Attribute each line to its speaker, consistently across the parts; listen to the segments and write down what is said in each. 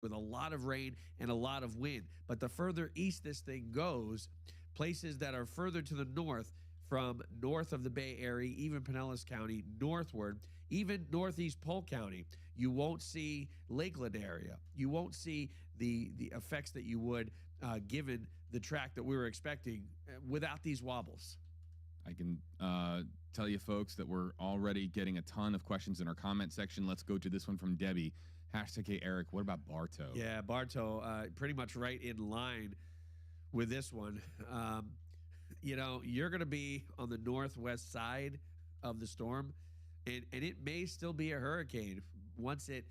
Speaker 1: with a lot of rain and a lot of wind. But the further east this thing goes, places that are further to the north, from north of the Bay Area, even Pinellas County, northward, even northeast Polk County, you won't see Lakeland area. You won't see the effects that you would given the track that we were expecting without these wobbles.
Speaker 2: I can tell you, folks, that we're already getting a ton of questions in our comment section. Let's go to this one from Debbie. Hashtag Hey, Eric, what about Bartow?
Speaker 1: Yeah, Bartow, pretty much right in line with this one. You're going to be on the northwest side of the storm, and it may still be a hurricane once it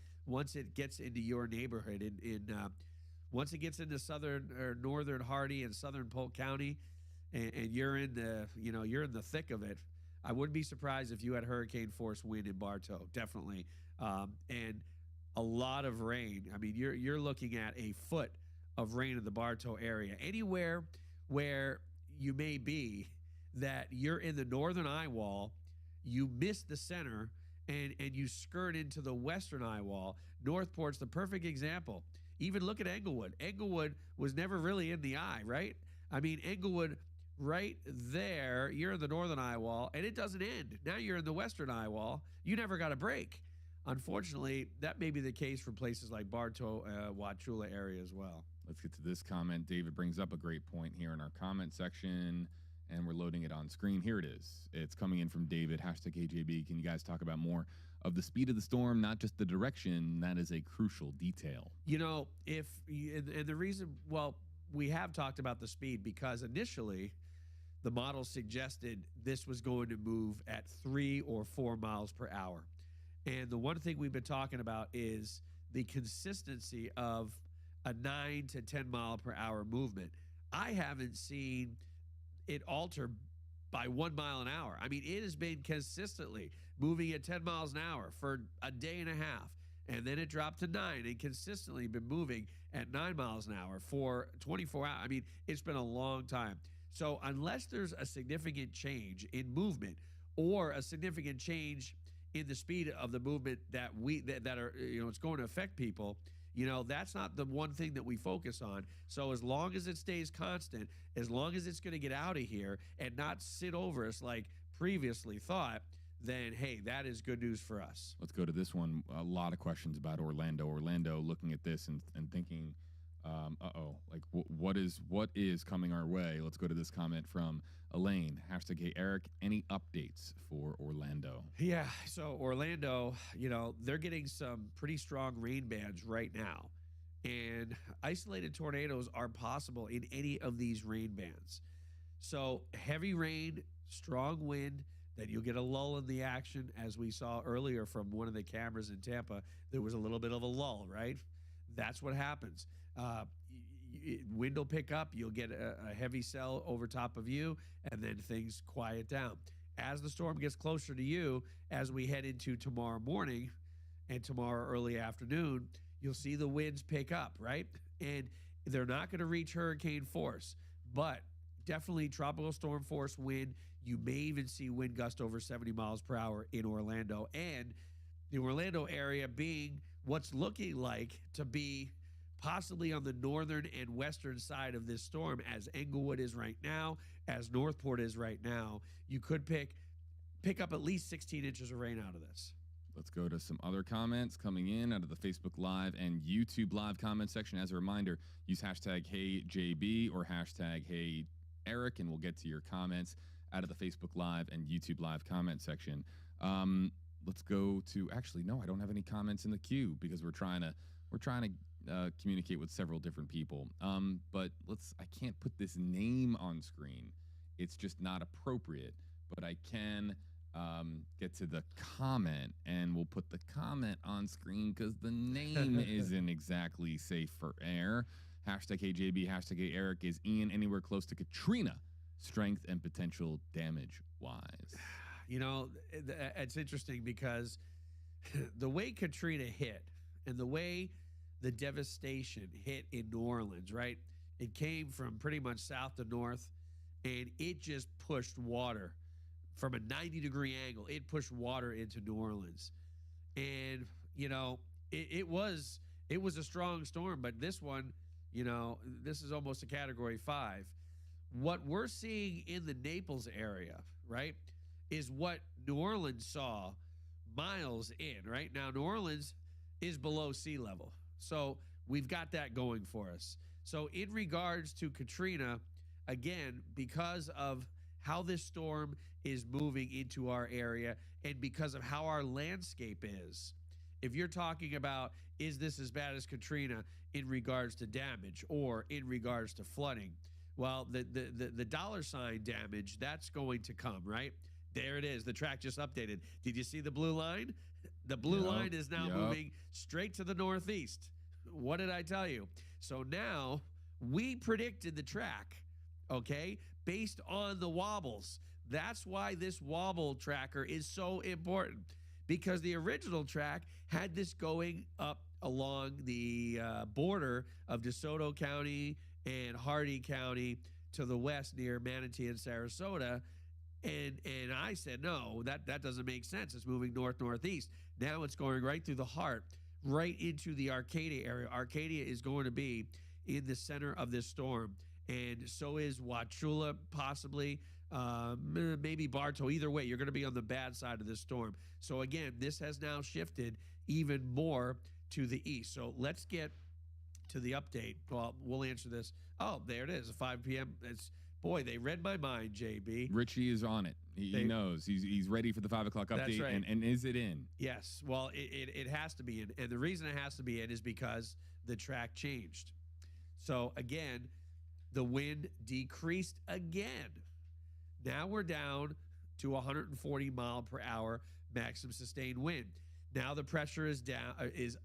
Speaker 1: gets into your neighborhood. Once it gets into southern or northern Hardee and southern Polk County, and you're in the thick of it, I wouldn't be surprised if you had hurricane force wind in Bartow, definitely, and a lot of rain. I mean, you're looking at a foot of rain in the Bartow area. Anywhere where you may be, that you're in the northern eye wall, you miss the center, and you skirt into the western eye wall. Northport's the perfect example. Even look at Englewood. Englewood was never really in the eye, right? I mean, Englewood, right there, you're in the northern eye wall, and it doesn't end. Now you're in the western eye wall. You never got a break. Unfortunately, that may be the case for places like Bartow, Wauchula area as well.
Speaker 2: Let's get to this comment. David brings up a great point here in our comment section, and we're loading it on screen. Here it is. It's coming in from David. Hashtag AJB. Can you guys talk about more of the speed of the storm, not just the direction? That is a crucial detail.
Speaker 1: And the reason, well, we have talked about the speed because initially the model suggested this was going to move at 3 or 4 miles per hour. And the one thing we've been talking about is the consistency of a 9 to 10 mile per hour movement. I haven't seen it alter by 1 mile an hour. I mean, it has been consistently moving at 10 miles an hour for a day and a half. And then it dropped to 9 and consistently been moving at 9 miles an hour for 24 hours. I mean, it's been a long time. So unless there's a significant change in movement or a significant change in the speed of the movement that are, it's going to affect people, that's not the one thing that we focus on. So as long as it stays constant, as long as it's going to get out of here and not sit over us like previously thought, then hey, that is good news for us.
Speaker 2: Let's go to this one. A lot of questions about Orlando. Orlando, looking at this and thinking, like what is coming our way? Let's go to this comment from Elaine. Hashtag Hey Eric, any updates for Orlando?
Speaker 1: Yeah, so Orlando, they're getting some pretty strong rain bands right now, and isolated tornadoes are possible in any of these rain bands. So heavy rain, strong wind, then you'll get a lull in the action. As we saw earlier from one of the cameras in Tampa, there was a little bit of a lull, right? That's what happens. Wind will pick up, you'll get a heavy cell over top of you, and then things quiet down. As the storm gets closer to you, as we head into tomorrow morning and tomorrow early afternoon, you'll see the winds pick up, right? And they're not going to reach hurricane force, but definitely tropical storm force wind. You may even see wind gust over 70 miles per hour in Orlando, and the Orlando area being what's looking like to be possibly on the northern and western side of this storm, as Englewood is right now, as Northport is right now. You could pick up at least 16 inches of rain out of this.
Speaker 2: Let's go to some other comments coming in out of the Facebook Live and YouTube Live comment section. As a reminder, use hashtag HeyJB or hashtag HeyEric, and we'll get to your comments out of the Facebook Live and YouTube Live comment section. Let's go to, actually, no, I don't have any comments in the queue because we're trying to communicate with several different people. But I can't put this name on screen. It's just not appropriate, but I can get to the comment, and we'll put the comment on screen because the name isn't exactly safe for air. Hashtag HeyJB, hashtag HeyEric. Is Ian anywhere close to Katrina, strength and potential damage wise?
Speaker 1: It's interesting because the way Katrina hit and the way the devastation hit in New Orleans, right? It came from pretty much south to north, and it just pushed water from a 90-degree angle. It pushed water into New Orleans. And, it was It was a strong storm, but this one, this is almost a category 5. What we're seeing in the Naples area, right, is what New Orleans saw miles in, right? Now, New Orleans is below sea level. So we've got that going for us. So in regards to Katrina, again, because of how this storm is moving into our area and because of how our landscape is, if you're talking about, is this as bad as Katrina in regards to damage or in regards to flooding? Well, the dollar sign damage, that's going to come, right? There it is. The track just updated. Did you see the blue line? The blue line is now moving straight to the northeast. What did I tell you? So now we predicted the track, okay, based on the wobbles. That's why this wobble tracker is so important, because the original track had this going up along the border of DeSoto County and Hardee County to the west near Manatee and Sarasota. And I said, no, that doesn't make sense. It's moving north-northeast. Now it's going right through the heart, right into the Arcadia area. Arcadia is going to be in the center of this storm. And so is Wauchula, possibly, maybe Bartow. Either way, you're going to be on the bad side of this storm. So again, this has now shifted even more to the east. So let's get to the update. Well, we'll answer this. Oh, there it is, 5 p.m. Boy, they read my mind, JB.
Speaker 2: Richie is on it. He knows. He's ready for the 5 o'clock update.
Speaker 1: That's right.
Speaker 2: And is it in?
Speaker 1: Yes. Well, it has to be in. And the reason it has to be in is because the track changed. So, again, the wind decreased again. Now we're down to 140 mile per hour maximum sustained wind. Now the pressure is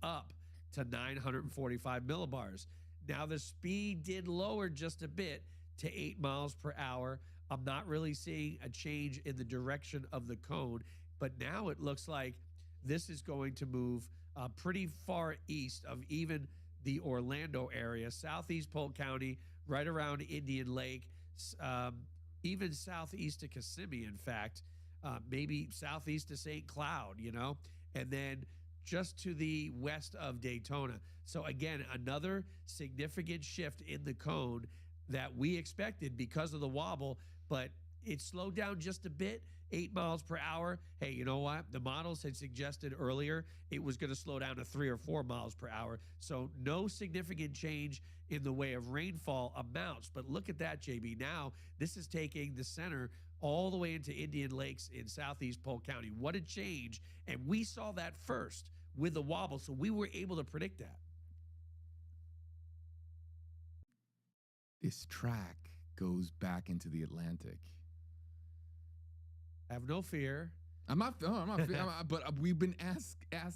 Speaker 1: up to 945 millibars. Now the speed did lower just a bit to 8 miles per hour. I'm not really seeing a change in the direction of the cone, but now it looks like this is going to move pretty far east of even the Orlando area, southeast Polk County, right around Indian Lake, even southeast to Kissimmee, in fact, maybe southeast to St. Cloud, and then just to the west of Daytona. So again, another significant shift in the cone that we expected because of the wobble, but it slowed down just a bit, 8 miles per hour. Hey, you know what? The models had suggested earlier it was going to slow down to 3 or 4 miles per hour. So no significant change in the way of rainfall amounts. But look at that, JB. Now, this is taking the center all the way into Indian Lakes in southeast Polk County. What a change. And we saw that first with the wobble, so we were able to predict that.
Speaker 2: This track goes back into the Atlantic.
Speaker 1: Have no fear.
Speaker 2: I'm not but we've been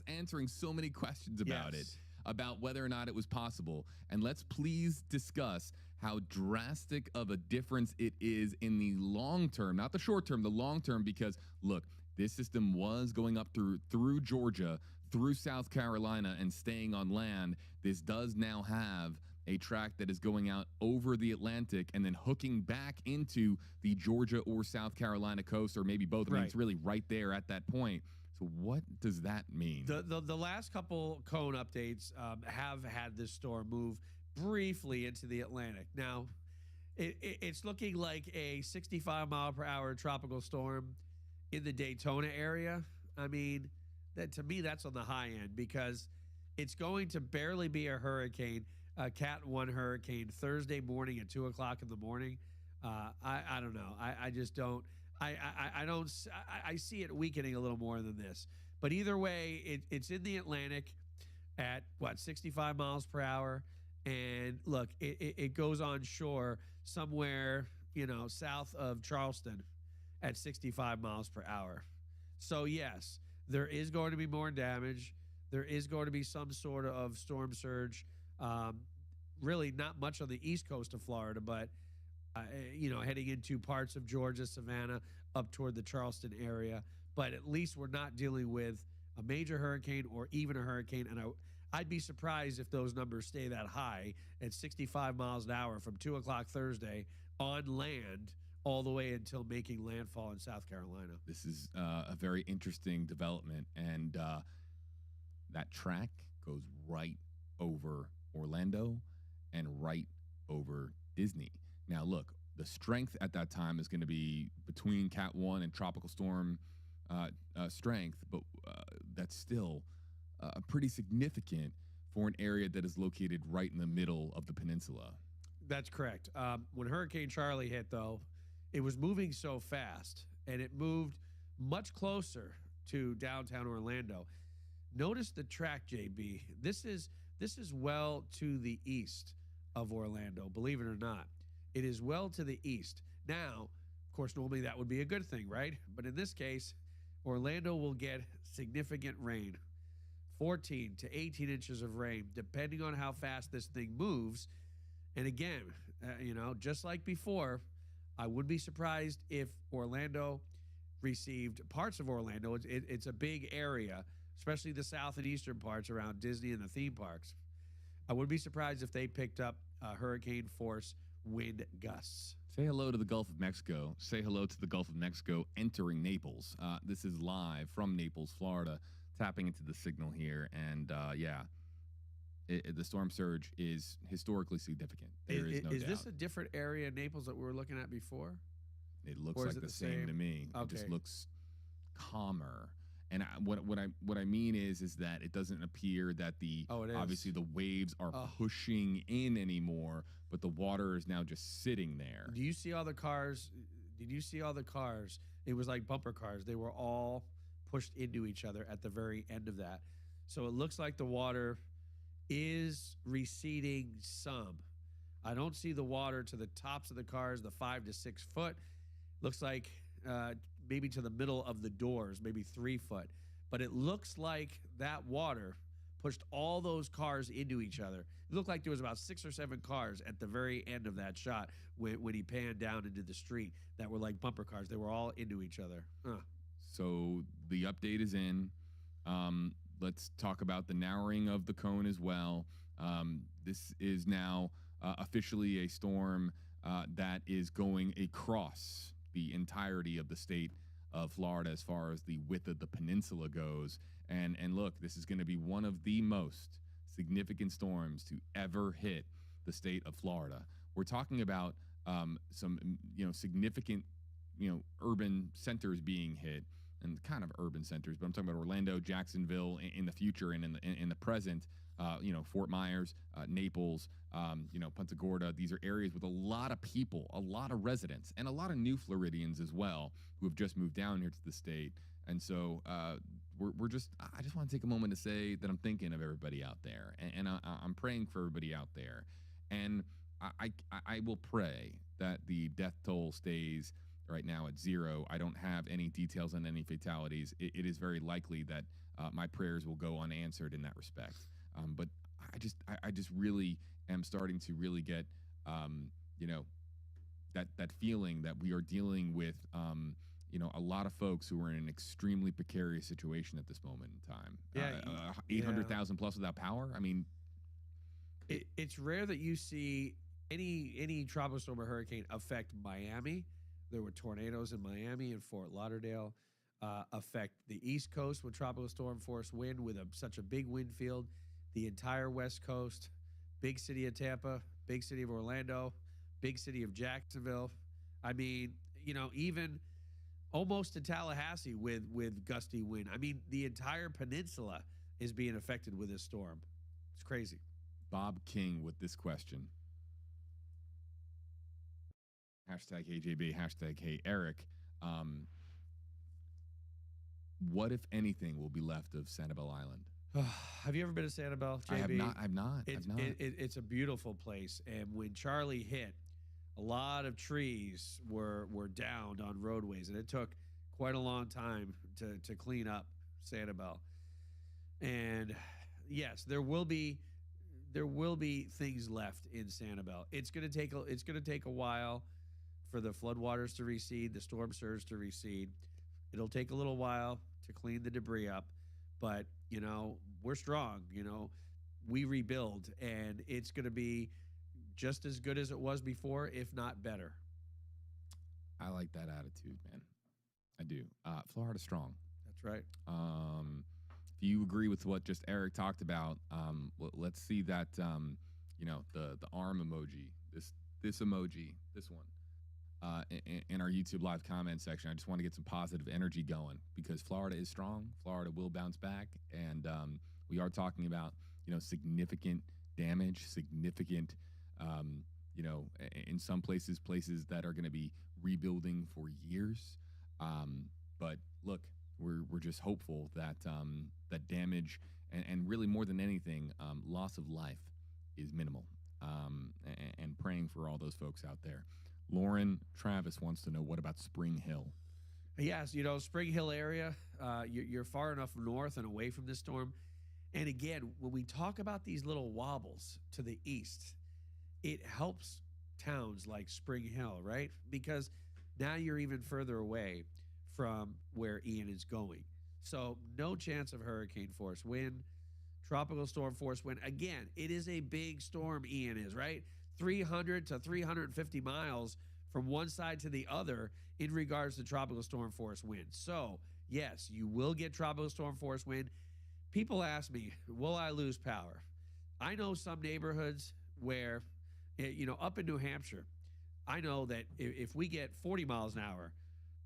Speaker 2: answering so many questions about it, about whether or not it was possible. And let's please discuss how drastic of a difference it is in the long term, not the short term, the long term, because look, this system was going up through Georgia, through South Carolina, and staying on land. This does now have a track that is going out over the Atlantic and then hooking back into the Georgia or South Carolina coast, or maybe both. I mean, it's really right there at that point. So what does that mean?
Speaker 1: The last couple cone updates have had this storm move briefly into the Atlantic. Now, it's looking like a 65 mile per hour tropical storm in the Daytona area. I mean, to me, that's on the high end, because it's going to barely be a hurricane. Cat 1 hurricane Thursday morning at 2 o'clock in the morning. I don't know. I just don't. I see it weakening a little more than this. But either way, it's in the Atlantic at 65 miles per hour. And look, it goes on shore somewhere, south of Charleston at 65 miles per hour. So yes, there is going to be more damage. There is going to be some sort of storm surge. Really not much on the east coast of Florida, but, heading into parts of Georgia, Savannah, up toward the Charleston area. But at least we're not dealing with a major hurricane or even a hurricane. And I'd be surprised if those numbers stay that high at 65 miles an hour from 2 o'clock Thursday on land all the way until making landfall in South Carolina.
Speaker 2: This is a very interesting development. And that track goes right over Orlando and right over Disney. Now, look, the strength at that time is going to be between Cat 1 and Tropical Storm strength, but that's still pretty significant for an area that is located right in the middle of the peninsula.
Speaker 1: That's correct. When Hurricane Charlie hit, though, it was moving so fast, and it moved much closer to downtown Orlando. Notice the track, JB. This is well to the east of Orlando, believe it or not. It is well to the east. Now, of course, normally that would be a good thing, right? But in this case, Orlando will get significant rain, 14 to 18 inches of rain, depending on how fast this thing moves. And again, just like before, I would be surprised if Orlando received parts of Orlando. It's a big area, especially the south and eastern parts around Disney and the theme parks. I would be surprised if they picked up hurricane force wind gusts.
Speaker 2: Say hello to the Gulf of Mexico. Say hello to the Gulf of Mexico entering Naples. This is live from Naples, Florida, tapping into the signal here. And the storm surge is historically significant. There is no doubt.
Speaker 1: Is this a different area in Naples that we were looking at before?
Speaker 2: It looks like the same to me.
Speaker 1: Okay.
Speaker 2: It just looks calmer. And what I mean is that it doesn't appear that obviously the waves are pushing in anymore, but the water is now just sitting there.
Speaker 1: Do you see all the cars? Did you see all the cars? It was like bumper cars. They were all pushed into each other at the very end of that. So it looks like the water is receding some. I don't see the water to the tops of the cars, the 5 to 6 foot. Looks like maybe to the middle of the doors, maybe 3 foot. But it looks like that water pushed all those cars into each other. It looked like there was about 6 or 7 cars at the very end of that shot when he panned down into the street that were like bumper cars. They were all into each other.
Speaker 2: So the update is in. Let's talk about the narrowing of the cone as well. This is now officially a storm that is going across the entirety of the state of Florida as far as the width of the peninsula goes. And look, this is going to be one of the most significant storms to ever hit the state of Florida. We're talking about some significant urban centers being hit, and kind of urban centers, but I'm talking about Orlando, Jacksonville in the future, and in the present. Fort Myers, Naples, Punta Gorda. These are areas with a lot of people, a lot of residents, and a lot of new Floridians as well who have just moved down here to the state. And so I just want to take a moment to say that I'm thinking of everybody out there, and I'm praying for everybody out there. And I will pray that the death toll stays right now at 0. I don't have any details on any fatalities. It is very likely that my prayers will go unanswered in that respect. But I just really am starting to really get, that feeling that we are dealing with, a lot of folks who are in an extremely precarious situation at this moment in time.
Speaker 1: Yeah,
Speaker 2: 800,000 plus without power. I mean,
Speaker 1: it's rare that you see any tropical storm or hurricane affect Miami. There were tornadoes in Miami and Fort Lauderdale. Affect the East Coast with tropical storm force wind with such a big wind field. The entire West Coast, big city of Tampa, big city of Orlando, big city of Jacksonville. I mean, even almost to Tallahassee with gusty wind. I mean, the entire peninsula is being affected with this storm. It's crazy.
Speaker 2: Bob King with this question. Hashtag HeyJB, hashtag HeyEric. What, if anything, will be left of Sanibel Island?
Speaker 1: Have you ever been to Sanibel, JB?
Speaker 2: I have not.
Speaker 1: It's a beautiful place. And when Charlie hit, a lot of trees were downed on roadways, and it took quite a long time to clean up Sanibel. And yes, there will be things left in Sanibel. It's going to take a while for the floodwaters to recede, the storm surge to recede. It'll take a little while to clean the debris up, but we're strong. We rebuild, and it's going to be just as good as it was before, if not better.
Speaker 2: I like that attitude, man. I do. Florida strong.
Speaker 1: That's right.
Speaker 2: if you agree with what just Eric talked about, let's see that the arm emoji, this emoji, this one, in our YouTube live comment section. I just want to get some positive energy going because Florida is strong. Florida will bounce back, and we are talking about significant damage, significant in some places that are going to be rebuilding for years. But look, we're just hopeful that that damage and really more than anything, loss of life is minimal. And praying for all those folks out there. Lauren Travis wants to know, what about Spring Hill?
Speaker 1: Yes, Spring Hill area, you're far enough north and away from this storm. And again, when we talk about these little wobbles to the east, it helps towns like Spring Hill, right? Because now you're even further away from where Ian is going. So no chance of hurricane force wind, tropical storm force wind. Again, it is a big storm, Ian is, right? 300 to 350 miles from one side to the other in regards to tropical storm force wind. So, yes, you will get tropical storm force wind. People ask me, will I lose power? I know some neighborhoods where, up in New Hampshire, I know that if we get 40 miles an hour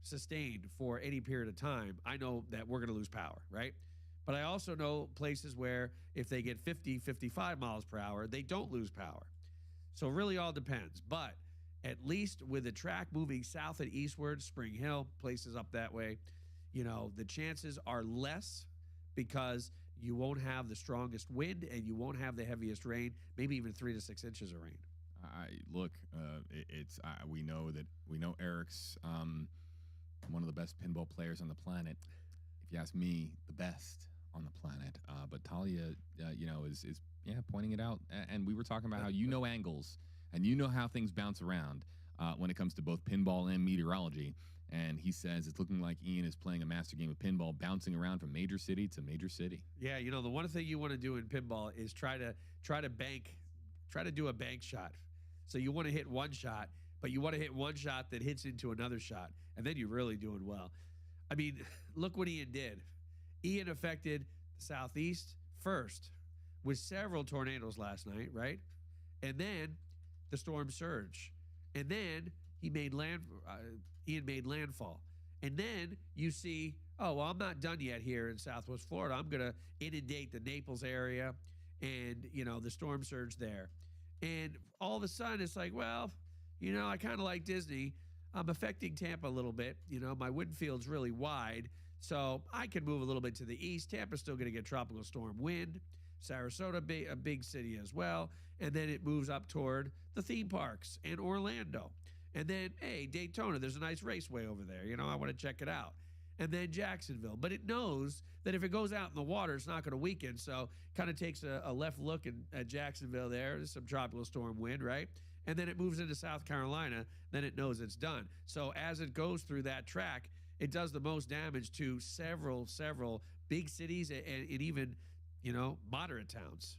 Speaker 1: sustained for any period of time, I know that we're going to lose power, right? But I also know places where if they get 50, 55 miles per hour, they don't lose power. So it really all depends. But at least with the track moving south and eastward, Spring Hill, places up that way, the chances are less because you won't have the strongest wind and you won't have the heaviest rain, maybe even 3 to 6 inches of rain.
Speaker 2: We know Eric's one of the best pinball players on the planet. If you ask me, the best on the planet. But Talia, is pointing it out. And we were talking about how angles and how things bounce around when it comes to both pinball and meteorology. And he says it's looking like Ian is playing a master game of pinball, bouncing around from major city to major city.
Speaker 1: Yeah, the one thing you want to do in pinball is try to do a bank shot. So you want to hit one shot, but you want to hit one shot that hits into another shot, and then you're really doing well. I mean, look what Ian did. Ian affected the southeast first with several tornadoes last night, right? And then the storm surged. And then Ian made landfall. And then you see, I'm not done yet here in Southwest Florida. I'm going to inundate the Naples area and, the storm surge there. And all of a sudden it's like, I kind of like Disney. I'm affecting Tampa a little bit. My wind field's really wide, so I can move a little bit to the east. Tampa's still going to get tropical storm wind. Sarasota, a big city as well. And then it moves up toward the theme parks and Orlando. And then, hey, Daytona, there's a nice raceway over there. I want to check it out. And then Jacksonville. But it knows that if it goes out in the water, it's not going to weaken. So kind of takes a left look at Jacksonville there. There's some tropical storm wind, right? And then it moves into South Carolina. Then it knows it's done. So as it goes through that track, it does the most damage to several big cities and even, moderate towns.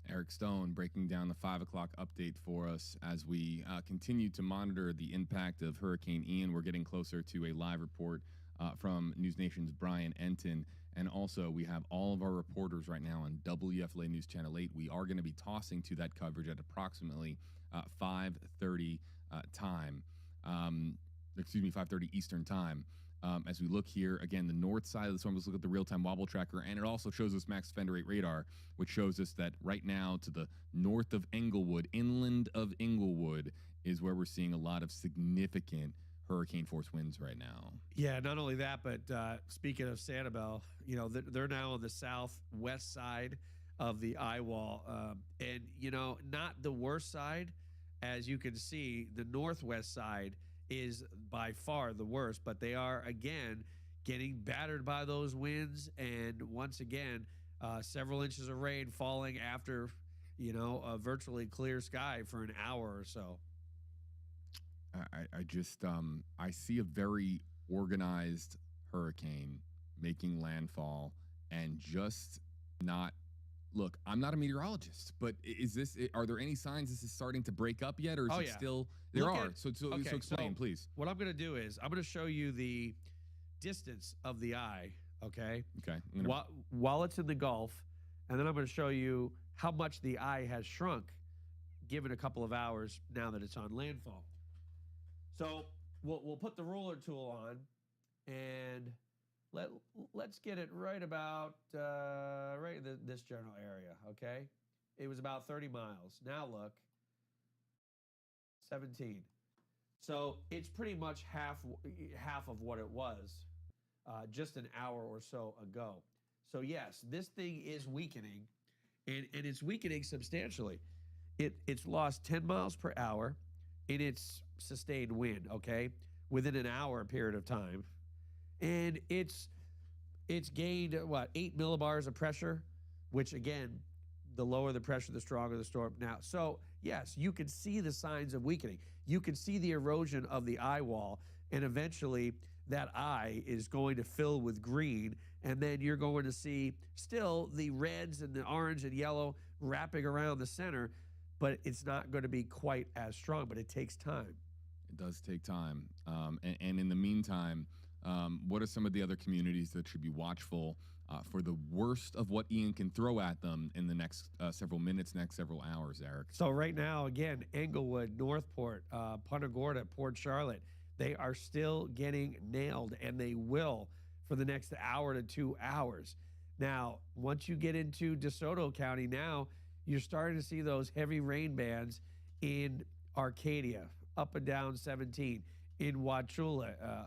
Speaker 2: Eric Stone breaking down the 5 o'clock update for us as we continue to monitor the impact of Hurricane Ian. We're getting closer to a live report from News Nation's Brian Enton. And also, we have all of our reporters right now on WFLA News Channel 8. We are going to be tossing to that coverage at approximately 5:30 time. 5:30 Eastern time. As we look here, again, the north side of the storm, let's look at the real-time wobble tracker, and it also shows us Max Fender 8 radar, which shows us that right now to the north of Englewood, inland of Englewood, is where we're seeing a lot of significant hurricane force winds right now.
Speaker 1: Yeah, not only that, but speaking of Sanibel, they're now on the southwest side of the eye wall, and not the worst side. As you can see, the northwest side is by far the worst, but they are again getting battered by those winds, and once again, several inches of rain falling after a virtually clear sky for an hour or so.
Speaker 2: I see a very organized hurricane making landfall and just not. Look, I'm not a meteorologist, but are there any signs this is starting to break up yet, or is it still? There are. So explain, please.
Speaker 1: What I'm going to do is I'm going to show you the distance of the eye Okay.
Speaker 2: Okay.
Speaker 1: While it's in the Gulf, and then I'm going to show you how much the eye has shrunk given a couple of hours now that it's on landfall. So we'll put the ruler tool on, and let's get it right about right in this general area. Okay, it was about 30 miles. Now look, 17. So it's pretty much half of what it was just an hour or so ago. So yes, this thing is weakening, and it's weakening substantially. It's lost 10 miles per hour in its sustained wind, okay, within an hour period of time. And it's gained, what, 8 millibars of pressure, which, again, the lower the pressure, the stronger the storm. Now, so, yes, you can see the signs of weakening. You can see the erosion of the eye wall, and eventually that eye is going to fill with green, and then you're going to see still the reds and the orange and yellow wrapping around the center, but it's not going to be quite as strong, but it takes time.
Speaker 2: It does take time. And in the meantime, what are some of the other communities that should be watchful for the worst of what Ian can throw at them in the next several minutes, next several hours, Eric?
Speaker 1: So right now, again, Englewood, Northport, Punta Gorda, Port Charlotte, they are still getting nailed, and they will for the next hour to 2 hours. Now, once you get into DeSoto County now, you're starting to see those heavy rain bands in Arcadia, up and down 17, in Wauchula,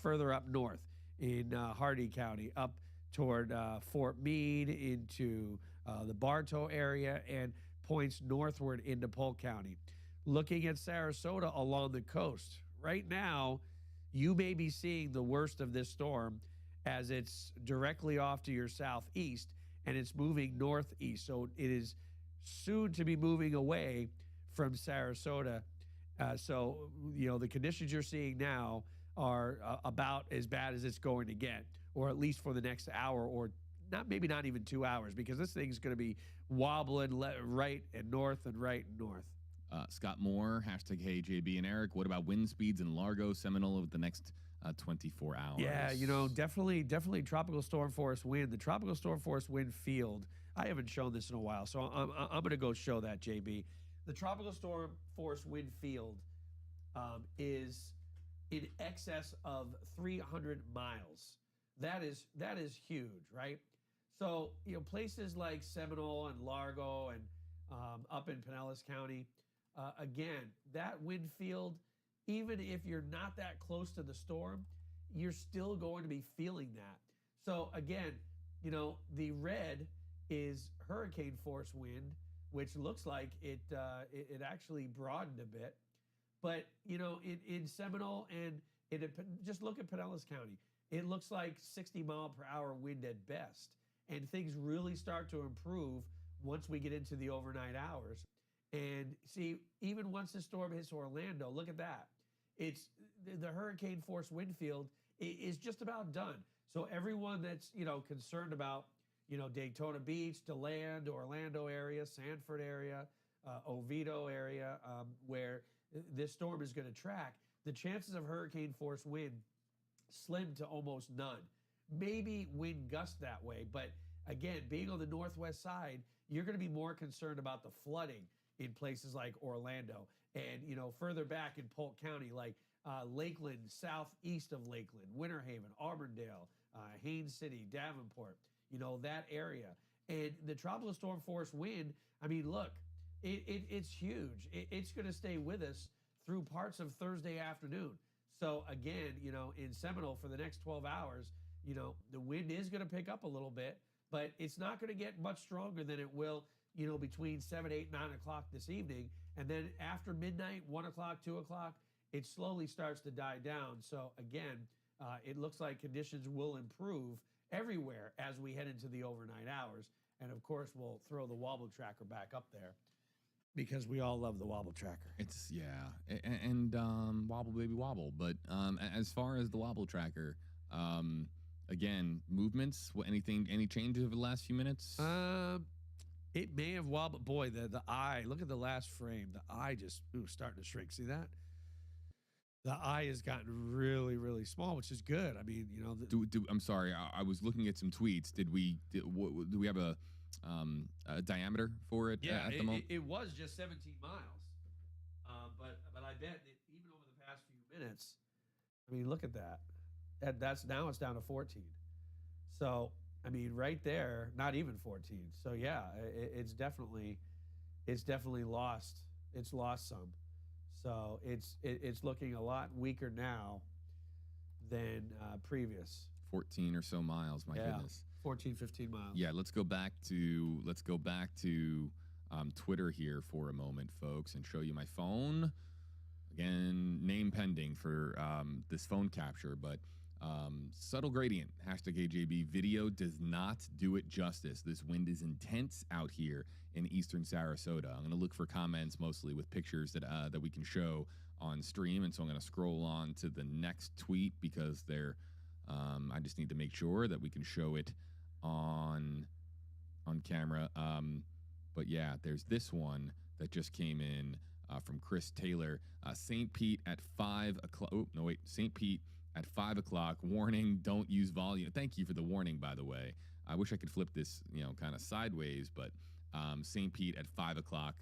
Speaker 1: further up north, in Hardee County, up toward Fort Meade, into the Bartow area, and points northward into Polk County. Looking at Sarasota along the coast, right now, you may be seeing the worst of this storm as it's directly off to your southeast, and it's moving northeast. So it is soon to be moving away from Sarasota. So, the conditions you're seeing now are about as bad as it's going to get, or at least for the next hour, or maybe not even 2 hours, because this thing's going to be wobbling right and north and right and north.
Speaker 2: Scott Moore, hashtag Hey JB and Eric. What about wind speeds in Largo, Seminole over the next 24 hours?
Speaker 1: Yeah, definitely tropical storm force wind. The tropical storm force wind field. I haven't shown this in a while, so I'm going to go show that, JB. The tropical storm force wind field is in excess of 300 miles. That is huge, right? So, places like Seminole and Largo and up in Pinellas County, again, that wind field, even if you're not that close to the storm, you're still going to be feeling that. So again, the red is hurricane force wind, which looks like it actually broadened a bit. But, in Seminole and just look at Pinellas County, it looks like 60 mile per hour wind at best. And things really start to improve once we get into the overnight hours. And see, even once the storm hits Orlando, look at that. It's the hurricane force wind field is just about done. So everyone that's, concerned about, Daytona Beach, DeLand, Orlando area, Sanford area, Oviedo area, where this storm is going to track, the chances of hurricane force wind slim to almost none. Maybe wind gust that way, but again, being on the northwest side, you're going to be more concerned about the flooding in places like Orlando and, further back in Polk County, like Lakeland, southeast of Lakeland, Winter Haven, Auburndale, Haines City, Davenport, that area. And the tropical storm force wind, I mean, look, it's huge. It's going to stay with us through parts of Thursday afternoon. So again, in Seminole for the next 12 hours, the wind is going to pick up a little bit, but it's not going to get much stronger than it will, between 7, 8, 9 o'clock this evening. And then after midnight, 1 o'clock, 2 o'clock, it slowly starts to die down. So again, it looks like conditions will improve everywhere as we head into the overnight hours. And of course, we'll throw the wobble tracker back up there because we all love the wobble tracker.
Speaker 2: It's and wobble baby wobble. But as far as the wobble tracker, again, movements, any changes over the last few minutes?
Speaker 1: It may have wobbled. Boy, the eye, look at the last frame. The eye just starting to shrink. See that? The eye has gotten really, really small, which is good. I mean, you know,
Speaker 2: I'm sorry. I was looking at some tweets. Do we have a diameter for it
Speaker 1: yeah,
Speaker 2: at the moment?
Speaker 1: it was just 17 miles, but I bet that even over the past few minutes, I mean, look at that. That's now it's down to 14. So I mean, right there, not even 14. So yeah, it's definitely lost. It's lost some. So it's looking a lot weaker now than previous.
Speaker 2: 14 or so miles. My goodness.
Speaker 1: 14, 15 miles.
Speaker 2: Yeah, let's go back to Twitter here for a moment, folks, and show you my phone. Again, name pending for this phone capture, but subtle gradient, hashtag AJB video does not do it justice. This wind is intense out here in eastern Sarasota. I'm going to look for comments mostly with pictures that we can show on stream, and so I'm going to scroll on to the next tweet because I just need to make sure that we can show it on camera. But yeah, there's this one that just came in from Chris Taylor. St. Pete at 5 o'clock. Oh, no, wait. St. Pete at 5 o'clock. Warning, don't use volume. Thank you for the warning, by the way. I wish I could flip this, kind of sideways, but St. Pete at 5 o'clock,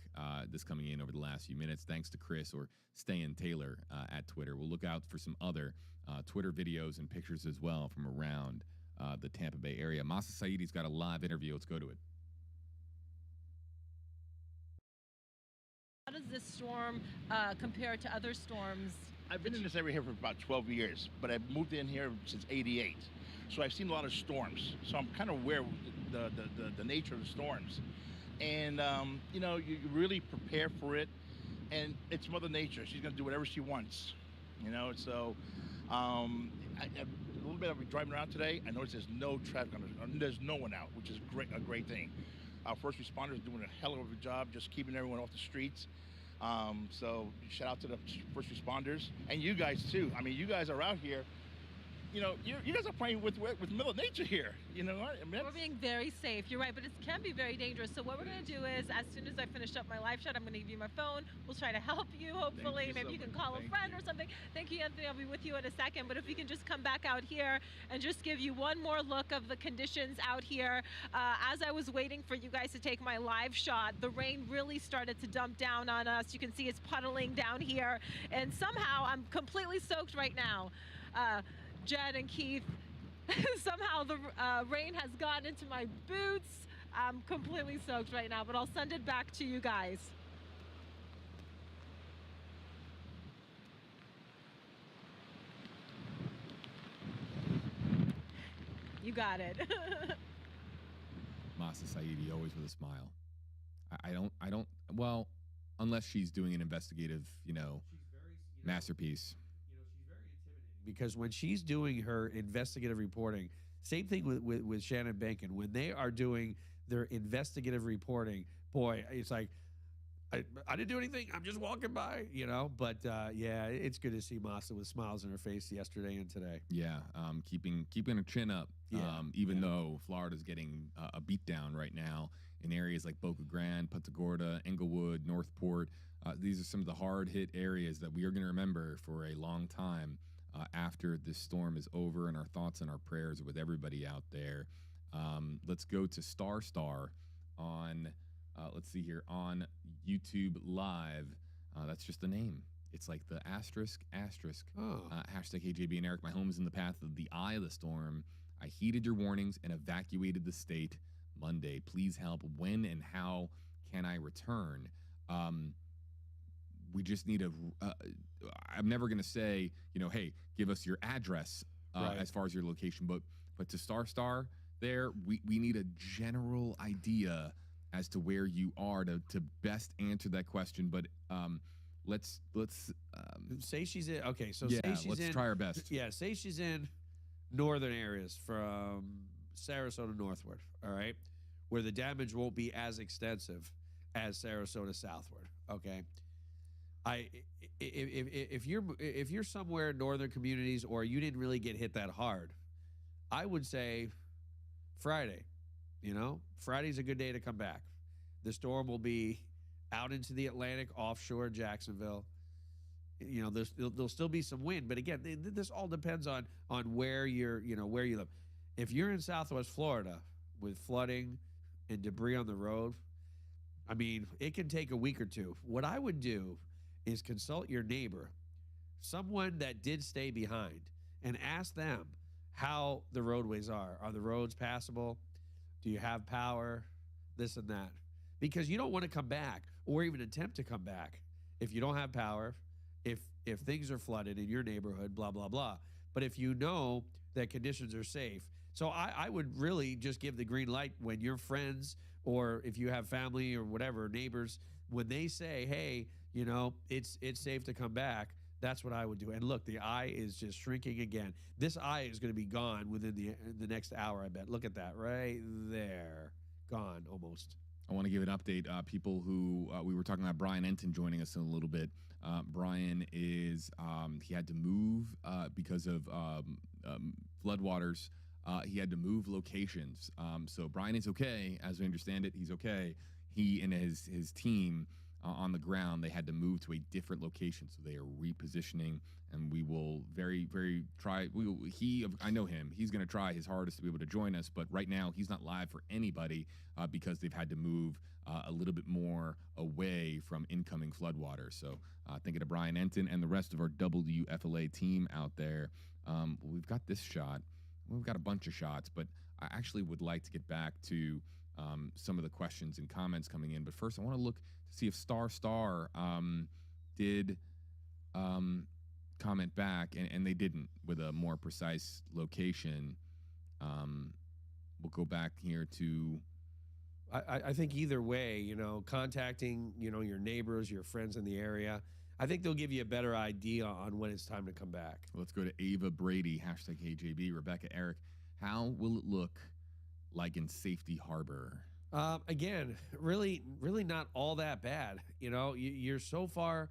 Speaker 2: this coming in over the last few minutes. Thanks to Chris or Stayin Taylor at Twitter. We'll look out for some other Twitter videos and pictures as well from around the Tampa Bay area. Masa Saidi's got a live interview. Let's go to it.
Speaker 3: How does this storm compare to other storms?
Speaker 4: I've been in this area here for about 12 years, but I've moved in here since '88. So I've seen a lot of storms. So I'm kind of aware of the nature of the storms. And, you really prepare for it. And it's Mother Nature. She's going to do whatever she wants, So a little bit of driving around today, I noticed there's no traffic. There's no one out, which is a great thing. Our first responders are doing a hell of a job just keeping everyone off the streets. So shout out to the first responders and you guys too. I mean, you guys are out here. You guys are playing with Mother Nature here. You know what? I mean,
Speaker 3: we're being very safe. You're right, but it can be very dangerous. So what we're going to do is, as soon as I finish up my live shot, I'm going to give you my phone. We'll try to help you, hopefully. Maybe you can call a friend or something. Thank you, Anthony. I'll be with you in a second. But if we can just come back out here and just give you one more look of the conditions out here. As I was waiting for you guys to take my live shot, the rain really started to dump down on us. You can see it's puddling down here. And somehow I'm completely soaked right now. Jed and Keith, somehow the rain has gotten into my boots. I'm completely soaked right now, but I'll send it back to you guys. You got it.
Speaker 2: Masa Saidi, always with a smile. I don't, well, unless she's doing an investigative, masterpiece.
Speaker 1: Because when she's doing her investigative reporting, same thing with Shannon Bankin. When they are doing their investigative reporting, boy, it's like, I didn't do anything. I'm just walking by, But yeah, it's good to see Masa with smiles on her face yesterday and today.
Speaker 2: Yeah, keeping her chin up, even though Florida's getting a beat down right now in areas like Boca Grande, Punta Gorda, Englewood, Northport. These are some of the hard-hit areas that we are going to remember for a long time. After this storm is over, and our thoughts and our prayers are with everybody out there. Let's go to Star on, let's see here, on YouTube Live. That's just the name. It's like the asterisk. Hashtag AJB and Eric. My home is in the path of the eye of the storm. I heeded your warnings and evacuated the state Monday. Please help. When and how can I return? We just need I'm never going to say, hey, give us your address right, as far as your location. But to Star there, we need a general idea as to where you are to best answer that question. But let's
Speaker 1: say she's in. Okay, so
Speaker 2: yeah,
Speaker 1: say she's
Speaker 2: let's try our best.
Speaker 1: Yeah, say she's in northern areas from Sarasota northward. All right, where the damage won't be as extensive as Sarasota southward. Okay. If you're somewhere in northern communities or you didn't really get hit that hard, I would say Friday. Friday's a good day to come back. The storm will be out into the Atlantic, offshore Jacksonville. You know, there'll still be some wind, but again, this all depends on where where you live. If you're in Southwest Florida with flooding and debris on the road, I mean, it can take a week or two. What I would do is consult your neighbor, someone that did stay behind, and ask them how the roadways are. Are the roads passable? Do you have power? This and that. Because you don't want to come back or even attempt to come back if you don't have power, if things are flooded in your neighborhood, blah, blah, blah. But if you know that conditions are safe. So I would really just give the green light when your friends, or if you have family or whatever, neighbors, when they say, hey, you know, it's safe to come back, that's what I would do. And look, the eye is just shrinking again. This eye is going to be gone within the next hour, I bet. Look at that right there. Gone almost.
Speaker 2: I want to give an update. People who we were talking about Brian Enton joining us in a little bit. Brian is he had to move because of floodwaters. He had to move locations. So Brian is okay, as we understand it. He's okay. He and his team on the ground, they had to move to a different location, so they are repositioning. And we will very try. I know him. He's going to try his hardest to be able to join us. But right now, he's not live for anybody because they've had to move a little bit more away from incoming floodwater. So thinking of Brian Enton and the rest of our WFLA team out there. We've got this shot. We've got a bunch of shots, but I actually would like to get back to some of the questions and comments coming in. But first, I want to look to see if Star did comment back, and they didn't with a more precise location. We'll go back here to.
Speaker 1: I think either way, you know, contacting, you know, your neighbors, your friends in the area, I think they'll give you a better idea on when it's time to come back.
Speaker 2: Let's go to Ava Brady, hashtag HJB, Rebecca Eric. How will it look like in Safety Harbor?
Speaker 1: Again, really not all that bad. You know, you're so far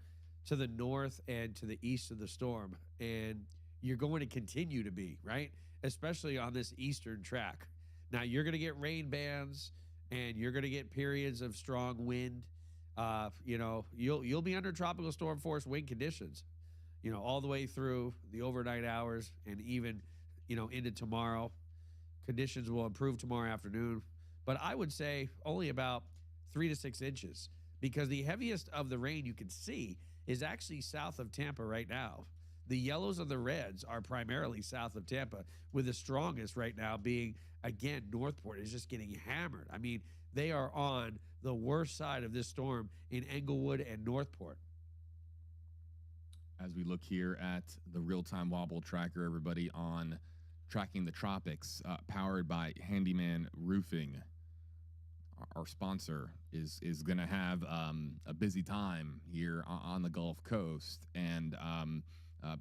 Speaker 1: to the north and to the east of the storm, and you're going to continue to be, right? Especially on this eastern track. Now, you're going to get rain bands, and you're going to get periods of strong wind. You know, you'll be under tropical storm force wind conditions, you know, all the way through the overnight hours and even, you know, into tomorrow. Conditions will improve tomorrow afternoon, but I would say only about 3 to 6 inches, because the heaviest of the rain you can see is actually south of Tampa right now. The yellows and the reds are primarily south of Tampa, with the strongest right now being, again, Northport is just getting hammered. I mean, they are on the worst side of this storm in Englewood and Northport.
Speaker 2: As we look here at the real-time wobble tracker, everybody, on tracking the tropics, powered by Handyman Roofing. Our sponsor is going to have a busy time here on the Gulf Coast, and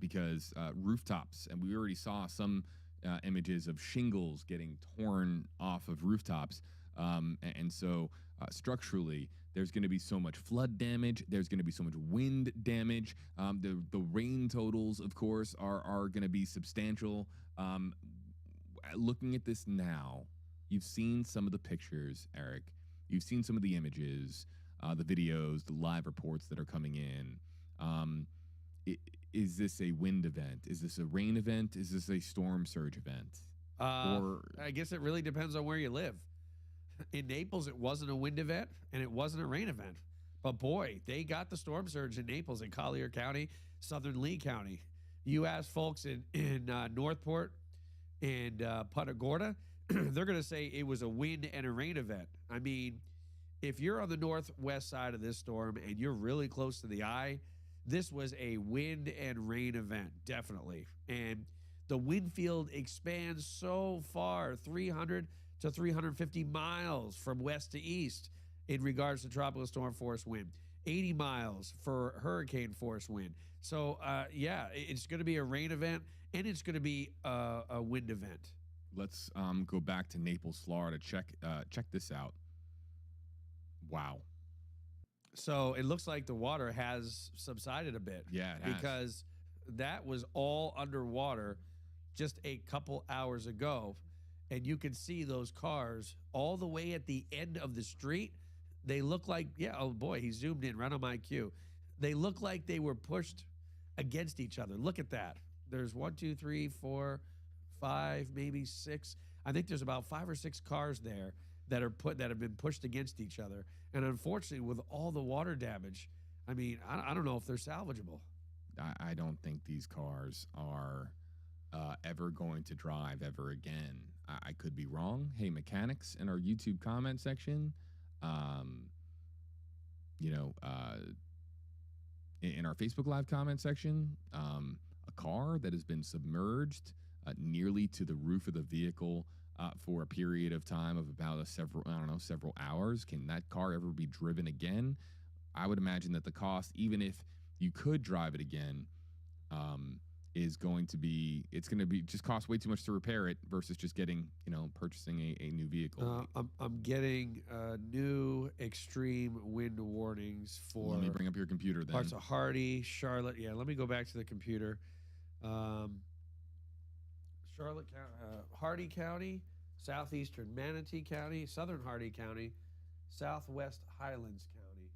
Speaker 2: because rooftops, and we already saw some images of shingles getting torn off of rooftops, and so structurally, there's going to be so much flood damage. There's going to be so much wind damage. The rain totals, of course, are going to be substantial. Looking at this now, you've seen some of the pictures, Eric. You've seen some of the images, the videos, the live reports that are coming in. Is this a wind event? Is this a rain event? Is this a storm surge event?
Speaker 1: I guess it really depends on where you live. In Naples, it wasn't a wind event and it wasn't a rain event. But boy, they got the storm surge in Naples, in Collier County, Southern Lee County. You ask folks in Northport and Punta Gorda, they're going to say it was a wind and a rain event. I mean, if you're on the northwest side of this storm and you're really close to the eye, this was a wind and rain event, definitely. And the wind field expands so far, 300 to 350 miles from west to east in regards to tropical storm force wind, 80 miles for hurricane force wind. So, yeah, it's going to be a rain event and it's going to be a wind event.
Speaker 2: Let's go back to Naples, Florida. Check this out. Wow.
Speaker 1: So it looks like the water has subsided a bit.
Speaker 2: Yeah, it has.
Speaker 1: Because that was all underwater just a couple hours ago. And you can see those cars all the way at the end of the street. They look like, yeah, oh boy, he zoomed in right on my cue. They look like they were pushed against each other. Look at that. There's 1, 2, 3, 4, 5, maybe 6. I think there's about 5 or 6 cars there that have been pushed against each other. And unfortunately, with all the water damage, I mean, I don't know if they're salvageable.
Speaker 2: I don't think these cars are ever going to drive ever again. I could be wrong. Hey, mechanics in our YouTube comment section, in our Facebook Live comment section, a car that has been submerged nearly to the roof of the vehicle for a period of time of about several hours. Can that car ever be driven again? I would imagine that the cost, even if you could drive it again, is going to be just cost way too much to repair it versus just purchasing a new vehicle.
Speaker 1: I'm getting new extreme wind warnings for.
Speaker 2: Let me bring up your computer then.
Speaker 1: Parts of Hardy, Charlotte. Yeah, let me go back to the computer. Charlotte County, Hardy County, southeastern Manatee County, southern Hardy County, southwest Highlands County.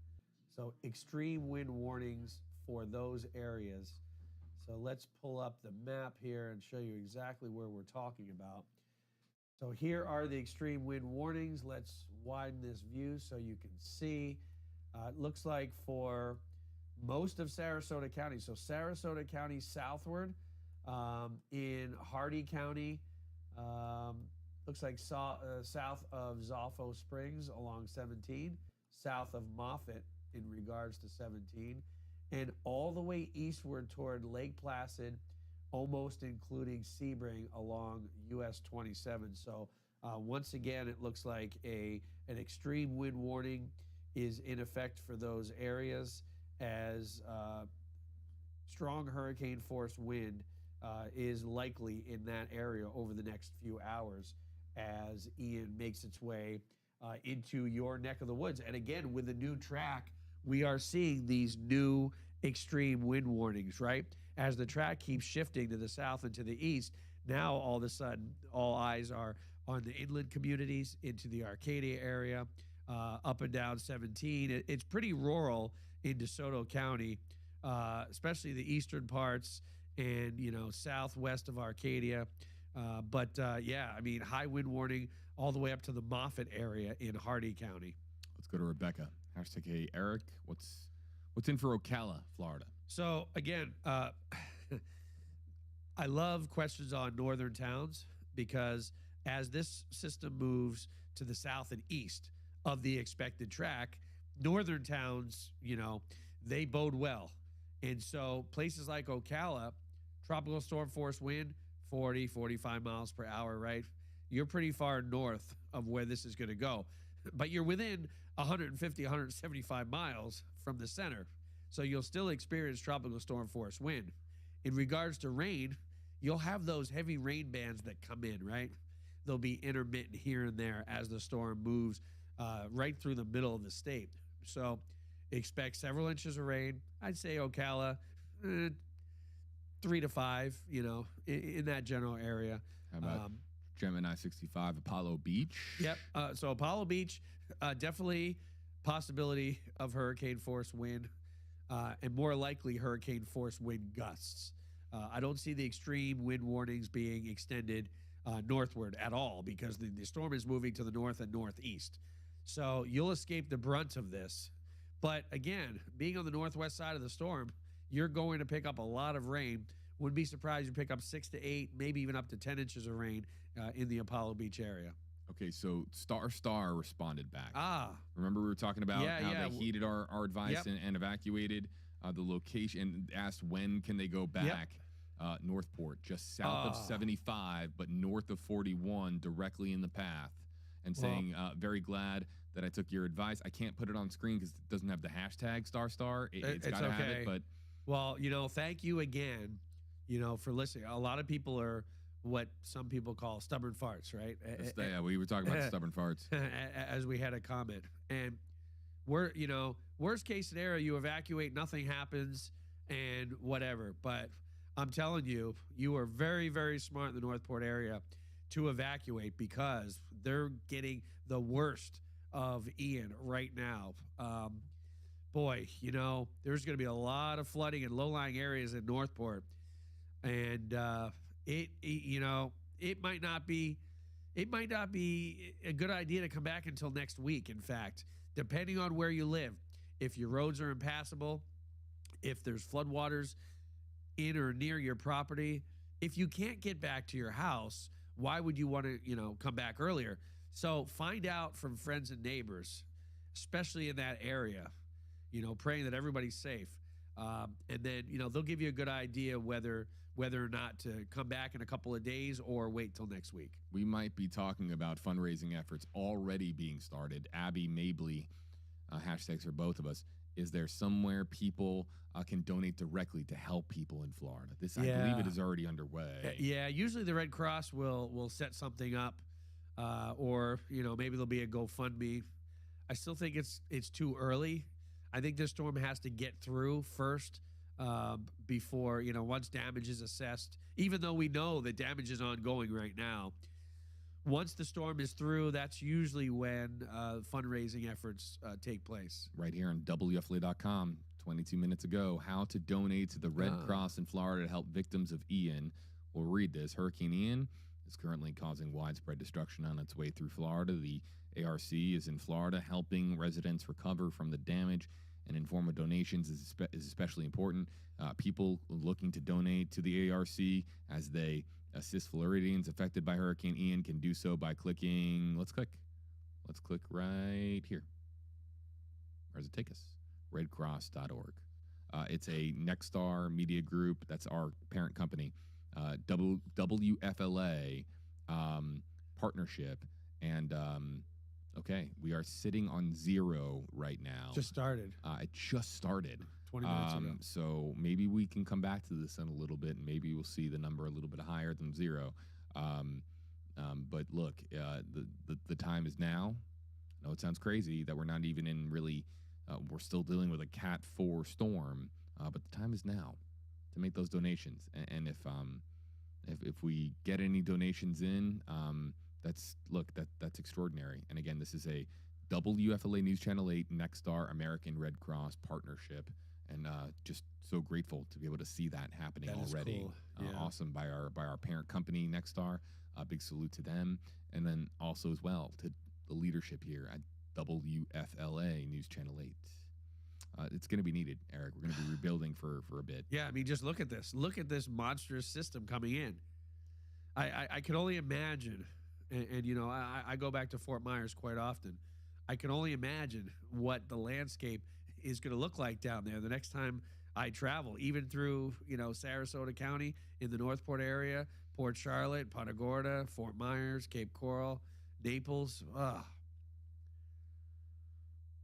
Speaker 1: So extreme wind warnings for those areas. So let's pull up the map here and show you exactly where we're talking about. So here are the extreme wind warnings. Let's widen this view so you can see. It looks like for most of Sarasota County, so Sarasota County southward, in Hardy County, looks like south of Zoffo Springs along 17, south of Moffett in regards to 17, and all the way eastward toward Lake Placid, almost including Sebring along US 27. So once again, it looks like an extreme wind warning is in effect for those areas as strong hurricane force wind is likely in that area over the next few hours as Ian makes its way into your neck of the woods. And again, with the new track, we are seeing these new extreme wind warnings, right? As the track keeps shifting to the south and to the east, now all of a sudden, all eyes are on the inland communities into the Arcadia area, up and down 17. It's pretty rural in DeSoto County, especially the eastern parts and, southwest of Arcadia. Yeah, I mean, high wind warning all the way up to the Moffett area in Hardy County.
Speaker 2: Let's go to Rebecca. Hashtag Hey Eric. What's in for Ocala, Florida?
Speaker 1: So again, I love questions on northern towns because as this system moves to the south and east of the expected track, northern towns, they bode well. And so places like Ocala, tropical storm force wind, 40, 45 miles per hour, right? You're pretty far north of where this is going to go, but you're within 150, 175 miles from the center. So you'll still experience tropical storm force wind. In regards to rain, you'll have those heavy rain bands that come in, right? They'll be intermittent here and there as the storm moves right through the middle of the state. So expect several inches of rain. I'd say Ocala, 3 to 5, in that general area.
Speaker 2: How about Gemini 65, Apollo Beach?
Speaker 1: Yep. So Apollo Beach, definitely possibility of hurricane force wind and more likely hurricane force wind gusts. I don't see the extreme wind warnings being extended northward at all because the storm is moving to the north and northeast. So you'll escape the brunt of this. But again, being on the northwest side of the storm, you're going to pick up a lot of rain. Wouldn't be surprised you pick up 6 to 8, maybe even up to 10 inches of rain in the Apollo Beach area.
Speaker 2: Okay, so Star responded back. Remember we were talking about how they heeded our advice and evacuated the location and asked when can they go back. Northport, just south of 75, but north of 41, directly in the path, and saying, very glad that I took your advice. I can't put it on screen because it doesn't have the hashtag star. It's got to have it, but.
Speaker 1: Well, thank you again, for listening. A lot of people are what some people call stubborn farts, right?
Speaker 2: Yeah, we were talking about the stubborn farts.
Speaker 1: As we had a comment. And we're, worst case scenario, you evacuate, nothing happens, and whatever. But I'm telling you, you are very, very smart in the Northport area to evacuate because they're getting the worst of Ian right now. boy, there's going to be a lot of flooding in low-lying areas in Northport, and it might not be a good idea to come back until next week. In fact, depending on where you live, if your roads are impassable, if there's floodwaters in or near your property, if you can't get back to your house, why would you want to, come back earlier? So find out from friends and neighbors, especially in that area, praying that everybody's safe. And then, they'll give you a good idea whether or not to come back in a couple of days or wait till next week.
Speaker 2: We might be talking about fundraising efforts already being started. Abby Mabley, hashtags for both of us. Is there somewhere people can donate directly to help people in Florida? I believe it is already underway.
Speaker 1: Yeah, usually the Red Cross will set something up, or maybe there'll be a GoFundMe. I still think it's too early. I think this storm has to get through first before once damage is assessed. Even though we know that damage is ongoing right now, once the storm is through, that's usually when fundraising efforts take place.
Speaker 2: Right here on WFLA.com, 22 minutes ago, how to donate to the Red Cross in Florida to help victims of Ian. We'll read this. Hurricane Ian is currently causing widespread destruction on its way through Florida. The ARC is in Florida helping residents recover from the damage, and in form of donations is especially important. People looking to donate to the ARC as they assist Floridians affected by Hurricane Ian can do so by clicking. Let's click right here. Where does it take us? redcross.org. It's a Nexstar Media Group. That's our parent company. WFLA partnership. And okay, we are sitting on 0 right now.
Speaker 1: Just started.
Speaker 2: It just started.
Speaker 1: 20 minutes ago.
Speaker 2: So maybe we can come back to this in a little bit, and maybe we'll see the number a little bit higher than 0. But look, the time is now. I know it sounds crazy that we're not even in really. We're still dealing with a Cat 4 storm, but the time is now to make those donations. And if we get any donations in, that's extraordinary. And again, this is a WFLA News Channel 8 Nexstar American Red Cross partnership, and just so grateful to be able to see that happening already.
Speaker 1: Cool. Yeah.
Speaker 2: Awesome by our parent company Nexstar. Big salute to them, and then also as well to the leadership here at WFLA News Channel 8. It's going to be needed, Eric. We're going to be rebuilding for a bit.
Speaker 1: Yeah, I mean, just look at this. Look at this monstrous system coming in. I can only imagine, and I go back to Fort Myers quite often. I can only imagine what the landscape is going to look like down there the next time I travel, even through, Sarasota County in the Northport area, Port Charlotte, Punta Gorda, Fort Myers, Cape Coral, Naples.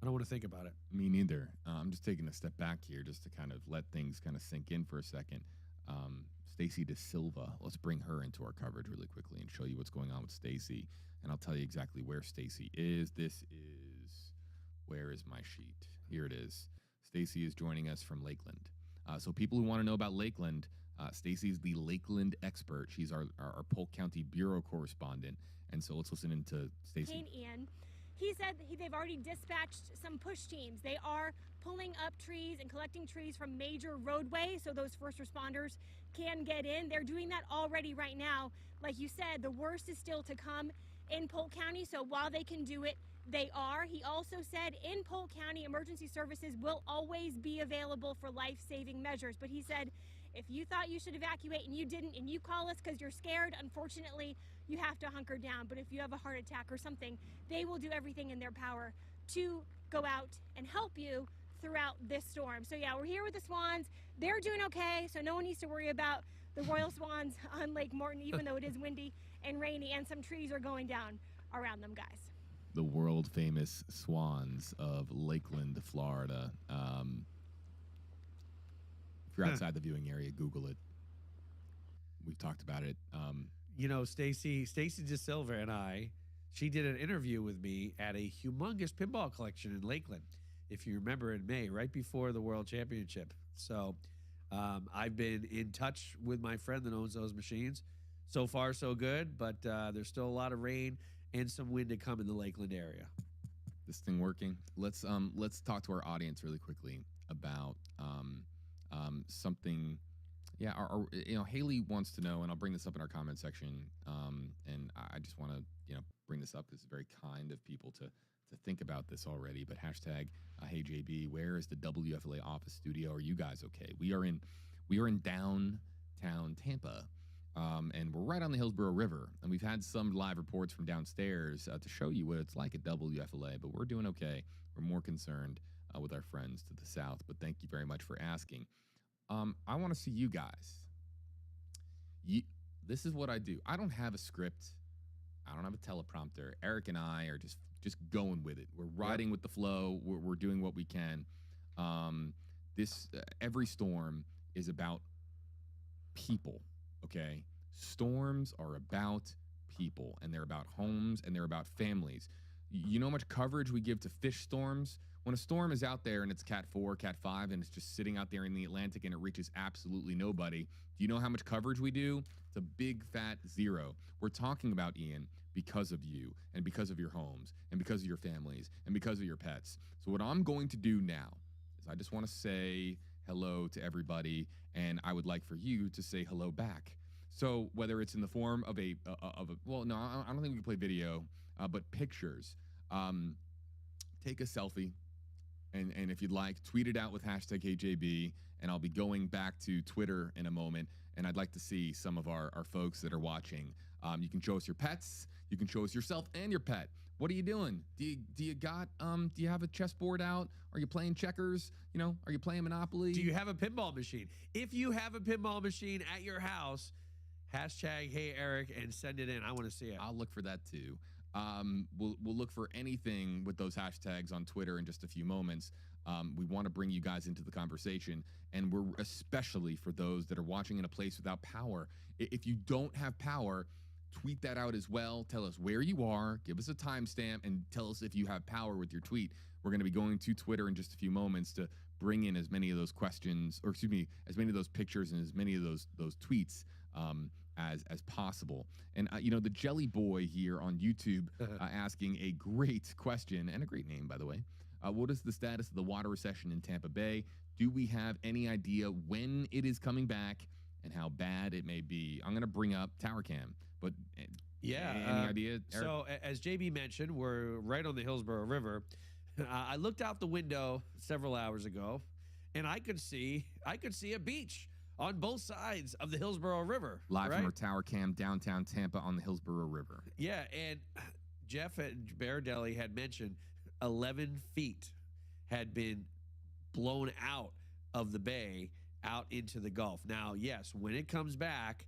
Speaker 1: I don't want to think about it.
Speaker 2: Me neither. I'm just taking a step back here just to kind of let things kind of sink in for a second. Stacy De Silva, let's bring her into our coverage really quickly and show you what's going on with Stacy. And I'll tell you exactly where Stacy is. Where is my sheet? Here it is. Stacy is joining us from Lakeland. So people who want to know about Lakeland, Stacy's the Lakeland expert. She's our Polk County Bureau correspondent. And so let's listen into Stacy.
Speaker 5: Hurricane Ian. He said they've already dispatched some push teams. They are pulling up trees and collecting trees from major roadways so those first responders can get in. They're doing that already right now. Like you said, the worst is still to come in Polk County, so while they can do it, they are. He also said in Polk County, emergency services will always be available for life-saving measures. But he said, if you thought you should evacuate and you didn't, and you call us because you're scared, unfortunately, you have to hunker down. But if you have a heart attack or something, they will do everything in their power to go out and help you throughout this storm. So yeah, we're here with the Swans. They're doing okay, so no one needs to worry about the Royal Swans on Lake Morton, even though it is windy and rainy, and some trees are going down around them, guys.
Speaker 2: The world famous Swans of Lakeland, Florida. If you're outside the viewing area, Google it. We've talked about it.
Speaker 1: Stacy De Silva and she did an interview with me at a humongous pinball collection in Lakeland, if you remember, in May, right before the World Championship. So I've been in touch with my friend that owns those machines. So far, so good, but there's still a lot of rain and some wind to come in the Lakeland area.
Speaker 2: This thing working? Let's talk to our audience really quickly about something. Yeah, Haley wants to know, and I'll bring this up in our comment section. And I just want to bring this up. It's very kind of people to think about this already. But hashtag hey JB, where is the WFLA office studio? Are you guys okay? We are in downtown Tampa. And we're right on the Hillsborough River, and we've had some live reports from downstairs to show you what it's like at WFLA, but we're doing okay. We're more concerned with our friends to the south, but thank you very much for asking. I want to see you guys. This is what I do. I don't have a script. I don't have a teleprompter. Eric and I are just going with it. We're riding with the flow. We're doing what we can. Every storm is about people. Okay, storms are about people, and they're about homes, and they're about families. You know how much coverage we give to fish storms? When a storm is out there and it's Cat 4, Cat 5, and it's just sitting out there in the Atlantic and it reaches absolutely nobody, do you know how much coverage we do? It's a big fat zero. We're talking about Ian because of you, and because of your homes, and because of your families, and because of your pets. So what I'm going to do now is I just want to say hello to everybody, and I would like for you to say hello back. So whether it's in the form of well, no, I don't think we can play video, but pictures. Take a selfie, and if you'd like, tweet it out with hashtag HeyJB, and I'll be going back to Twitter in a moment, and I'd like to see some of our folks that are watching. You can show us your pets. You can show us yourself and your pet. What are you doing? Do you have a chessboard out? Are you playing checkers? Are you playing Monopoly?
Speaker 1: Do you have a pinball machine? If you have a pinball machine at your house, hashtag hey Eric and send it in. I want to see it.
Speaker 2: I'll look for that too. We'll look for anything with those hashtags on Twitter in just a few moments. We want to bring you guys into the conversation, and we're especially for those that are watching in a place without power. If you don't have power, tweet that out as well. Tell us where you are, give us a timestamp, and tell us if you have power with your tweet. We're going to be going to Twitter in just a few moments to bring in as many of those questions, or excuse me, as many of those pictures and as many of those tweets as possible. And the Jelly Boy here on YouTube asking a great question, and a great name, by the way. What is the status of the water recession in Tampa Bay? Do we have any idea when it is coming back and how bad it may be? I'm going to bring up Tower Cam, but any idea, Eric? So
Speaker 1: as JB mentioned, we're right on the Hillsborough River. I looked out the window several hours ago, and I could see a beach on both sides of the Hillsborough River.
Speaker 2: Live from our Tower Cam downtown Tampa on the Hillsborough River.
Speaker 1: Yeah, and Jeff at Bear Deli had mentioned 11 feet had been blown out of the bay out into the Gulf. Now, yes, when it comes back,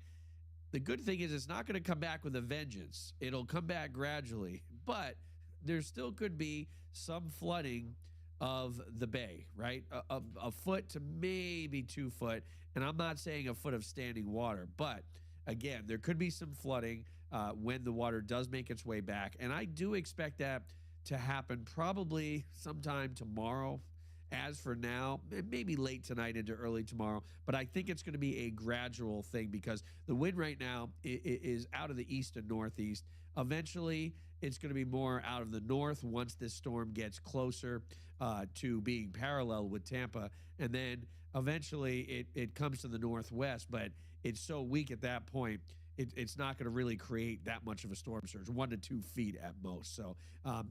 Speaker 1: the good thing is it's not going to come back with a vengeance. It'll come back gradually, but there still could be some flooding of the bay, right? A foot to maybe 2 foot. And I'm not saying a foot of standing water, but again, there could be some flooding when the water does make its way back. And I do expect that to happen probably sometime tomorrow. As for now, maybe late tonight into early tomorrow, but I think it's going to be a gradual thing because the wind right now is out of the east and northeast. Eventually, it's going to be more out of the north once this storm gets closer to being parallel with Tampa. And then eventually it comes to the northwest, but it's so weak at that point, it's not going to really create that much of a storm surge, 1 to 2 feet at most. So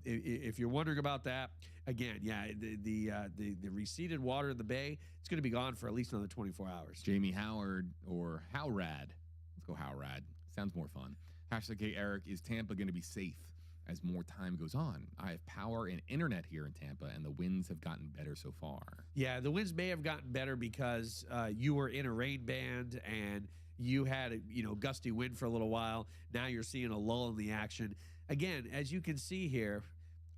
Speaker 1: if you're wondering about that, again, yeah, the receded water in the bay, it's going to be gone for at least another 24 hours.
Speaker 2: Jamie Howard or Howrad. Let's go Howrad. Sounds more fun. Hashtag hey Eric, is Tampa going to be safe as more time goes on? I have power and internet here in Tampa, and the winds have gotten better so far.
Speaker 1: Yeah, the winds may have gotten better because you were in a rain band and you had a gusty wind for a little while. Now you're seeing a lull in the action. Again, as you can see here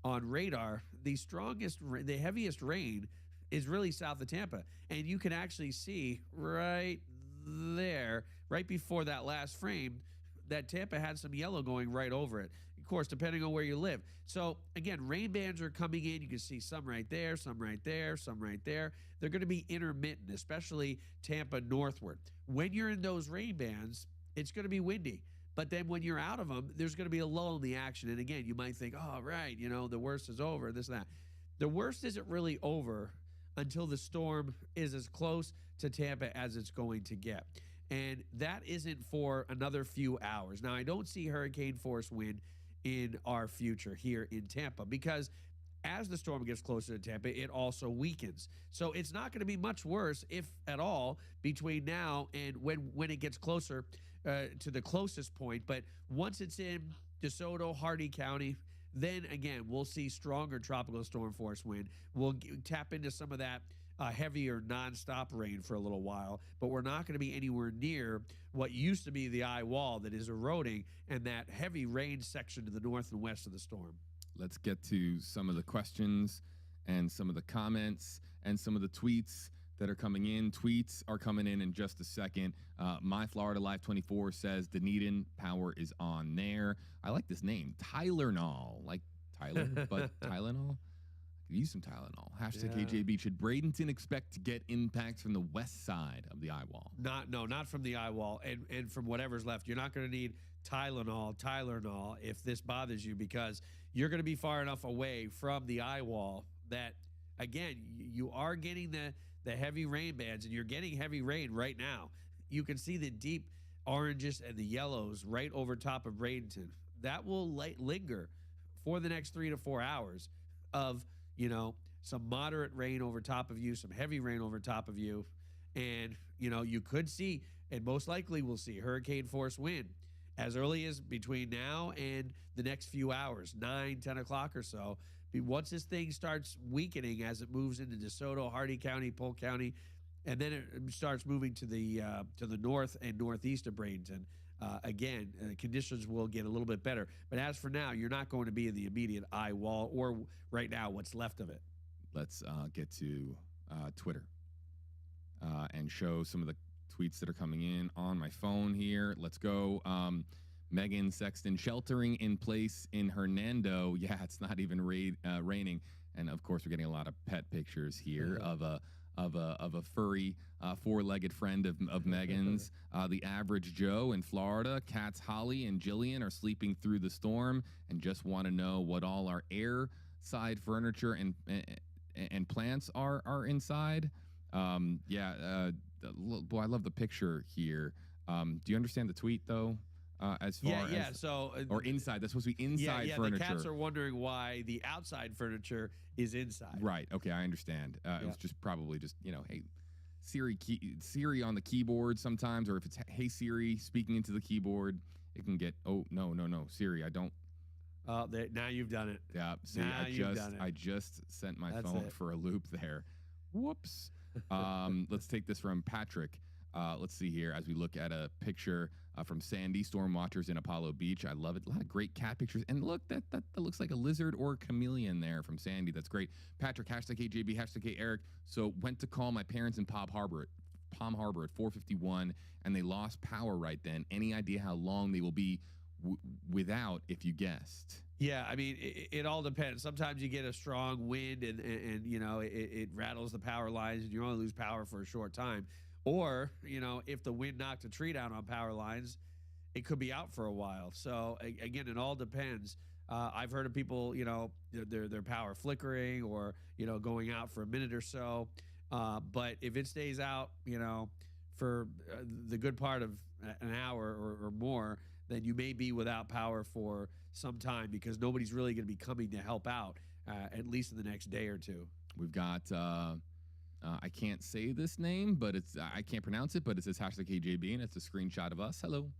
Speaker 1: on radar, the heaviest rain is really south of Tampa. And you can actually see right there, right before that last frame, that Tampa had some yellow going right over it. Of course, depending on where you live. So again, rain bands are coming in. You can see some right there, some right there, some right there. They're going to be intermittent, especially Tampa northward. When you're in those rain bands, it's going to be windy. But then when you're out of them, there's going to be a lull in the action. And again, you might think, oh, right, the worst is over, this and that. The worst isn't really over until the storm is as close to Tampa as it's going to get. And that isn't for another few hours. Now, I don't see hurricane force wind in our future here in Tampa because as the storm gets closer to Tampa, it also weakens. So it's not going to be much worse, if at all, between now and when it gets closer to the closest point. But once it's in DeSoto, Hardee County, then again, we'll see stronger tropical storm force wind. We'll tap into some of that heavier nonstop rain for a little while, but we're not going to be anywhere near what used to be the eye wall that is eroding and that heavy rain section to the north and west of the storm.
Speaker 2: Let's get to some of the questions and some of the comments and some of the tweets that are coming in. Tweets are coming in just a second. My Florida Life 24 says Dunedin power is on there. I like this name, Tylenol, like Tyler, but Tylenol. Could use some Tylenol. Hashtag KJB. Should Bradenton expect to get impacts from the west side of the eye wall?
Speaker 1: Not from the eye wall, and from whatever's left. You're not going to need Tylenol if this bothers you, because you're going to be far enough away from the eye wall that, again, you are getting the heavy rain bands, and you're getting heavy rain right now. You can see the deep oranges and the yellows right over top of Bradenton. That will linger for the next 3 to 4 hours of, some moderate rain over top of you, some heavy rain over top of you. And, you could see, and most likely we'll see hurricane force wind as early as between now and the next few hours, 9, 10 o'clock or so. Once this thing starts weakening as it moves into DeSoto, Hardee County, Polk County, and then it starts moving to the north and northeast of Bradenton, again, conditions will get a little bit better. But as for now, you're not going to be in the immediate eye wall or right now what's left of it.
Speaker 2: Let's get to Twitter and show some of the tweets that are coming in on my phone here. Let's go. Megan Sexton, sheltering in place in Hernando. Yeah, it's not even raining. And of course, we're getting a lot of pet pictures here of a furry, four-legged friend of Megan's. The average Joe in Florida, cats Holly and Jillian are sleeping through the storm and just want to know what all our air side furniture and plants are inside. Boy, I love the picture here. Do you understand the tweet though? As far as or inside, that's supposed to be inside furniture.
Speaker 1: The cats are wondering why the outside furniture is inside.
Speaker 2: Right. Okay, I understand. It was just probably just hey, Siri on the keyboard sometimes, or if it's hey Siri speaking into the keyboard, it can get no Siri, I don't.
Speaker 1: Now you've done it.
Speaker 2: Yeah. See, I just sent my phone for a loop there. Whoops. Let's take this from Patrick. Let's see here as we look at a picture from Sandy, storm watchers in Apollo Beach. I love it. A lot of great cat pictures. And look, that looks like a lizard or a chameleon there from Sandy. That's great. Patrick, hashtag KJB, hashtag Eric. So went to call my parents in Palm Harbor at 4:51, and they lost power right then. Any idea how long they will be without, if you guessed?
Speaker 1: Yeah, I mean, it all depends. Sometimes you get a strong wind and it rattles the power lines and you only lose power for a short time. Or, if the wind knocked a tree down on power lines, it could be out for a while. So, again, it all depends. I've heard of people, their power flickering or, going out for a minute or so. But if it stays out, for the good part of an hour or more, then you may be without power for some time because nobody's really going to be coming to help out, at least in the next day or two.
Speaker 2: We've got... I can't say this name, but I can't pronounce it, but it says hashtag KJB, and it's a screenshot of us. Hello,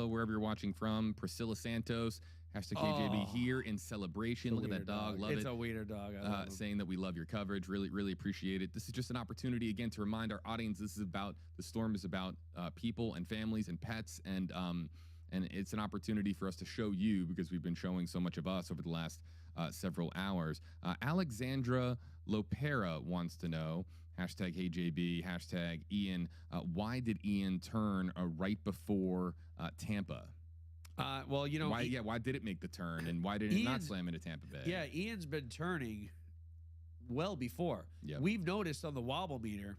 Speaker 2: wherever you're watching from. Priscilla Santos, hashtag KJB here in celebration. Look at that dog. Love it.
Speaker 1: It's a wiener dog.
Speaker 2: Saying that we love your coverage. Really, really appreciate it. This is just an opportunity, again, to remind our audience the storm is about people and families and pets, and it's an opportunity for us to show you, because we've been showing so much of us over the last several hours. Alexandra Lopera wants to know, hashtag HeyJB, hashtag Ian, why did Ian turn right before Tampa? Why did it make the turn, and why did it not slam into Tampa Bay?
Speaker 1: Yeah, Ian's been turning well before.
Speaker 2: Yep.
Speaker 1: We've noticed on the wobble meter,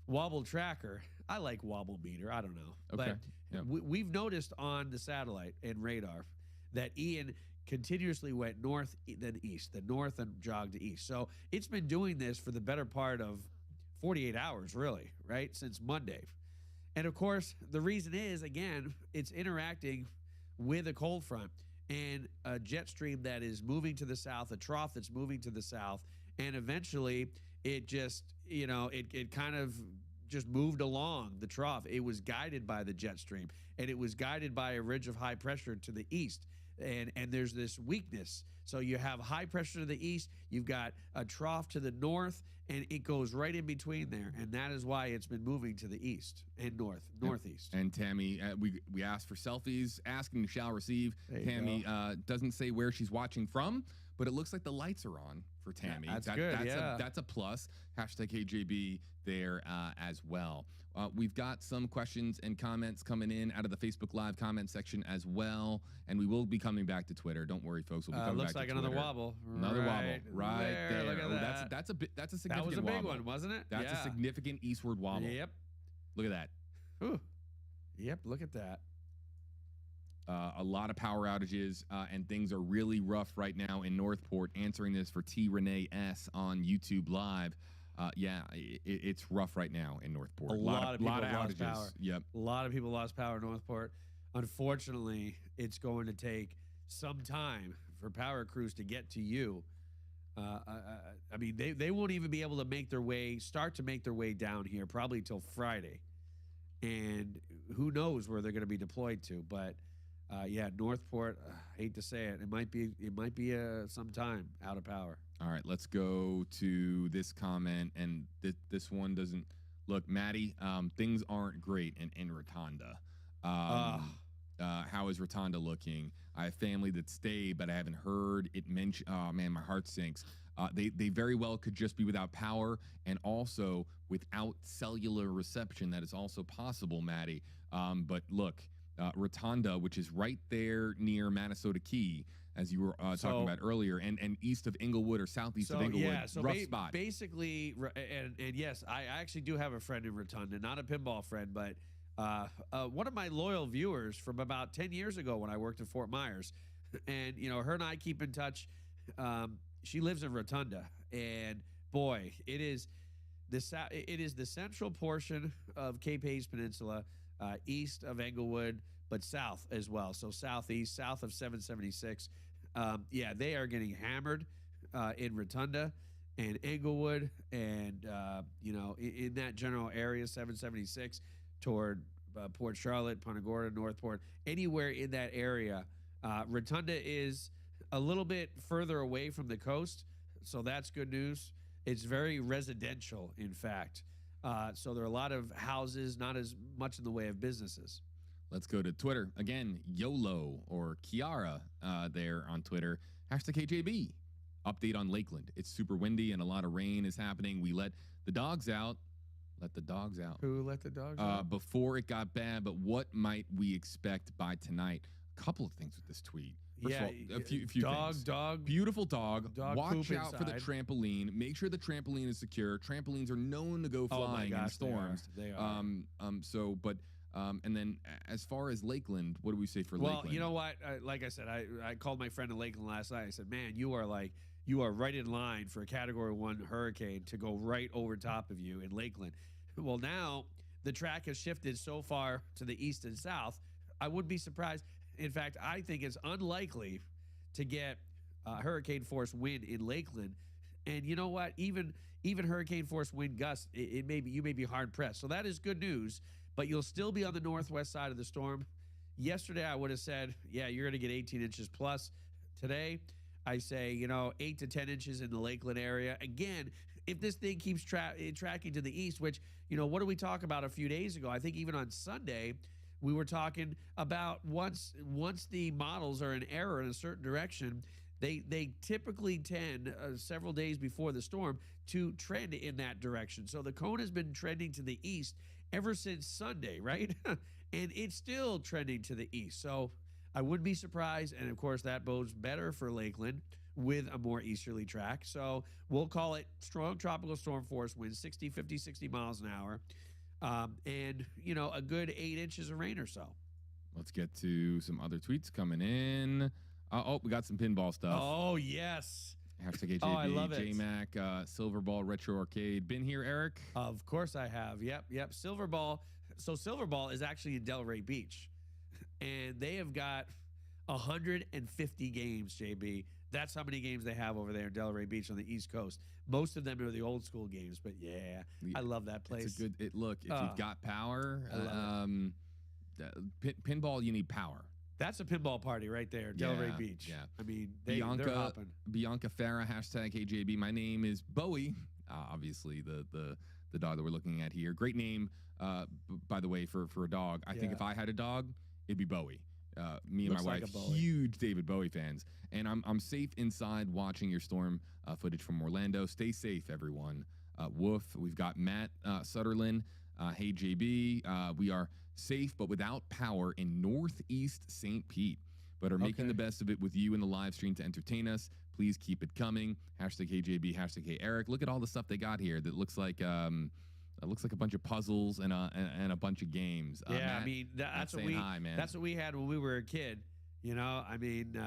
Speaker 1: Wobble Tracker. I like Wobble Meter. I don't know.
Speaker 2: Okay.
Speaker 1: But
Speaker 2: Yep.
Speaker 1: we've noticed on the satellite and radar that Ian continuously went north then east, then north and jogged to east. So it's been doing this for the better part of 48 hours, really, right? Since Monday. And of course, the reason is, again, it's interacting with a cold front and a jet stream that is moving to the south, a trough that's moving to the south. And eventually it just, it kind of just moved along the trough. It was guided by the jet stream, and it was guided by a ridge of high pressure to the east. And there's this weakness. So you have high pressure to the east, you've got a trough to the north, and it goes right in between there. And that is why it's been moving to the east and northeast.
Speaker 2: And Tammy, we asked for selfies. Asking shall receive.
Speaker 1: There you
Speaker 2: Tammy doesn't say where she's watching from, but it looks like the lights are on for Tammy.
Speaker 1: That's good, yeah.
Speaker 2: That's a plus. Hashtag KJB there as well. We've got some questions and comments coming in out of the Facebook Live comment section as well, and we will be coming back to Twitter. Don't worry, folks. We'll be coming
Speaker 1: looks
Speaker 2: back
Speaker 1: like
Speaker 2: to
Speaker 1: another
Speaker 2: Twitter.
Speaker 1: wobble.
Speaker 2: Another wobble right there.
Speaker 1: Look at
Speaker 2: Oh,
Speaker 1: that.
Speaker 2: That's a significant
Speaker 1: That was a big
Speaker 2: wobble.
Speaker 1: one, wasn't it?
Speaker 2: That's a significant eastward wobble.
Speaker 1: Yep.
Speaker 2: Look at that.
Speaker 1: Ooh. Yep, look at that.
Speaker 2: A lot of power outages, and things are really rough right now in Northport. Answering this for T. Renee S. on YouTube Live. It's rough right now in Northport.
Speaker 1: A lot of people
Speaker 2: outages.
Speaker 1: lost power.
Speaker 2: Yep.
Speaker 1: A lot of people lost power in Northport. Unfortunately, it's going to take some time for power crews to get to you. I mean, they won't even be able to start to make their way down here probably till Friday. And who knows where they're going to be deployed to. But, Northport, I hate to say it, it might be some time out of power.
Speaker 2: All right, let's go to this comment, and this one doesn't look. Maddie, things aren't great in Rotunda. How is Rotunda looking? I have family that stay, but I haven't heard it mentioned. Oh man, my heart sinks. They very well could just be without power and also without cellular reception. That is also possible, Maddie. But look, Rotunda, which is right there near Minnesota Key, as you were talking about earlier, and east of Inglewood or southeast of Inglewood, rough spot.
Speaker 1: Basically, and yes, I actually do have a friend in Rotunda, not a pinball friend, but one of my loyal viewers from about 10 years ago when I worked in Fort Myers, and her and I keep in touch. She lives in Rotunda, and boy, it is the central portion of Cape Hayes Peninsula, east of Englewood, but south as well. So southeast, south of 776. They are getting hammered in Rotunda and Englewood, and in that general area, 776 toward Port Charlotte, Punta Gorda, Northport, anywhere in that area. Rotunda is a little bit further away from the coast, so that's good news. It's very residential, in fact. So there are a lot of houses, not as much in the way of businesses.
Speaker 2: Let's go to Twitter. Again, YOLO or Kiara there on Twitter. Hashtag KJB. Update on Lakeland. It's super windy and a lot of rain is happening. We let the dogs out. Let the dogs out.
Speaker 1: Who let the dogs out?
Speaker 2: Before it got bad, but what might we expect by tonight? A couple of things with this tweet. First of all, a few things. Beautiful dog. Watch out for the trampoline. Make sure the trampoline is secure. Trampolines are known to go flying in storms.
Speaker 1: They are.
Speaker 2: And then as far as Lakeland, what do we say for Lakeland?
Speaker 1: Well, you know what? Like I said, I called my friend in Lakeland last night. I said, man, you are right in line for a Category 1 hurricane to go right over top of you in Lakeland. Well, now the track has shifted so far to the east and south, I wouldn't be surprised. In fact, I think it's unlikely to get hurricane force wind in Lakeland. And you know what? Even hurricane force wind gusts, you may be hard pressed. So that is good news, but you'll still be on the northwest side of the storm. Yesterday, I would have said, yeah, you're going to get 18 inches plus. Today, I say, 8 to 10 inches in the Lakeland area. Again, if this thing keeps tracking to the east, which, what did we talk about a few days ago? I think even on Sunday, we were talking about once the models are in error in a certain direction, they typically tend several days before the storm to trend in that direction. So the cone has been trending to the east ever since Sunday, right? And it's still trending to the east. So I wouldn't be surprised. And of course, that bodes better for Lakeland with a more easterly track. So we'll call it strong tropical storm force winds, 60, 50, 60 miles an hour. And, a good 8 inches of rain or so.
Speaker 2: Let's get to some other tweets coming in. We got some pinball stuff.
Speaker 1: Oh, yes.
Speaker 2: Hashtag AJB,
Speaker 1: Oh, I love it.
Speaker 2: JMac, Silver Ball Retro Arcade. Been here, Eric?
Speaker 1: Of course I have. Yep. Silver Ball. So Silver Ball is actually in Delray Beach. And they have got 150 games, JB. That's how many games they have over there in Delray Beach on the East Coast. Most of them are the old school games, but yeah, I love that place.
Speaker 2: It's a good look. If you've got power,
Speaker 1: I love
Speaker 2: pinball, you need power.
Speaker 1: That's a pinball party right there, Delray Beach.
Speaker 2: Yeah.
Speaker 1: I mean, they're hopping.
Speaker 2: Bianca Farah, hashtag HJB. My name is Bowie. Obviously, the dog that we're looking at here. Great name, by the way, for a dog. I think if I had a dog, it'd be Bowie. Me and
Speaker 1: Looks
Speaker 2: my
Speaker 1: like
Speaker 2: wife,
Speaker 1: a Bowie.
Speaker 2: huge David Bowie fans. And I'm safe inside watching your storm footage from Orlando. Stay safe, everyone. Woof. We've got Matt Sutherland. Hey, JB. We are safe but without power in Northeast St. Pete, but are making the best of it with you in the live stream to entertain us. Please keep it coming. Hashtag HJB, hashtag Hey Eric. Look at all the stuff they got here that looks like a bunch of puzzles and a bunch of games.
Speaker 1: Yeah,
Speaker 2: Matt,
Speaker 1: I mean that's what that's what we had when we were a kid. I mean,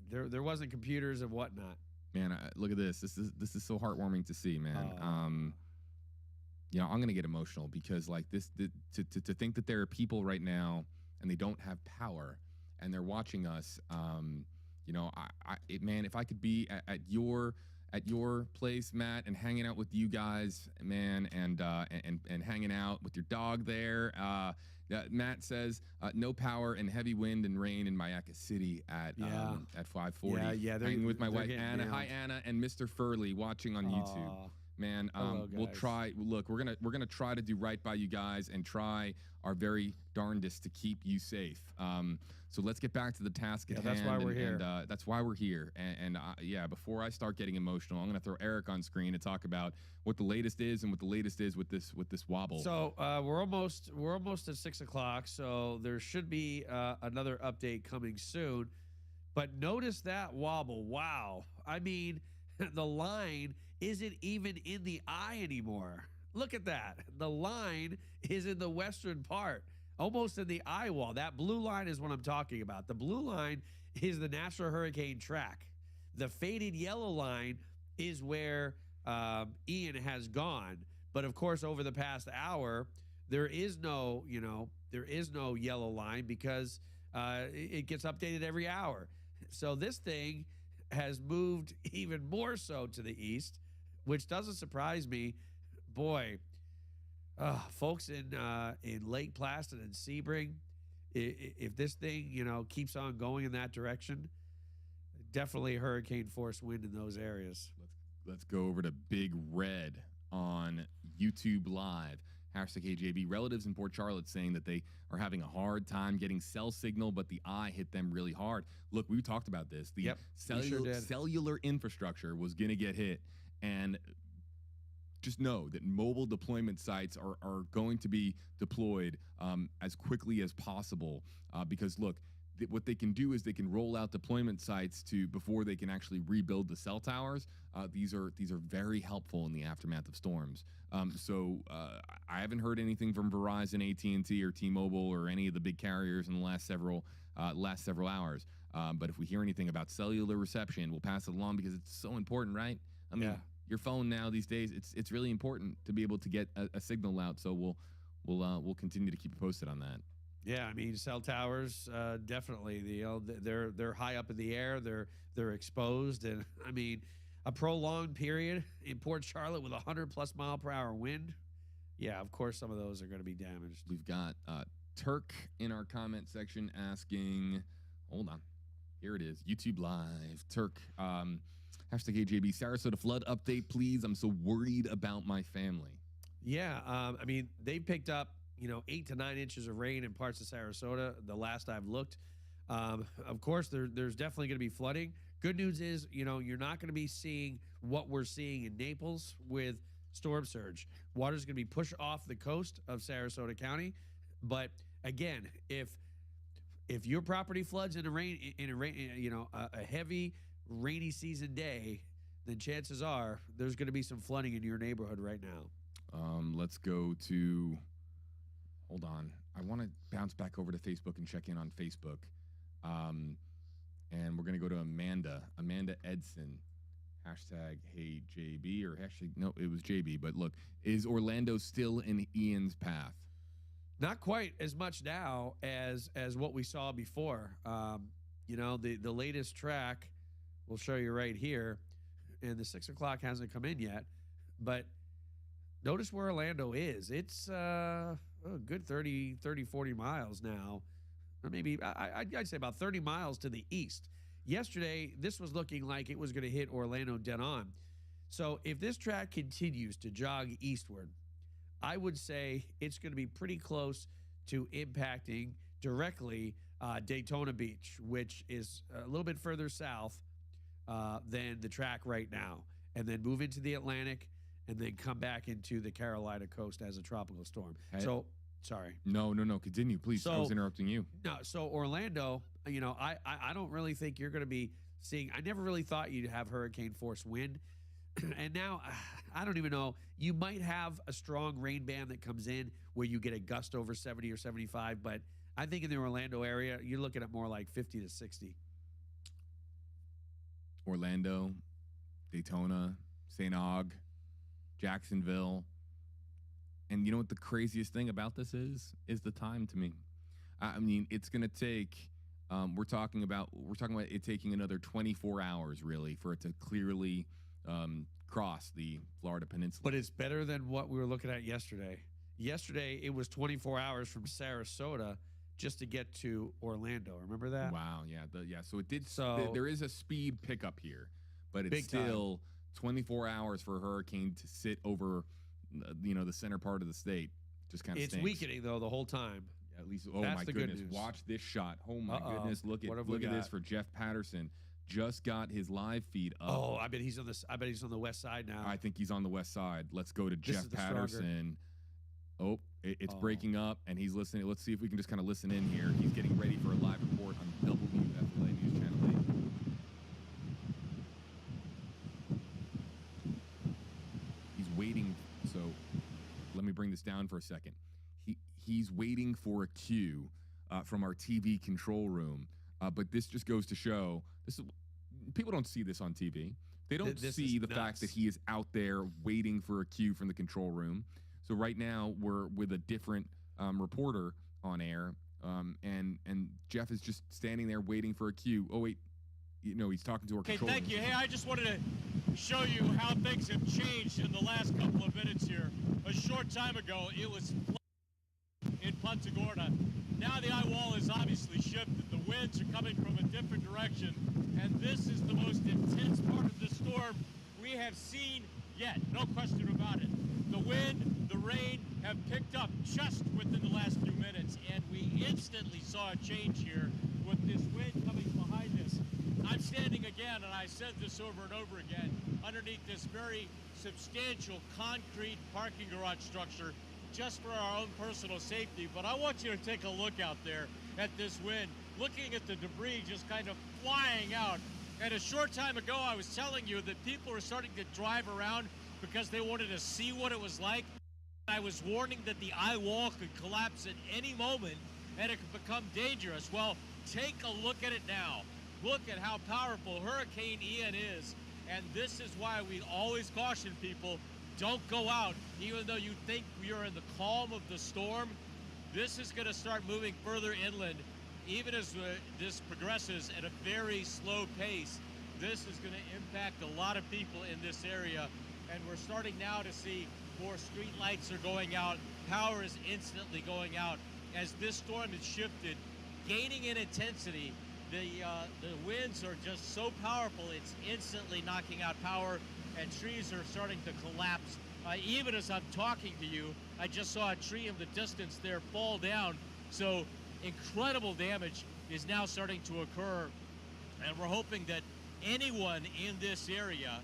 Speaker 1: there wasn't computers and whatnot.
Speaker 2: Man, look at this. This is so heartwarming to see, man. I'm gonna get emotional because like to think that there are people right now and they don't have power and they're watching us. Man, if I could be at your place, Matt, and hanging out with you guys, man, and hanging out with your dog there. Matt says no power and heavy wind and rain in Mayaca City at 5:40.
Speaker 1: Yeah.
Speaker 2: Hanging with my wife Anna.
Speaker 1: Nailed.
Speaker 2: Hi Anna and Mr. Furley watching on YouTube. Man,
Speaker 1: Hello,
Speaker 2: we'll
Speaker 1: guys.
Speaker 2: try. Look, we're gonna try to do right by you guys and try our very darndest to keep you safe. So let's get back to the task at hand.
Speaker 1: That's why we're here.
Speaker 2: And that's why we're here. And before I start getting emotional, I'm gonna throw Eric on screen to talk about what the latest is and what the latest is with this wobble.
Speaker 1: So we're almost at 6 o'clock. So there should be another update coming soon. But notice that wobble. Wow. I mean, the line isn't even in the eye anymore. Look at that. The line is in the western part, almost in the eye wall. That blue line is what I'm talking about. The blue line is the National Hurricane Track. The faded yellow line is where Ian has gone. But of course, over the past hour, there is no yellow line because it gets updated every hour. So this thing has moved even more so to the east, which doesn't surprise me. Boy, folks in Lake Placid and Sebring, if this thing keeps on going in that direction, definitely hurricane force wind in those areas.
Speaker 2: Let's go over to Big Red on YouTube Live. Hashtag KJB. Relatives in Port Charlotte saying that they are having a hard time getting cell signal, but the eye hit them really hard. Look, we talked about this. The cellular infrastructure was going to get hit. And just know that mobile deployment sites are going to be deployed as quickly as possible because, look, what they can do is they can roll out deployment sites before they can actually rebuild the cell towers. These are very helpful in the aftermath of storms. So I haven't heard anything from Verizon, AT&T, or T-Mobile, or any of the big carriers in the last several hours. But if we hear anything about cellular reception, we'll pass it along because it's so important, right? I mean, your phone now these days, it's really important to be able to get a signal out. So we'll continue to keep you posted on that.
Speaker 1: Yeah, I mean, cell towers, definitely. They're high up in the air. They're exposed, and I mean, a prolonged period in Port Charlotte with 100+ mile per hour wind. Yeah, of course, some of those are going to be damaged.
Speaker 2: We've got Turk in our comment section asking. Hold on, here it is. YouTube Live. Turk. Hashtag AJB. Sarasota flood update, please. I'm so worried about my family.
Speaker 1: Yeah, I mean, they picked up 8 to 9 inches of rain in parts of Sarasota the last I've looked. Of course, there's definitely going to be flooding. Good news is, you're not going to be seeing what we're seeing in Naples with storm surge. Water's going to be pushed off the coast of Sarasota County. But again, if your property floods in a heavy rainy season day, then chances are there's going to be some flooding in your neighborhood right now.
Speaker 2: Let's go to. Hold on. I want to bounce back over to Facebook and check in on Facebook. And we're going to go to Amanda Edson. Hashtag hey JB, or hashtag, no, it was JB. But look, is Orlando still in Ian's path?
Speaker 1: Not quite as much now as what we saw before. You know, the latest track we'll show you right here, and the 6 o'clock hasn't come in yet, but notice where Orlando is. It's a good 30, 40 miles now, or maybe I'd say about 30 miles to the east. Yesterday, this was looking like it was going to hit Orlando dead on. So if this track continues to jog eastward, I would say it's going to be pretty close to impacting directly Daytona Beach, which is a little bit further south than the track right now, and then move into the Atlantic, and then come back into the Carolina coast as a tropical storm.
Speaker 2: Hey.
Speaker 1: So, sorry.
Speaker 2: No. Continue, please. I was interrupting you.
Speaker 1: No, so Orlando, you know, I don't really think you're going to be seeing. I never really thought you'd have hurricane force wind. And now, I don't even know. You might have a strong rain band that comes in where you get a gust over 70 or 75, but I think in the Orlando area, you're looking at more like 50 to 60.
Speaker 2: Orlando, Daytona, St. Aug, Jacksonville. And you know what the craziest thing about this is the time to me. I mean, it's going to take, we're talking about it taking another 24 hours, really, for it to clearly cross the Florida Peninsula.
Speaker 1: But it's better than what we were looking at yesterday. Yesterday, it was 24 hours from Sarasota just to get to Orlando. Remember that?
Speaker 2: Wow, yeah. So it did.
Speaker 1: So
Speaker 2: there is a speed pickup here, but it's
Speaker 1: big
Speaker 2: still 24 hours for a hurricane to sit over, the center part of the state. Just kind of
Speaker 1: it's
Speaker 2: stinks.
Speaker 1: weakening though the whole time.
Speaker 2: At least,
Speaker 1: That's
Speaker 2: my
Speaker 1: the good
Speaker 2: goodness!
Speaker 1: news.
Speaker 2: Watch this shot. Oh my goodness! Look
Speaker 1: What have
Speaker 2: at
Speaker 1: we
Speaker 2: this
Speaker 1: got?
Speaker 2: for Jeff Patterson. Just got his live feed up.
Speaker 1: Oh, I bet he's on this. I bet he's on the west side now.
Speaker 2: I think he's on the west side. Let's go to
Speaker 1: This
Speaker 2: Jeff
Speaker 1: is the
Speaker 2: Patterson. Oh, it's
Speaker 1: Oh.
Speaker 2: breaking up, and he's listening. Let's see if we can just kind of listen in here. He's getting ready for a live report on WFLA News Channel 8. He's waiting. So let me bring this down for a second. He's waiting for a cue from our TV control room. But this just goes to show people don't see this on TV. They don't see the fact that he is out there waiting for a cue from the control room. So right now we're with a different reporter on air, and Jeff is just standing there waiting for a cue. Oh wait, he's talking to our control room.
Speaker 6: Thank you. Hey, I just wanted to show you how things have changed in the last couple of minutes here. A short time ago, it was in Punta Gorda. Now the eye wall is obviously shifted. The winds are coming from a different direction, and this is the most intense part of the storm we have seen yet. No question about it. The wind, the rain have picked up just within the last few minutes, and we instantly saw a change here with this wind coming behind us. I'm standing again, and I said this over and over again, underneath this very substantial concrete parking garage structure just for our own personal safety. But I want you to take a look out there at this wind, looking at the debris just kind of flying out. And a short time ago, I was telling you that people were starting to drive around because they wanted to see what it was like. I was warning that the eye wall could collapse at any moment and it could become dangerous. Well, take a look at it now. Look at how powerful Hurricane Ian is. And this is why we always caution people, don't go out, even though you think you're in the calm of the storm. This is going to start moving further inland, even as this progresses at a very slow pace. This is going to impact a lot of people in this area, and we're starting now to see more street lights are going out. Power is instantly going out as this storm is shifted, gaining in intensity. The winds are just so powerful, it's instantly knocking out power, and trees are starting to collapse. Even as I'm talking to you, I just saw a tree in the distance there fall down. So incredible damage is now starting to occur, and we're hoping that anyone in this area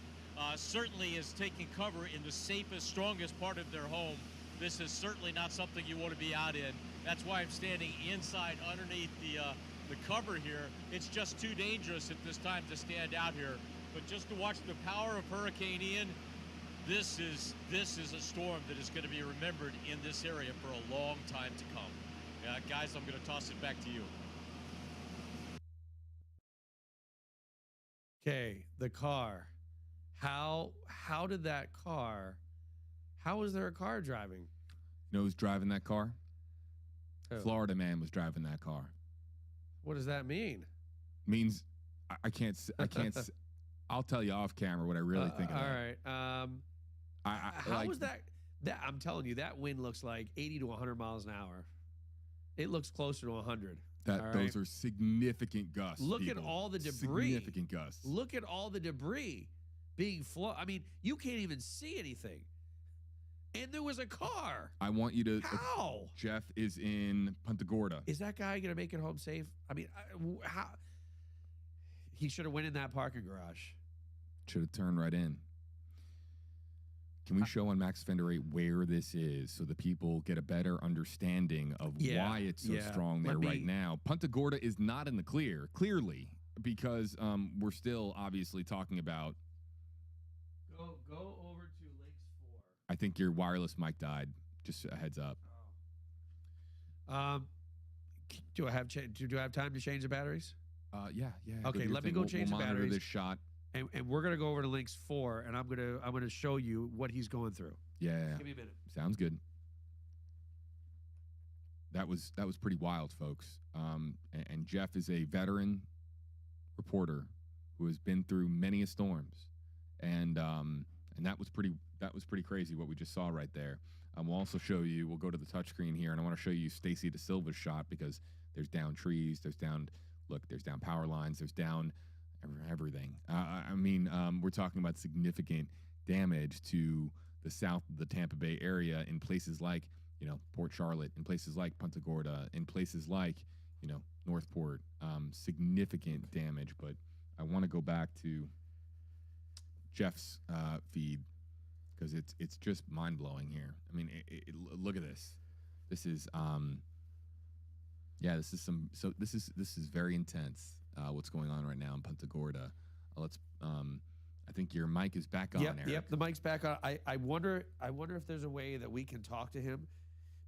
Speaker 6: certainly is taking cover in the safest, strongest part of their home. This is certainly not something you want to be out in. That's why I'm standing inside underneath the the cover here. It's just too dangerous at this time to stand out here. But just to watch the power of Hurricane Ian, this is a storm that is going to be remembered in this area for a long time to come. Guys, I'm going to toss it back to you.
Speaker 1: Okay, the car. How did that car? How was there a car driving?
Speaker 2: You know who's driving that car?
Speaker 1: Who?
Speaker 2: Florida man was driving that car.
Speaker 1: What does that mean?
Speaker 2: Means I can't. I'll tell you off camera what I really think of
Speaker 1: all
Speaker 2: that.
Speaker 1: right. How
Speaker 2: like,
Speaker 1: was that? That I'm telling you, that wind looks like 80 to 100 miles an hour. It looks closer to 100.
Speaker 2: That
Speaker 1: all
Speaker 2: those
Speaker 1: right?
Speaker 2: are significant gusts.
Speaker 1: Look at
Speaker 2: people.
Speaker 1: all the debris.
Speaker 2: Significant gusts.
Speaker 1: Look at all the debris being flown. I mean, you can't even see anything. And there was a car.
Speaker 2: I want you to.
Speaker 1: How?
Speaker 2: Jeff is in Punta Gorda.
Speaker 1: Is that guy going to make it home safe? I mean, how? He should have went in that parking garage.
Speaker 2: Should have turned right in. Can we show on Max Fender 8 where this is so the people get a better understanding of why it's so strong there right now? Punta Gorda is not in the clear, clearly, because we're still obviously talking about.
Speaker 1: Go over to Lakes 4.
Speaker 2: I think your wireless mic died. Just a heads up.
Speaker 1: Do I have time to change the batteries?
Speaker 2: Yeah.
Speaker 1: Okay,
Speaker 2: do your
Speaker 1: let me
Speaker 2: thing.
Speaker 1: go
Speaker 2: We'll
Speaker 1: change the
Speaker 2: monitor
Speaker 1: batteries.
Speaker 2: this shot.
Speaker 1: And we're gonna go over to Links 4, and I'm gonna show you what he's going through.
Speaker 2: Yeah.
Speaker 1: Give me a minute.
Speaker 2: Sounds good. That was pretty wild, folks. And Jeff is a veteran reporter who has been through many storms, and that was pretty crazy what we just saw right there. We'll also show you. We'll go to the touchscreen here, and I want to show you Stacy De Silva's shot because there's down trees, there's down power lines, there's down everything. We're talking about significant damage to the south of the Tampa Bay area in places like, Port Charlotte, in places like Punta Gorda, in places like, Northport. Significant damage. But I want to go back to Jeff's feed because it's just mind blowing here. I mean, look at this. This is this is very intense. What's going on right now in Punta Gorda? I think your mic is back on. Eric.
Speaker 1: Yep, the mic's back on. I wonder if there's a way that we can talk to him,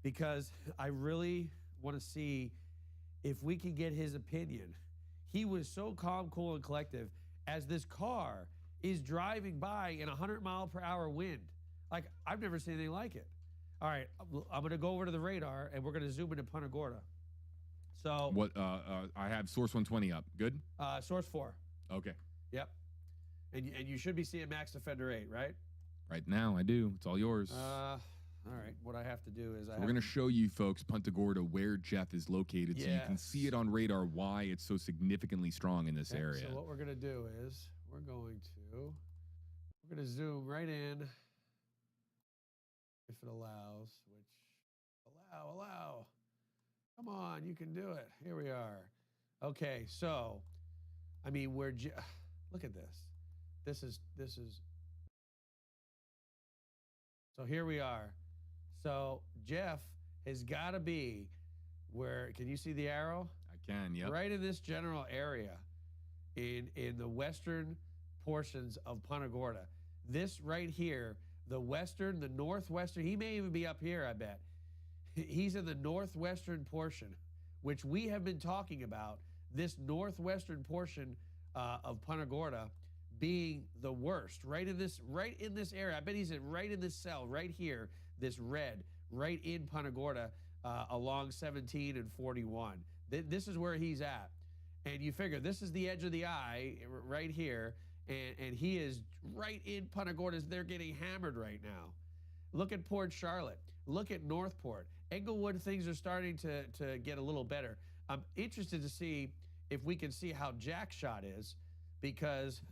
Speaker 1: because I really want to see if we can get his opinion. He was so calm, cool, and collective as this car is driving by in 100-mile-per-hour wind. Like, I've never seen anything like it. All right, I'm going to go over to the radar, and we're going to zoom into Punta Gorda. So
Speaker 2: what? I have Source 120 up. Good.
Speaker 1: Source 4.
Speaker 2: Okay.
Speaker 1: Yep. And you should be seeing Max Defender 8, right?
Speaker 2: Right now, I do. It's all yours.
Speaker 1: All right. What I have to do is
Speaker 2: we're going to show you folks Punta Gorda where Jeff is located, so you can see it on radar why it's so significantly strong in this area.
Speaker 1: So what we're going to do is we're going to zoom right in, if it allows. Allow. Come on, you can do it. Here we are. Okay, so I mean, look at this. This is. So here we are. So Jeff has got to be where? Can you see the arrow?
Speaker 2: I can. Yep.
Speaker 1: Right in this general area, in the western portions of Punta Gorda. This right here, the northwestern. He may even be up here. I bet. He's in the northwestern portion, which we have been talking about. This northwestern portion of Punta Gorda being the worst, right in this area. I bet he's right in this cell, right here, this red, right in Punta Gorda, along 17 and 41. This is where he's at, and you figure this is the edge of the eye, right here, and he is right in Punta Gorda. They're getting hammered right now. Look at Port Charlotte. Look at Northport. Englewood, things are starting to get a little better. I'm interested to see if we can see how Jack's shot is, because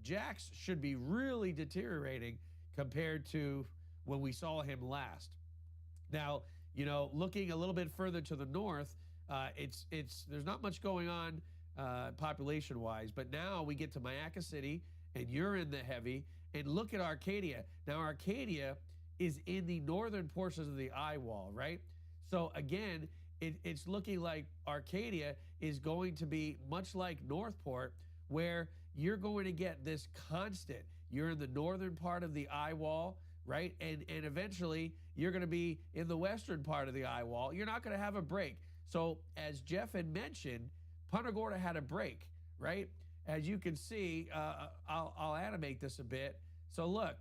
Speaker 1: Jack's should be really deteriorating compared to when we saw him last. Now, looking a little bit further to the north, there's not much going on population-wise, but now we get to Mayaca City, and you're in the heavy, and look at Arcadia. Now, Arcadia is in the northern portions of the eye wall, right? So again, it's looking like Arcadia is going to be much like Northport, where you're going to get this constant. You're in the northern part of the eye wall, right? And eventually you're going to be in the western part of the eye wall. You're not going to have a break. So as Jeff had mentioned, Punta Gorda had a break, right? As you can see, I'll animate this a bit. So look,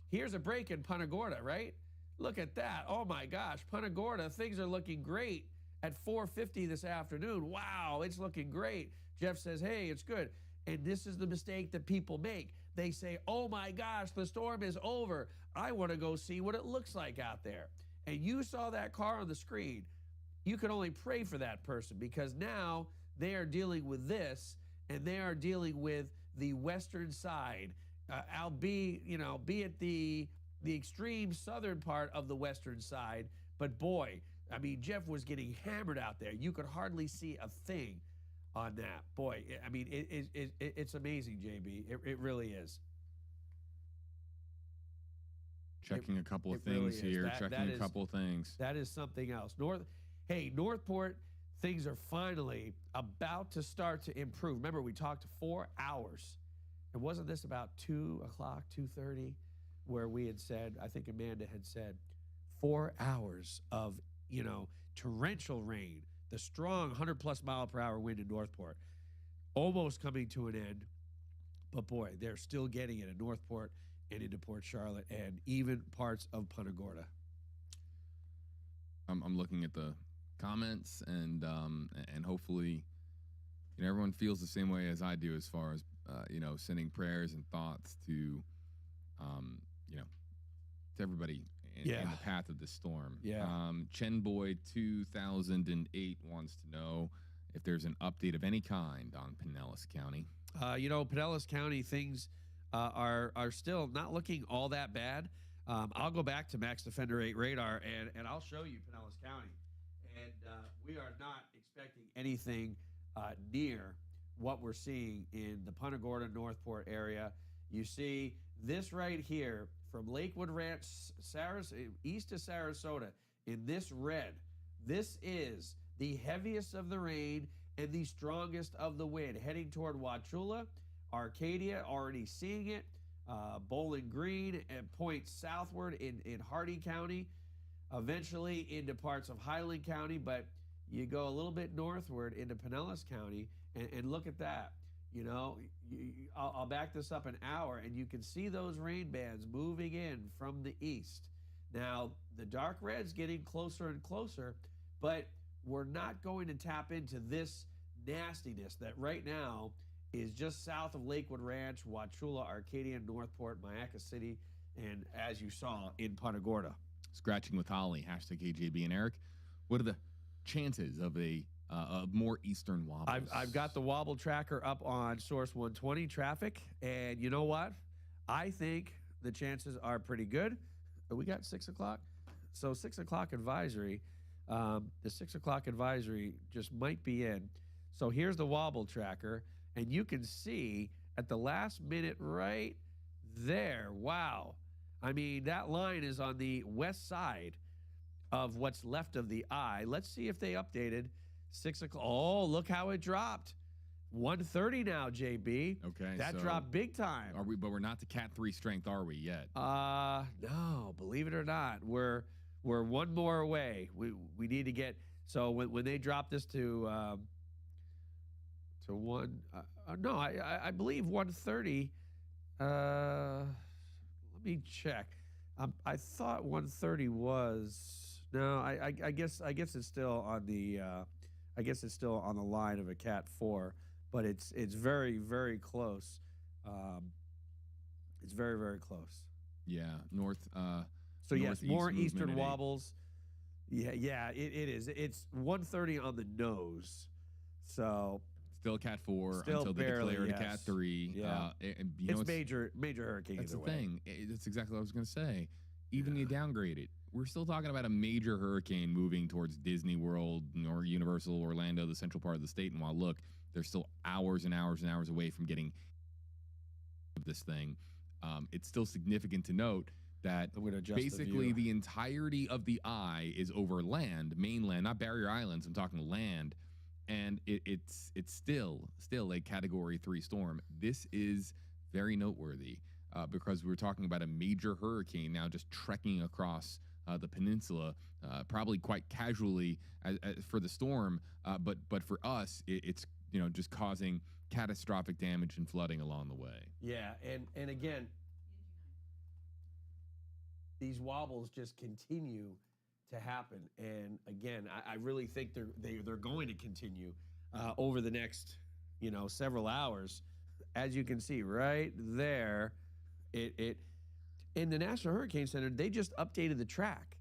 Speaker 1: here's a break in Punta Gorda, right? Look at that. Oh my gosh, Punta Gorda, things are looking great at 4:50 this afternoon. Wow, it's looking great. Jeff says, hey, it's good. And this is the mistake that people make. They say, oh my gosh, the storm is over. I want to go see what it looks like out there. And you saw that car on the screen. You can only pray for that person, because now they are dealing with this, and they are dealing with the western side. Be it the extreme southern part of the western side. But boy, I mean, Jeff was getting hammered out there. You could hardly see a thing on that. Boy, I mean, it's amazing, JB. It really is.
Speaker 2: Checking a couple of things
Speaker 1: really
Speaker 2: here. Checking a couple of things.
Speaker 1: That is something else. Northport, things are finally about to start to improve. Remember, we talked 4 hours. And wasn't this about 2 o'clock, 2:30, where we had said, I think Amanda had said, 4 hours of, torrential rain, the strong 100+ mile per hour wind in Northport, almost coming to an end. But boy, they're still getting it in Northport and into Port Charlotte and even parts of Punta Gorda.
Speaker 2: I'm looking at the comments, and hopefully, everyone feels the same way as I do, as far as sending prayers and thoughts to to everybody in the path of this storm. Chen Boy 2008 wants to know if there's an update of any kind on Pinellas County.
Speaker 1: Pinellas County, things are still not looking all that bad. I'll go back to Max Defender 8 radar, and I'll show you Pinellas County. And we are not expecting anything near what we're seeing in the Punta Gorda, Northport area. You see this right here from Lakewood Ranch, east of Sarasota, in this red. This is the heaviest of the rain and the strongest of the wind, heading toward Wauchula. Arcadia, already seeing it. Bowling Green and points southward in Hardee County, eventually into parts of Highland County, but you go a little bit northward into Pinellas County, and look at that. I'll back this up an hour, and you can see those rain bands moving in from the east. Now, the dark red's getting closer and closer, but we're not going to tap into this nastiness that right now is just south of Lakewood Ranch, Wauchula, Arcadia, Northport, Mayaca City, and as you saw, in Punta Gorda.
Speaker 2: Scratching with Holly, #KJB and Eric. What are the chances of a more eastern wobble?
Speaker 1: I've got the wobble tracker up on Source 120 traffic, and you know what? I think the chances are pretty good. We got 6 o'clock. So 6 o'clock advisory. The 6 o'clock advisory just might be in. So here's the wobble tracker. And you can see at the last minute right there, wow. I mean, that line is on the west side of what's left of the eye. Let's see if they updated 6 o'clock. Oh, look how it dropped. 130 now, JB.
Speaker 2: Okay.
Speaker 1: That dropped big time.
Speaker 2: But we're not to Cat 3 strength, are we yet?
Speaker 1: No, believe it or not. We're one more away. We need to get, so when they drop this to one, no, I believe 130. Let me check. I thought 130 was, no, I guess it's still on the line of a Cat 4, but it's very, very close. It's very, very close.
Speaker 2: Yeah, north.
Speaker 1: So yes, more eastern
Speaker 2: 8.
Speaker 1: wobbles. Yeah, it is. It's 130 on the nose. So
Speaker 2: still Cat 4
Speaker 1: still
Speaker 2: until they
Speaker 1: barely,
Speaker 2: declare it
Speaker 1: yes.
Speaker 2: a Cat 3.
Speaker 1: Yeah. It's major hurricane.
Speaker 2: That's the
Speaker 1: either way.
Speaker 2: thing. That's exactly what I was going to say. Even you downgrade it, we're still talking about a major hurricane moving towards Disney World or Universal Orlando, the central part of the state. And while look, they're still hours and hours and hours away from getting this thing. It's still significant to note that
Speaker 1: I'm going to adjust
Speaker 2: basically
Speaker 1: the
Speaker 2: the entirety of the eye is over land, mainland, not barrier islands. I'm talking land, and it's still a Category 3 storm. This is very noteworthy because we're talking about a major hurricane now just trekking across the peninsula, probably quite casually for the storm, but for us, it's just causing catastrophic damage and flooding along the way.
Speaker 1: Yeah, and again, these wobbles just continue to happen, and again, I really think they're going to continue over the next several hours. As you can see right there, it in the National Hurricane Center, they just updated the track,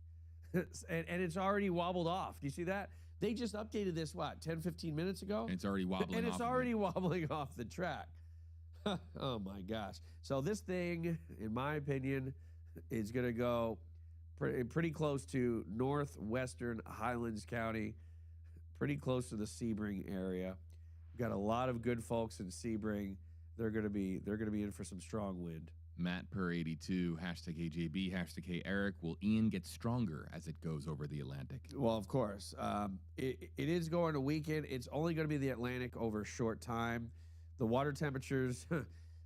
Speaker 1: and it's already wobbled off. Do you see that? They just updated this, 10, 15 minutes ago?
Speaker 2: And it's already wobbling
Speaker 1: and
Speaker 2: off.
Speaker 1: it's already wobbling off the track. Oh, my gosh. So this thing, in my opinion, is going to go pretty close to northwestern Highlands County, pretty close to the Sebring area. We've got a lot of good folks in Sebring. They're going to be in for some strong wind.
Speaker 2: Matt per 82, #AJB, #KEric. Will Ian get stronger as it goes over the Atlantic?
Speaker 1: Well, of course. It is going to weaken. It's only going to be the Atlantic over a short time. The water temperatures,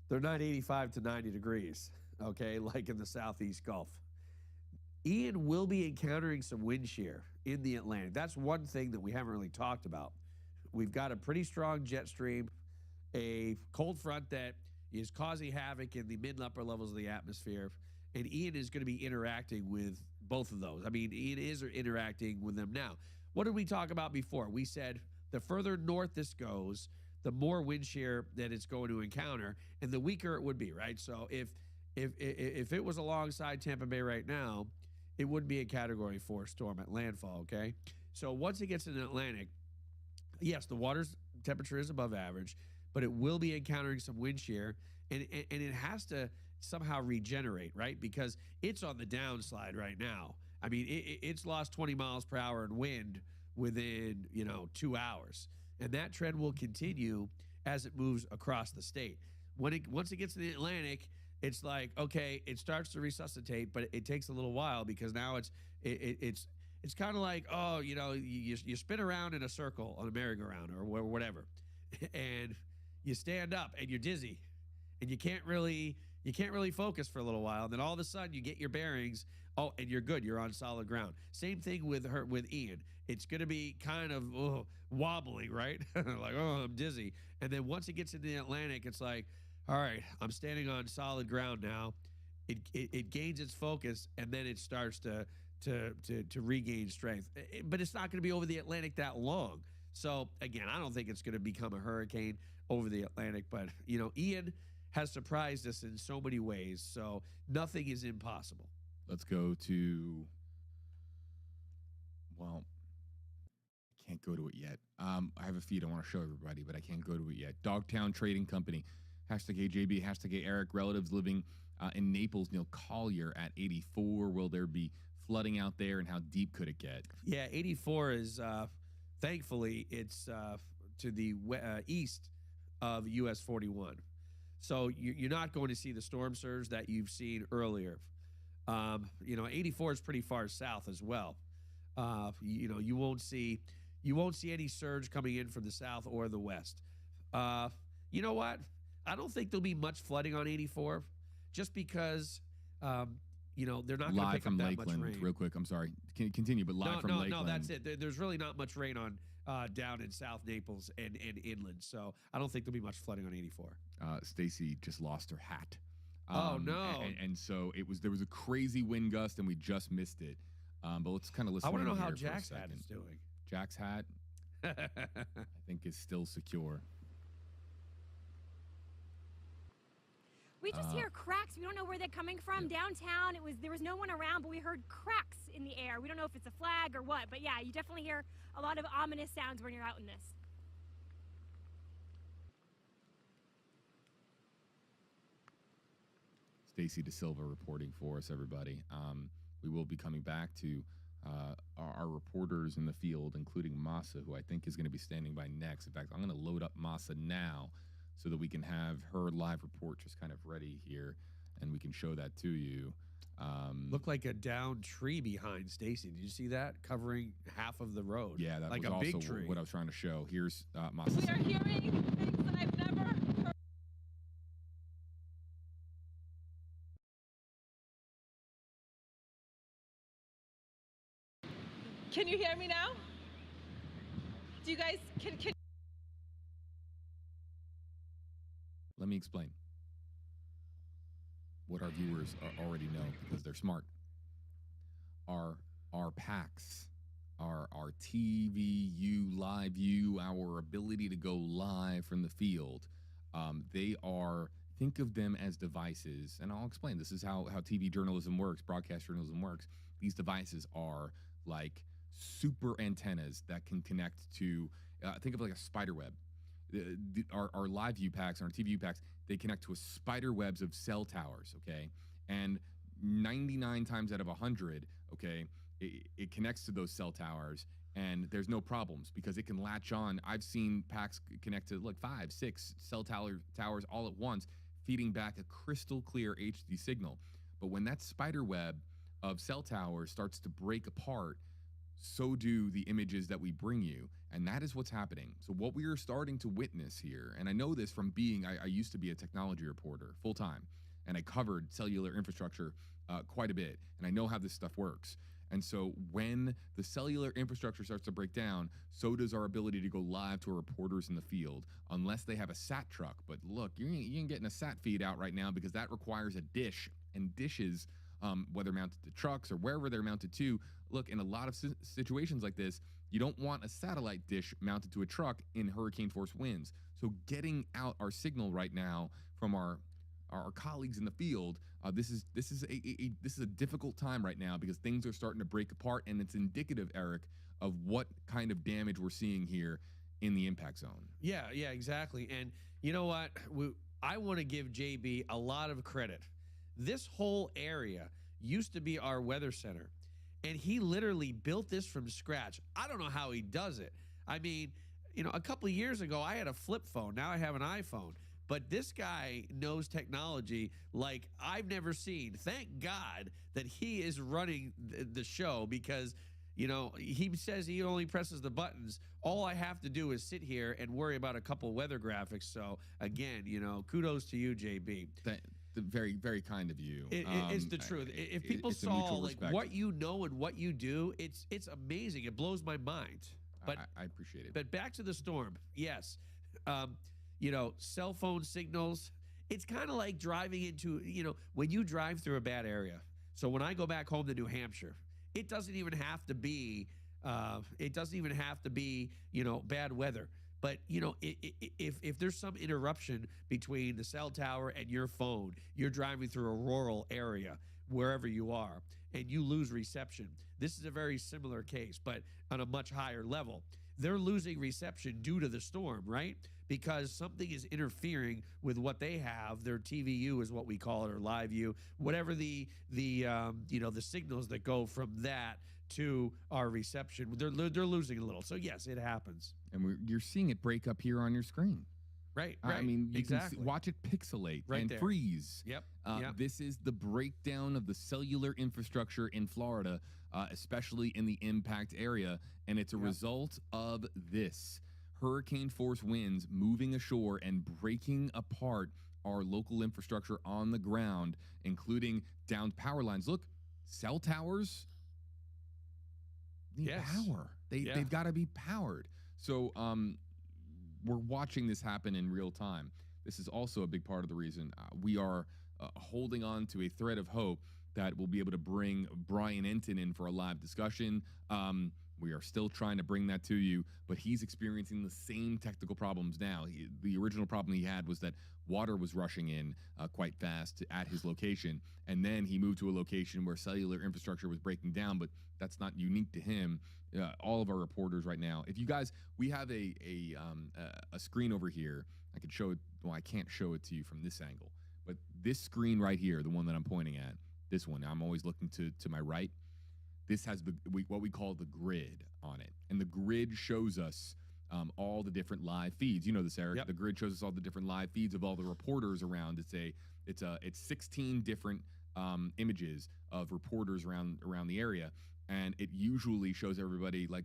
Speaker 1: they're not 85 to 90 degrees, okay, like in the Southeast Gulf. Ian will be encountering some wind shear in the Atlantic. That's one thing that we haven't really talked about. We've got a pretty strong jet stream, a cold front that is causing havoc in the mid and upper levels of the atmosphere, and Ian is going to be interacting with both of those. I mean, Ian is interacting with them now. What did we talk about before? We said the further north this goes, the more wind shear that it's going to encounter, and the weaker it would be, right? So if it was alongside Tampa Bay right now, it would be a Category 4 storm at landfall, okay? So once it gets in the Atlantic, yes, the water's temperature is above average, but it will be encountering some wind shear, and it has to somehow regenerate, right? Because it's on the downslide right now. I mean, it's lost 20 miles per hour in wind within 2 hours, and that trend will continue as it moves across the state. Once it gets to the Atlantic, it's like, okay, it starts to resuscitate, but it takes a little while because now it's kind of like, you spin around in a circle on a merry-go-round or whatever, and you stand up and you're dizzy, and you can't really focus for a little while. And then all of a sudden you get your bearings. Oh, and you're good. You're on solid ground. Same thing with Ian. It's going to be kind of wobbling, right? Like, I'm dizzy. And then once it gets into the Atlantic, it's like, all right, I'm standing on solid ground now. It gains its focus, and then it starts to regain strength. But it's not going to be over the Atlantic that long. So again, I don't think it's going to become a hurricane over the Atlantic, but Ian has surprised us in so many ways, so nothing is impossible.
Speaker 2: Let's go to, well, I can't go to it yet. I have a feed I want to show everybody, but I can't go to it yet. Dogtown Trading Company, #AJB, #Eric. Relatives living in Naples, Neil Collier at 84. Will there be flooding out there, and how deep could it get?
Speaker 1: Yeah, 84 is, thankfully, it's to the east of US 41. So you're not going to see the storm surge that you've seen earlier. 84 is pretty far south as well. You won't see any surge coming in from the south or the west. You know what? I don't think there'll be much flooding on 84, just because they're not going to pick up that much rain.
Speaker 2: Real quick, I'm sorry. Can you continue? But live from Lakeland.
Speaker 1: No, that's it. There's really not much rain on down in South Naples and inland, so I don't think there'll be much flooding on 84.
Speaker 2: Stacy just lost her hat.
Speaker 1: Oh no!
Speaker 2: And so there was a crazy wind gust, and we just missed it. But let's kind of listen.
Speaker 1: I want to know how
Speaker 2: here
Speaker 1: Jack's hat is doing.
Speaker 2: Jack's hat, I think, is still secure.
Speaker 5: We just hear cracks. We don't know where they're coming from. Yeah. Downtown, there was no one around, but we heard cracks in the air. We don't know if it's a flag or what, but yeah, you definitely hear a lot of ominous sounds when you're out in this.
Speaker 2: Stacy DeSilva reporting for us, everybody. We will be coming back to our reporters in the field, including Masa, who I think is going to be standing by next. In fact, I'm going to load up Masa now so that we can have her live report just kind of ready here, and we can show that to you.
Speaker 1: Looked like a downed tree behind Stacy. Did you see that? Covering half of the road.
Speaker 2: Yeah, that
Speaker 1: like
Speaker 2: was
Speaker 1: a
Speaker 2: also
Speaker 1: big tree.
Speaker 2: what I was trying to show. Here's
Speaker 3: We are hearing things that I've never heard. Can you hear me now? Do you guys can
Speaker 2: Let me explain what our viewers already know because they're smart. Our packs, our TVU live view, our ability to go live from the field, they are, think of them as devices, and I'll explain. This is how TV journalism works, broadcast journalism works. These devices are like super antennas that can connect to, think of like a spider web. Our live view packs and our TVU packs, they connect to a spider webs of cell towers, okay? And 99 times out of 100, okay, it connects to those cell towers and there's no problems because it can latch on. I've seen packs connect to, look, 5, 6 cell towers all at once, feeding back a crystal clear HD signal. But when that spider web of cell towers starts to break apart, so do the images that we bring you. And that is what's happening. So what we are starting to witness here, and I know this from being, I used to be a technology reporter full time, and I covered cellular infrastructure quite a bit, and I know how this stuff works. And so when the cellular infrastructure starts to break down, so does our ability to go live to our reporters in the field, unless they have a SAT truck. But look, you ain't getting a SAT feed out right now because that requires a dish, and dishes, whether mounted to trucks or wherever they're mounted to. Look, in a lot of situations like this, you don't want a satellite dish mounted to a truck in hurricane force winds. So getting out our signal right now from our colleagues in the field, this is a difficult time right now because things are starting to break apart, and it's indicative, Eric, of what kind of damage we're seeing here in the impact zone.
Speaker 1: Yeah, exactly. And you know what? I want to give JB a lot of credit. This whole area used to be our weather center, and he literally built this from scratch. I don't know how he does it. I mean, a couple of years ago, I had a flip phone. Now I have an iPhone. But this guy knows technology like I've never seen. Thank God that he is running the show because, he says he only presses the buttons. All I have to do is sit here and worry about a couple weather graphics. So, again, kudos to you, JB.
Speaker 2: Very, very kind of you.
Speaker 1: It's the truth. If people saw like what you know and what you do, it's amazing. It blows my mind. But
Speaker 2: I appreciate it.
Speaker 1: But back to the storm. Yes. Cell phone signals. It's kind of like driving into, when you drive through a bad area. So when I go back home to New Hampshire, it doesn't even have to be, bad weather. But, if there's some interruption between the cell tower and your phone, you're driving through a rural area, wherever you are, and you lose reception. This is a very similar case, but on a much higher level. They're losing reception due to the storm, right? Because something is interfering with what they have. Their TVU is what we call it, or live view, whatever the signals that go from that to our reception. They're losing a little. So yes, it happens.
Speaker 2: And you're seeing it break up here on your screen.
Speaker 1: Right.
Speaker 2: I mean, you
Speaker 1: exactly.
Speaker 2: can watch it pixelate
Speaker 1: right
Speaker 2: and
Speaker 1: there.
Speaker 2: Freeze.
Speaker 1: Yep.
Speaker 2: This is the breakdown of the cellular infrastructure in Florida, especially in the impact area. And it's a result of this. Hurricane force winds moving ashore and breaking apart our local infrastructure on the ground, including downed power lines. Look, cell towers need power. They've got to be powered. So we're watching this happen in real time. This is also a big part of the reason we are holding on to a thread of hope that we'll be able to bring Brian Enton in for a live discussion. We are still trying to bring that to you, but he's experiencing the same technical problems now. The original problem he had was that water was rushing in quite fast at his location, and then he moved to a location where cellular infrastructure was breaking down, but that's not unique to him. All of our reporters right now, if you guys, we have a screen over here. I could show it. Well, I can't show it to you from this angle, but this screen right here, the one that I'm pointing at, this one, I'm always looking to my right. This has what we call the grid on it. And the grid shows us all the different live feeds. You know this, Eric. Yep. The grid shows us all the different live feeds of all the reporters around. It's 16 different images of reporters around the area, and it usually shows everybody like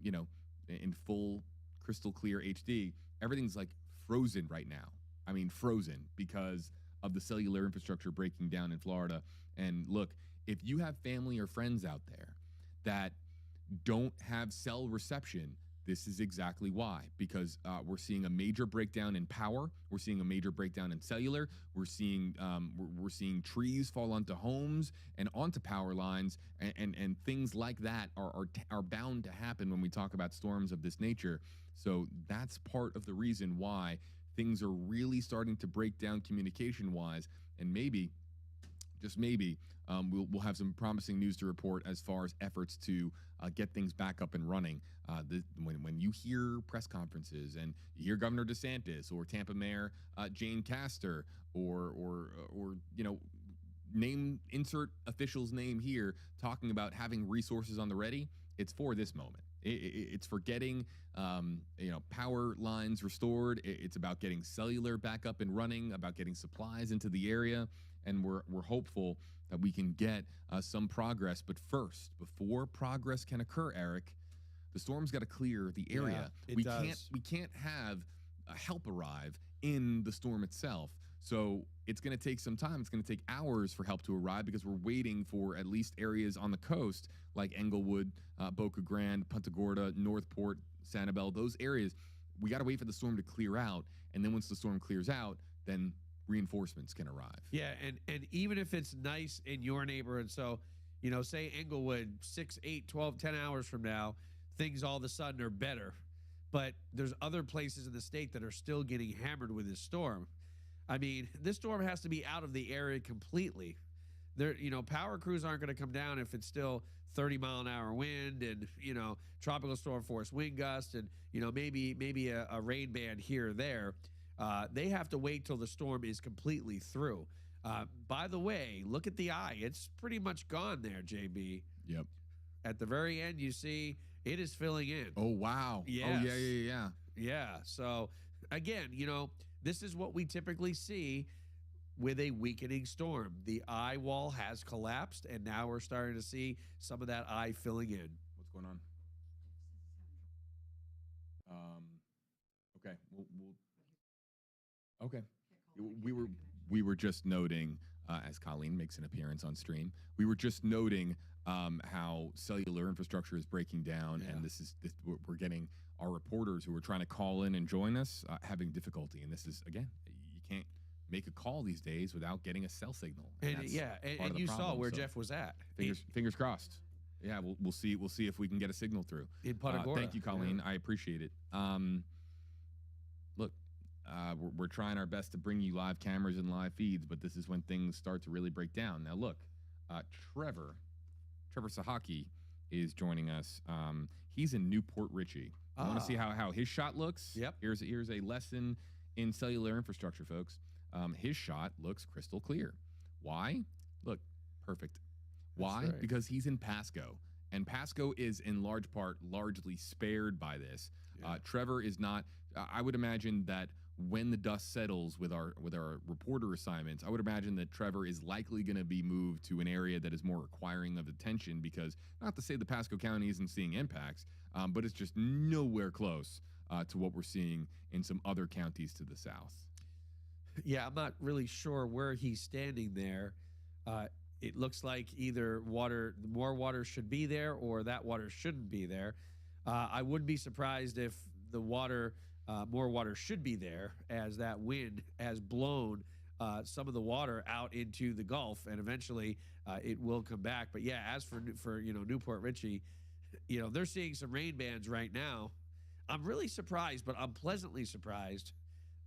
Speaker 2: you know, in full crystal clear HD. Everything's like frozen right now. I mean, frozen because of the cellular infrastructure breaking down in Florida. And look, if you have family or friends out there that don't have cell reception, this is exactly why, because we're seeing a major breakdown in power. We're seeing a major breakdown in cellular. We're seeing trees fall onto homes and onto power lines, and things like that are bound to happen when we talk about storms of this nature. So that's part of the reason why things are really starting to break down communication-wise, and maybe, just maybe, we'll have some promising news to report as far as efforts to get things back up and running. When you hear press conferences and you hear Governor DeSantis or Tampa Mayor Jane Castor or you know, insert official's name here talking about having resources on the ready, it's for this moment. It's for getting you know, power lines restored. It's about getting cellular back up and running, about getting supplies into the area, and we're hopeful that we can get some progress. But first, before progress can occur, Eric, the storm's got to clear the area.
Speaker 1: Yeah,
Speaker 2: we can't have help arrive in the storm itself. So it's going to take some time. It's going to take hours for help to arrive because we're waiting for at least areas on the coast like Englewood, Boca Grande, Punta Gorda, Northport, Sanibel, those areas. We got to wait for the storm to clear out. And then once the storm clears out, then reinforcements can arrive.
Speaker 1: Yeah, and even if it's nice in your neighborhood, so, you know, say Englewood, 6, 8, 12, 10 hours from now, things all of a sudden are better. But there's other places in the state that are still getting hammered with this storm. I mean, this storm has to be out of the area completely. There, you know, power crews aren't going to come down if it's still 30-mile-an-hour wind and, you know, tropical storm force wind gust and, you know, maybe a rain band here or there. They have to wait till the storm is completely through. By the way, look at the eye. It's pretty much gone there, JB.
Speaker 2: Yep.
Speaker 1: At the very end, you see it is filling in.
Speaker 2: Oh, wow.
Speaker 1: Yes.
Speaker 2: Oh, yeah.
Speaker 1: Yeah. So, again, you know, this is what we typically see with a weakening storm. The eye wall has collapsed, and now we're starting to see some of that eye filling in.
Speaker 2: What's going on? Okay. Okay. We were just noting, as Colleen makes an appearance on stream, we were just noting how cellular infrastructure is breaking down, and we're getting our reporters who are trying to call in and join us having difficulty. And this is, again, you can't make a call these days without getting a cell signal.
Speaker 1: And you saw where Jeff was at.
Speaker 2: Fingers crossed. Yeah, we'll see if we can get a signal through.
Speaker 1: In Punta Gorda.
Speaker 2: Thank you, Colleen. Yeah. I appreciate it. Look, we're trying our best to bring you live cameras and live feeds, but this is when things start to really break down. Now, look, Trevor Sahaki is joining us. He's in Newport Richey. I want to see how his shot looks.
Speaker 1: Yep.
Speaker 2: Here's a lesson in cellular infrastructure, folks. His shot looks crystal clear. Why? Look, perfect. Why?
Speaker 1: Right.
Speaker 2: Because he's in Pasco, and Pasco is in large part largely spared by this.
Speaker 1: Yeah.
Speaker 2: Trevor is not. I would imagine that when the dust settles with our reporter assignments, I would imagine that Trevor is likely going to be moved to an area that is more requiring of attention, because not to say the Pasco County isn't seeing impacts, but it's just nowhere close to what we're seeing in some other counties to the south.
Speaker 1: Yeah, I'm not really sure where he's standing there. It looks like either more water should be there, or that water shouldn't be there. I wouldn't be surprised if the more water should be there, as that wind has blown some of the water out into the Gulf, and eventually it will come back. But yeah, as for you know, Newport Richey, you know, they're seeing some rain bands right now. I'm really surprised, but I'm pleasantly surprised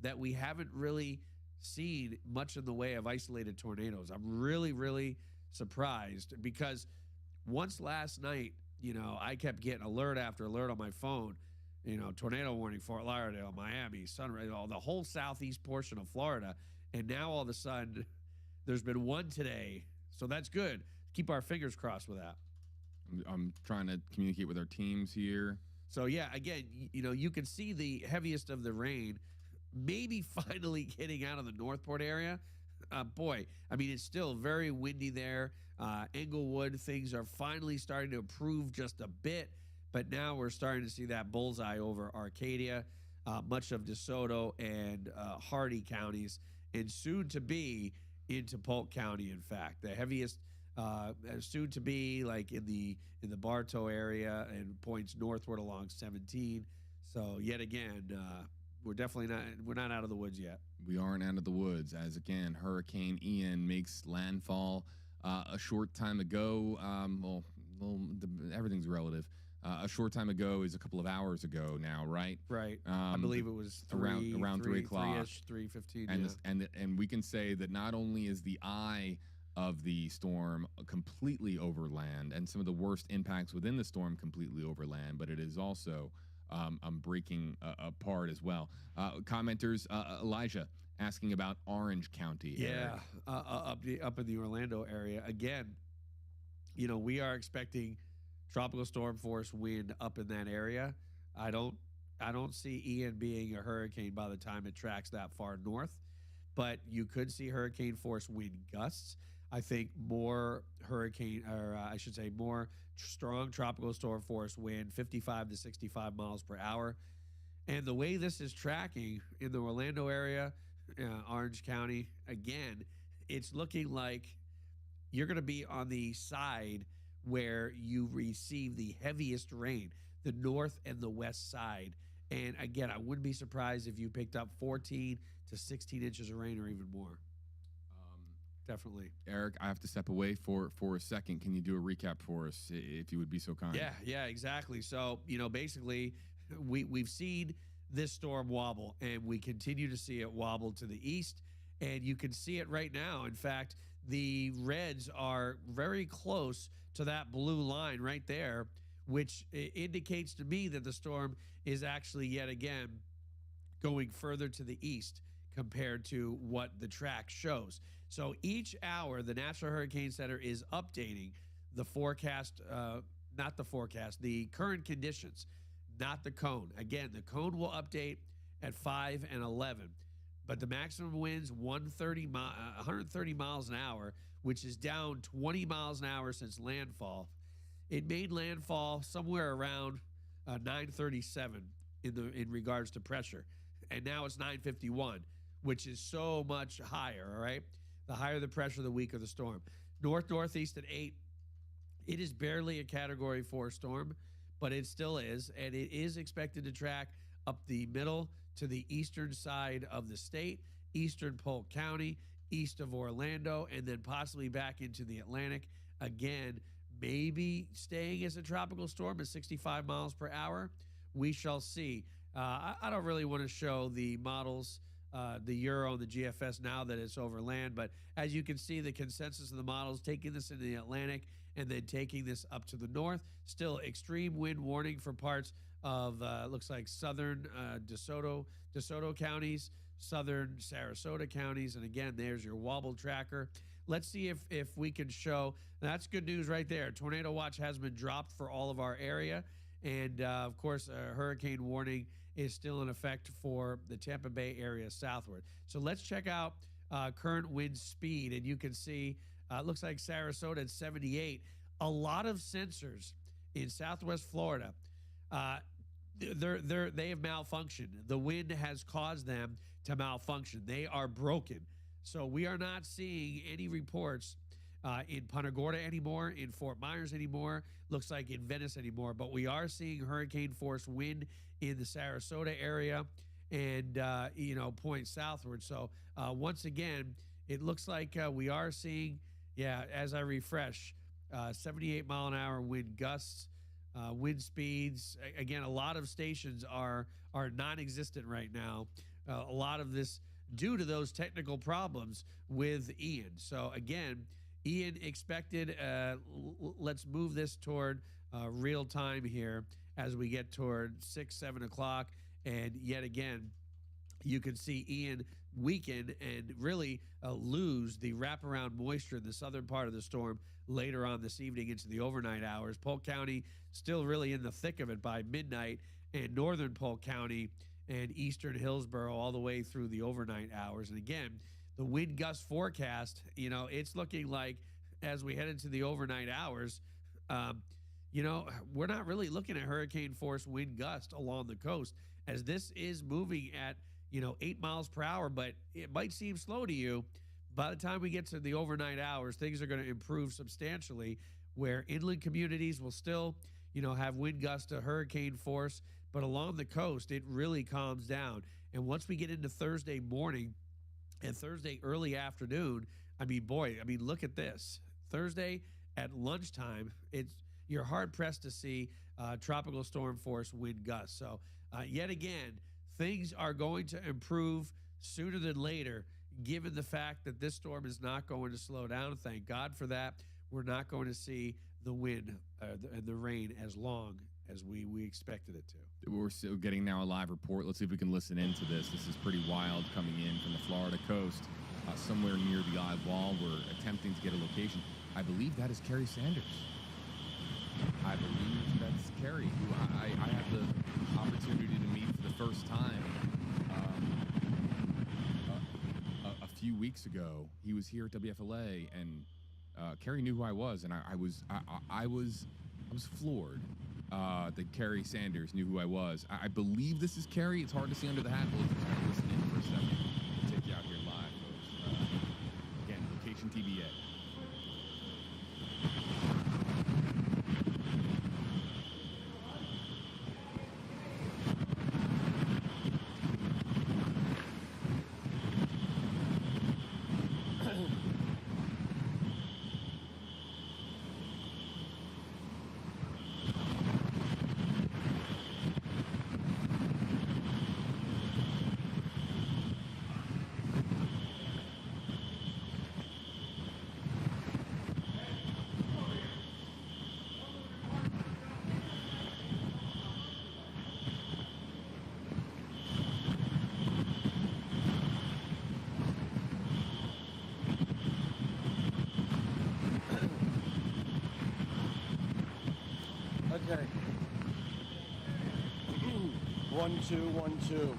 Speaker 1: that we haven't really seen much in the way of isolated tornadoes. I'm really, really surprised, because once last night, you know, I kept getting alert after alert on my phone. You know, tornado warning, Fort Lauderdale, Miami, Sunrise, the whole southeast portion of Florida. And now all of a sudden, there's been one today. So that's good. Keep our fingers crossed with that.
Speaker 2: I'm trying to communicate with our teams here.
Speaker 1: So yeah, again, you know, you can see the heaviest of the rain maybe finally getting out of the Northport area. boy, I mean, it's still very windy there. Englewood, things are finally starting to improve just a bit, but now we're starting to see that bullseye over Arcadia, much of DeSoto and Hardy counties, and soon to be into Polk County. In fact, the heaviest soon to be like in the Bartow area and points northward along 17. So yet again, we're not out of the woods yet.
Speaker 2: We aren't out of the woods, as again, Hurricane Ian makes landfall a short time ago. Everything's relative. A short time ago is a couple of hours ago now, right?
Speaker 1: Right. I believe it was
Speaker 2: around 3 o'clock,
Speaker 1: 3:15.
Speaker 2: And we can say that not only is the eye of the storm completely over land, and some of the worst impacts within the storm completely over land, but it is also breaking apart as well. Commenters, Elijah asking about Orange County.
Speaker 1: Yeah, up in the Orlando area again. You know, we are expecting tropical storm force wind up in that area. I don't see Ian being a hurricane by the time it tracks that far north, but you could see hurricane force wind gusts. I think more more strong tropical storm force wind, 55 to 65 miles per hour. And the way this is tracking in the Orlando area, Orange County, again, it's looking like you're going to be on the side where you receive the heaviest rain, the north and the west side. And again, I wouldn't be surprised if you picked up 14 to 16 inches of rain or even more. Definitely.
Speaker 2: Eric, I have to step away for a second. Can you do a recap for us, if you would be so kind?
Speaker 1: Yeah, exactly. So, basically, we've seen this storm wobble, and we continue to see it wobble to the east, and you can see it right now. In fact, the reds are very close to that blue line right there, which indicates to me that the storm is actually yet again going further to the east compared to what the track shows. So each hour, the National Hurricane Center is updating the forecast, the current conditions, not the cone. Again, the cone will update at 5 and 11, but the maximum winds 130 miles an hour, which is down 20 miles an hour since landfall. It made landfall somewhere around 937 in regards to pressure, and now it's 951, which is so much higher. All right. The higher the pressure, the weaker the storm. Northeast at 8, it is barely a Category 4 storm, but it still is, and it is expected to track up the middle to the eastern side of the state, eastern Polk County, east of Orlando, and then possibly back into the Atlantic. Again, maybe staying as a tropical storm at 65 miles per hour. We shall see. I don't really want to show the models, the Euro and the GFS now that it's over land, but as you can see, the consensus of the models taking this into the Atlantic and then taking this up to the north. Still extreme wind warning for parts of looks like southern DeSoto counties, southern Sarasota counties, and again, there's your wobble tracker. Let's see if we can show. That's good news right there. Tornado watch has been dropped for all of our area, and of course, a hurricane warning is still in effect for the Tampa Bay area southward. So let's check out current wind speed, and you can see it looks like Sarasota at 78. A lot of sensors in Southwest Florida, they have malfunctioned. The wind has caused them to malfunction. They are broken. So we are not seeing any reports in Punta Gorda anymore, in Fort Myers anymore, looks like in Venice anymore, but we are seeing hurricane force wind in the Sarasota area and, point southward. So once again, it looks like we are seeing, as I refresh, 78 mile an hour wind gusts, wind speeds. Again, a lot of stations are non-existent right now. A lot of this due to those technical problems with Ian. So again, Ian expected, let's move this toward real time here as we get toward 6, 7 o'clock. And yet again, you can see Ian weaken and really lose the wraparound moisture in the southern part of the storm later on this evening into the overnight hours. Polk County still really in the thick of it by midnight, and northern Polk County and eastern Hillsborough all the way through the overnight hours. And again, the wind gust forecast, it's looking like as we head into the overnight hours, we're not really looking at hurricane force wind gust along the coast, as this is moving at 8 miles per hour, but it might seem slow to you. By the time we get to the overnight hours, things are going to improve substantially, where inland communities will still have wind gusts to hurricane force, but along the coast it really calms down. And once we get into Thursday morning and Thursday early afternoon, look at this. Thursday at lunchtime, you're hard pressed to see tropical storm force wind gusts. So yet again, things are going to improve sooner than later, given the fact that this storm is not going to slow down. Thank God for that. We're not going to see the wind and the rain as long as we expected it to.
Speaker 2: We're still getting now a live report. Let's see if we can listen into this. This is pretty wild coming in from the Florida coast, somewhere near the eye wall. We're attempting to get a location. I believe that is Kerry Sanders. I believe that's Kerry, who I had the opportunity to meet for the first time a few weeks ago. He was here at WFLA, and Kerry knew who I was, and I was floored that Kerry Sanders knew who I was. I believe this is Kerry. It's hard to see under the hat, but let's kind of listen in for a second. We'll take you out here live, folks. Again, location TBA.
Speaker 7: Okay. 1 2 1 2.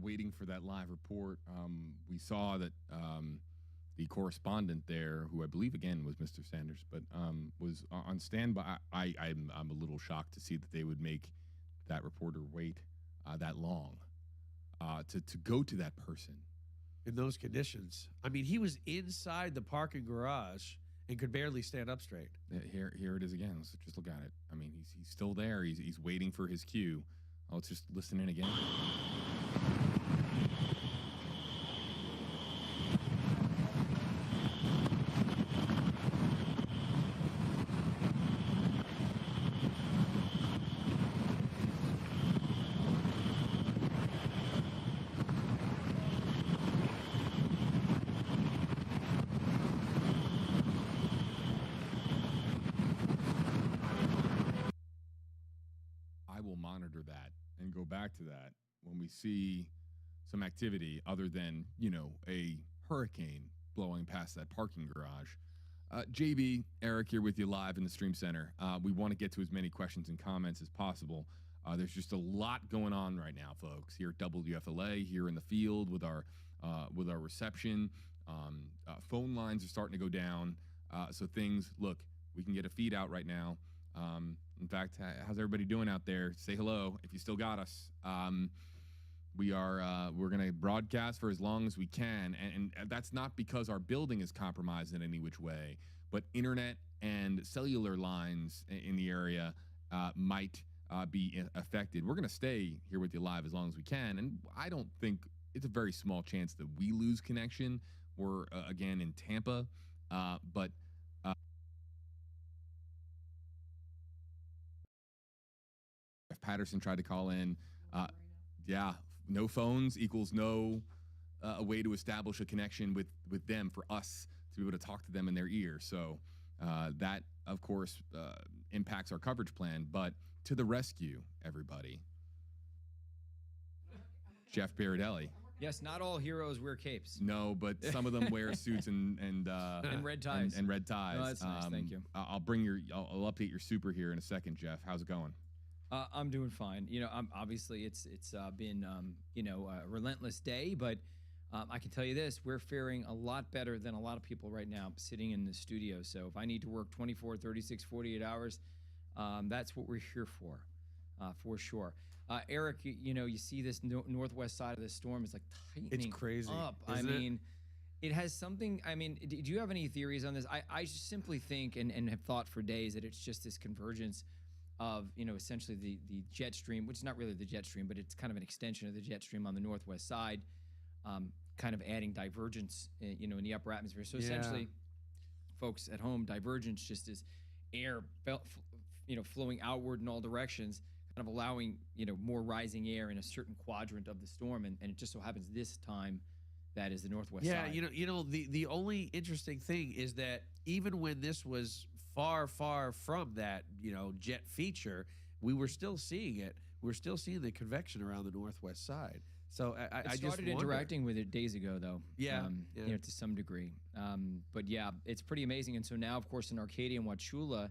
Speaker 2: Waiting for that live report, we saw that the correspondent there, who I believe again was Mr. Sanders, but was on standby. I'm a little shocked to see that they would make that reporter wait that long to go to that person
Speaker 1: in those conditions. I mean, he was inside the parking garage and could barely stand up straight.
Speaker 2: Here it is again. Let's just look at it. I mean, he's still there. He's waiting for his cue. Let's just listen in again. I will monitor that and go back to that when we see some activity other than, a hurricane blowing past that parking garage. JB, Eric here with you live in the Stream Center. We want to get to as many questions and comments as possible. There's just a lot going on right now, folks, here at WFLA, here in the field with our with our reception. Phone lines are starting to go down. So things, look, we can get a feed out right now. In fact, how's everybody doing out there? Say hello if you still got us. We're going to broadcast for as long as we can, and that's not because our building is compromised in any which way, but internet and cellular lines in the area might be affected. We're going to stay here with you live as long as we can, and I don't think it's a very small chance that we lose connection. We're again in Tampa, but Jeff Patterson tried to call in. Yeah, no phones equals no a way to establish a connection with them for us to be able to talk to them in their ear. So that, of course, impacts our coverage plan. But to the rescue, everybody. Jeff Berardelli.
Speaker 8: Yes, not all heroes wear capes.
Speaker 2: No, but some of them wear suits and
Speaker 8: red ties.
Speaker 2: And red ties.
Speaker 8: No, that's nice. Thank you.
Speaker 2: I'll update your super here in a second, Jeff. How's it going?
Speaker 8: I'm doing fine. Obviously it's been a relentless day, but I can tell you this: we're faring a lot better than a lot of people right now sitting in the studio. So if I need to work 24, 36, 48 hours, that's what we're here for sure. Eric, you see this northwest side of the storm is like tightening.
Speaker 1: It's crazy.
Speaker 8: Up. It has something. Do you have any theories on this? I just simply think and have thought for days that it's just this convergence of essentially the jet stream, which is not really the jet stream, but it's kind of an extension of the jet stream on the northwest side, kind of adding divergence in the upper atmosphere. So essentially, folks at home, divergence just is air flowing outward in all directions, kind of allowing more rising air in a certain quadrant of the storm, and it just so happens this time that is the northwest side.
Speaker 1: The only interesting thing is that even when this was far from that jet feature, we were still seeing it. We're still seeing the convection around the northwest side. So I
Speaker 8: started interacting with it days ago, though. To some degree. But yeah, it's pretty amazing. And so now, of course, in Arcadia and Wauchula,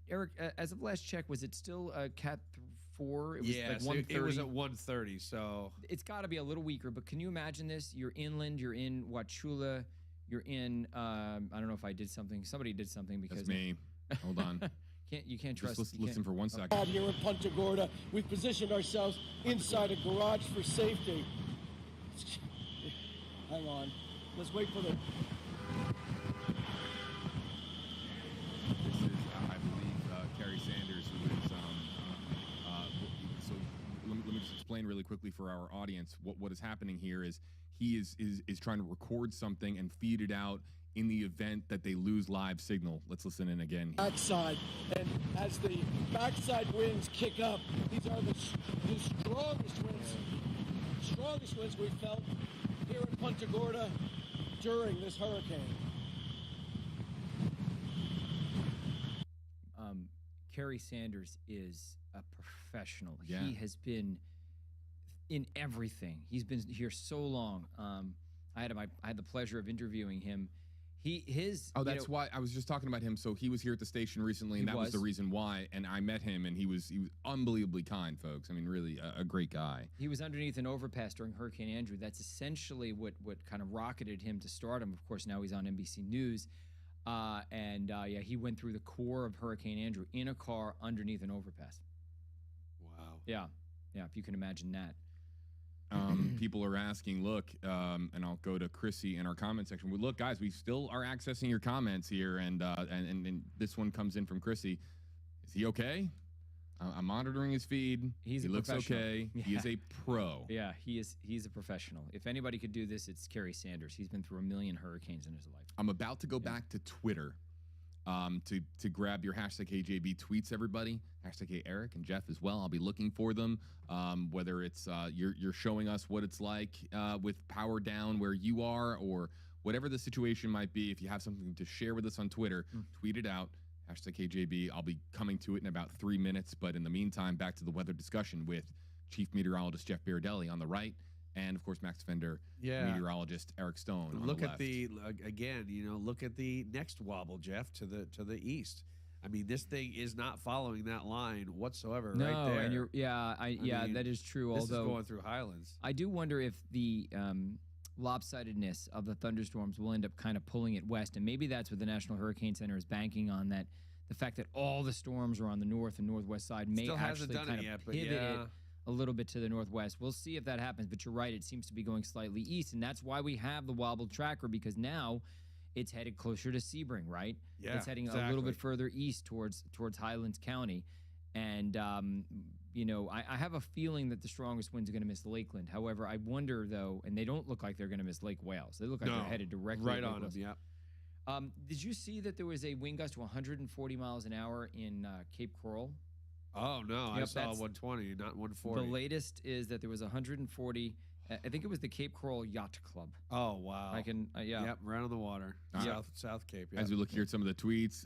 Speaker 8: Eric, as of last check, was it still Cat 4? It was like 130.
Speaker 1: It was at 130. So
Speaker 8: it's got to be a little weaker. But can you imagine this? You're inland. You're in Wauchula. You're in. I don't know if I did something. Somebody did something because
Speaker 2: that's me. Hold on.
Speaker 8: You can't trust.
Speaker 2: Just listen for 1 second.
Speaker 7: Here in Punta Gorda, we've positioned ourselves inside a garage for safety. Hang on. Let's wait for the.
Speaker 2: This is, I believe, Kerry Sanders, who is. So let me just explain really quickly for our audience what is happening here is he is trying to record something and feed it out in the event that they lose live signal. Let's listen in again.
Speaker 7: Backside, and as the backside winds kick up, these are the strongest winds we've felt here in Punta Gorda during this hurricane.
Speaker 8: Kerry Sanders is a professional.
Speaker 2: Yeah.
Speaker 8: He has been in everything. He's been here so long. I had the pleasure of interviewing him.
Speaker 2: That's why I was just talking about him. So he was here at the station recently, and that was the reason why. And I met him, and he was unbelievably kind, folks. I mean, really a great guy.
Speaker 8: He was underneath an overpass during Hurricane Andrew. That's essentially what kind of rocketed him to stardom. Of course, now he's on NBC News. He went through the core of Hurricane Andrew in a car underneath an overpass.
Speaker 1: Wow.
Speaker 8: Yeah, if you can imagine that.
Speaker 2: People are asking, look, and I'll go to Chrissy in our comment section. Well, look, guys, we still are accessing your comments here, and this one comes in from Chrissy. Is he okay? I'm monitoring his feed. He looks okay. Yeah. He is a pro.
Speaker 8: Yeah, he's a professional. If anybody could do this, it's Kerry Sanders. He's been through a million hurricanes in his life.
Speaker 2: I'm about to go back to Twitter to grab your hashtag HJB tweets, everybody. Hashtag Hey Eric and Jeff as well. I'll be looking for them. Whether it's you're showing us what it's like with power down where you are, or whatever the situation might be. If you have something to share with us on Twitter, tweet it out. Hashtag KJB. I'll be coming to it in about 3 minutes. But in the meantime, back to the weather discussion with Chief Meteorologist Jeff Berardelli on the right, and of course Max Fender, meteorologist Eric Stone.
Speaker 1: Look
Speaker 2: on the
Speaker 1: at
Speaker 2: left.
Speaker 1: look at the next wobble, Jeff, to the east. I mean, this thing is not following that line whatsoever
Speaker 8: No,
Speaker 1: right there.
Speaker 8: and mean, that is true.
Speaker 1: This
Speaker 8: Although
Speaker 1: is going through Highlands.
Speaker 8: I do wonder if the lopsidedness of the thunderstorms will end up kind of pulling it west, and maybe that's what the National Hurricane Center is banking on, that the fact that all the storms are on the north and northwest side may
Speaker 1: Still hasn't
Speaker 8: actually
Speaker 1: done
Speaker 8: kind
Speaker 1: it
Speaker 8: of
Speaker 1: yet, but
Speaker 8: pivot
Speaker 1: yeah.
Speaker 8: it a little bit to the northwest. We'll see if that happens, but you're right, it seems to be going slightly east, and that's why we have the wobbled tracker, because now it's headed closer to Sebring, right?
Speaker 1: Yeah,
Speaker 8: it's heading a
Speaker 1: exactly.
Speaker 8: little bit further east towards Highlands County, and I have a feeling that the strongest winds are going to miss Lakeland. However, I wonder though, and they don't look like they're going to miss Lake Wales. They look like they're headed directly
Speaker 1: right
Speaker 8: to Lake
Speaker 1: on
Speaker 8: Wales.
Speaker 1: them. Yeah.
Speaker 8: Did you see that there was a wind gust to 140 miles an hour in Cape Coral?
Speaker 1: Oh no, I
Speaker 8: Yep,
Speaker 1: saw
Speaker 8: that's-
Speaker 1: 120, not 140.
Speaker 8: The latest is that there was 140. I think it was the Cape Coral Yacht Club.
Speaker 1: Oh wow.
Speaker 8: I can, yeah.
Speaker 1: Yep, right on the water.
Speaker 2: Yep.
Speaker 1: South Cape. Yep.
Speaker 2: As we look here at some of the tweets,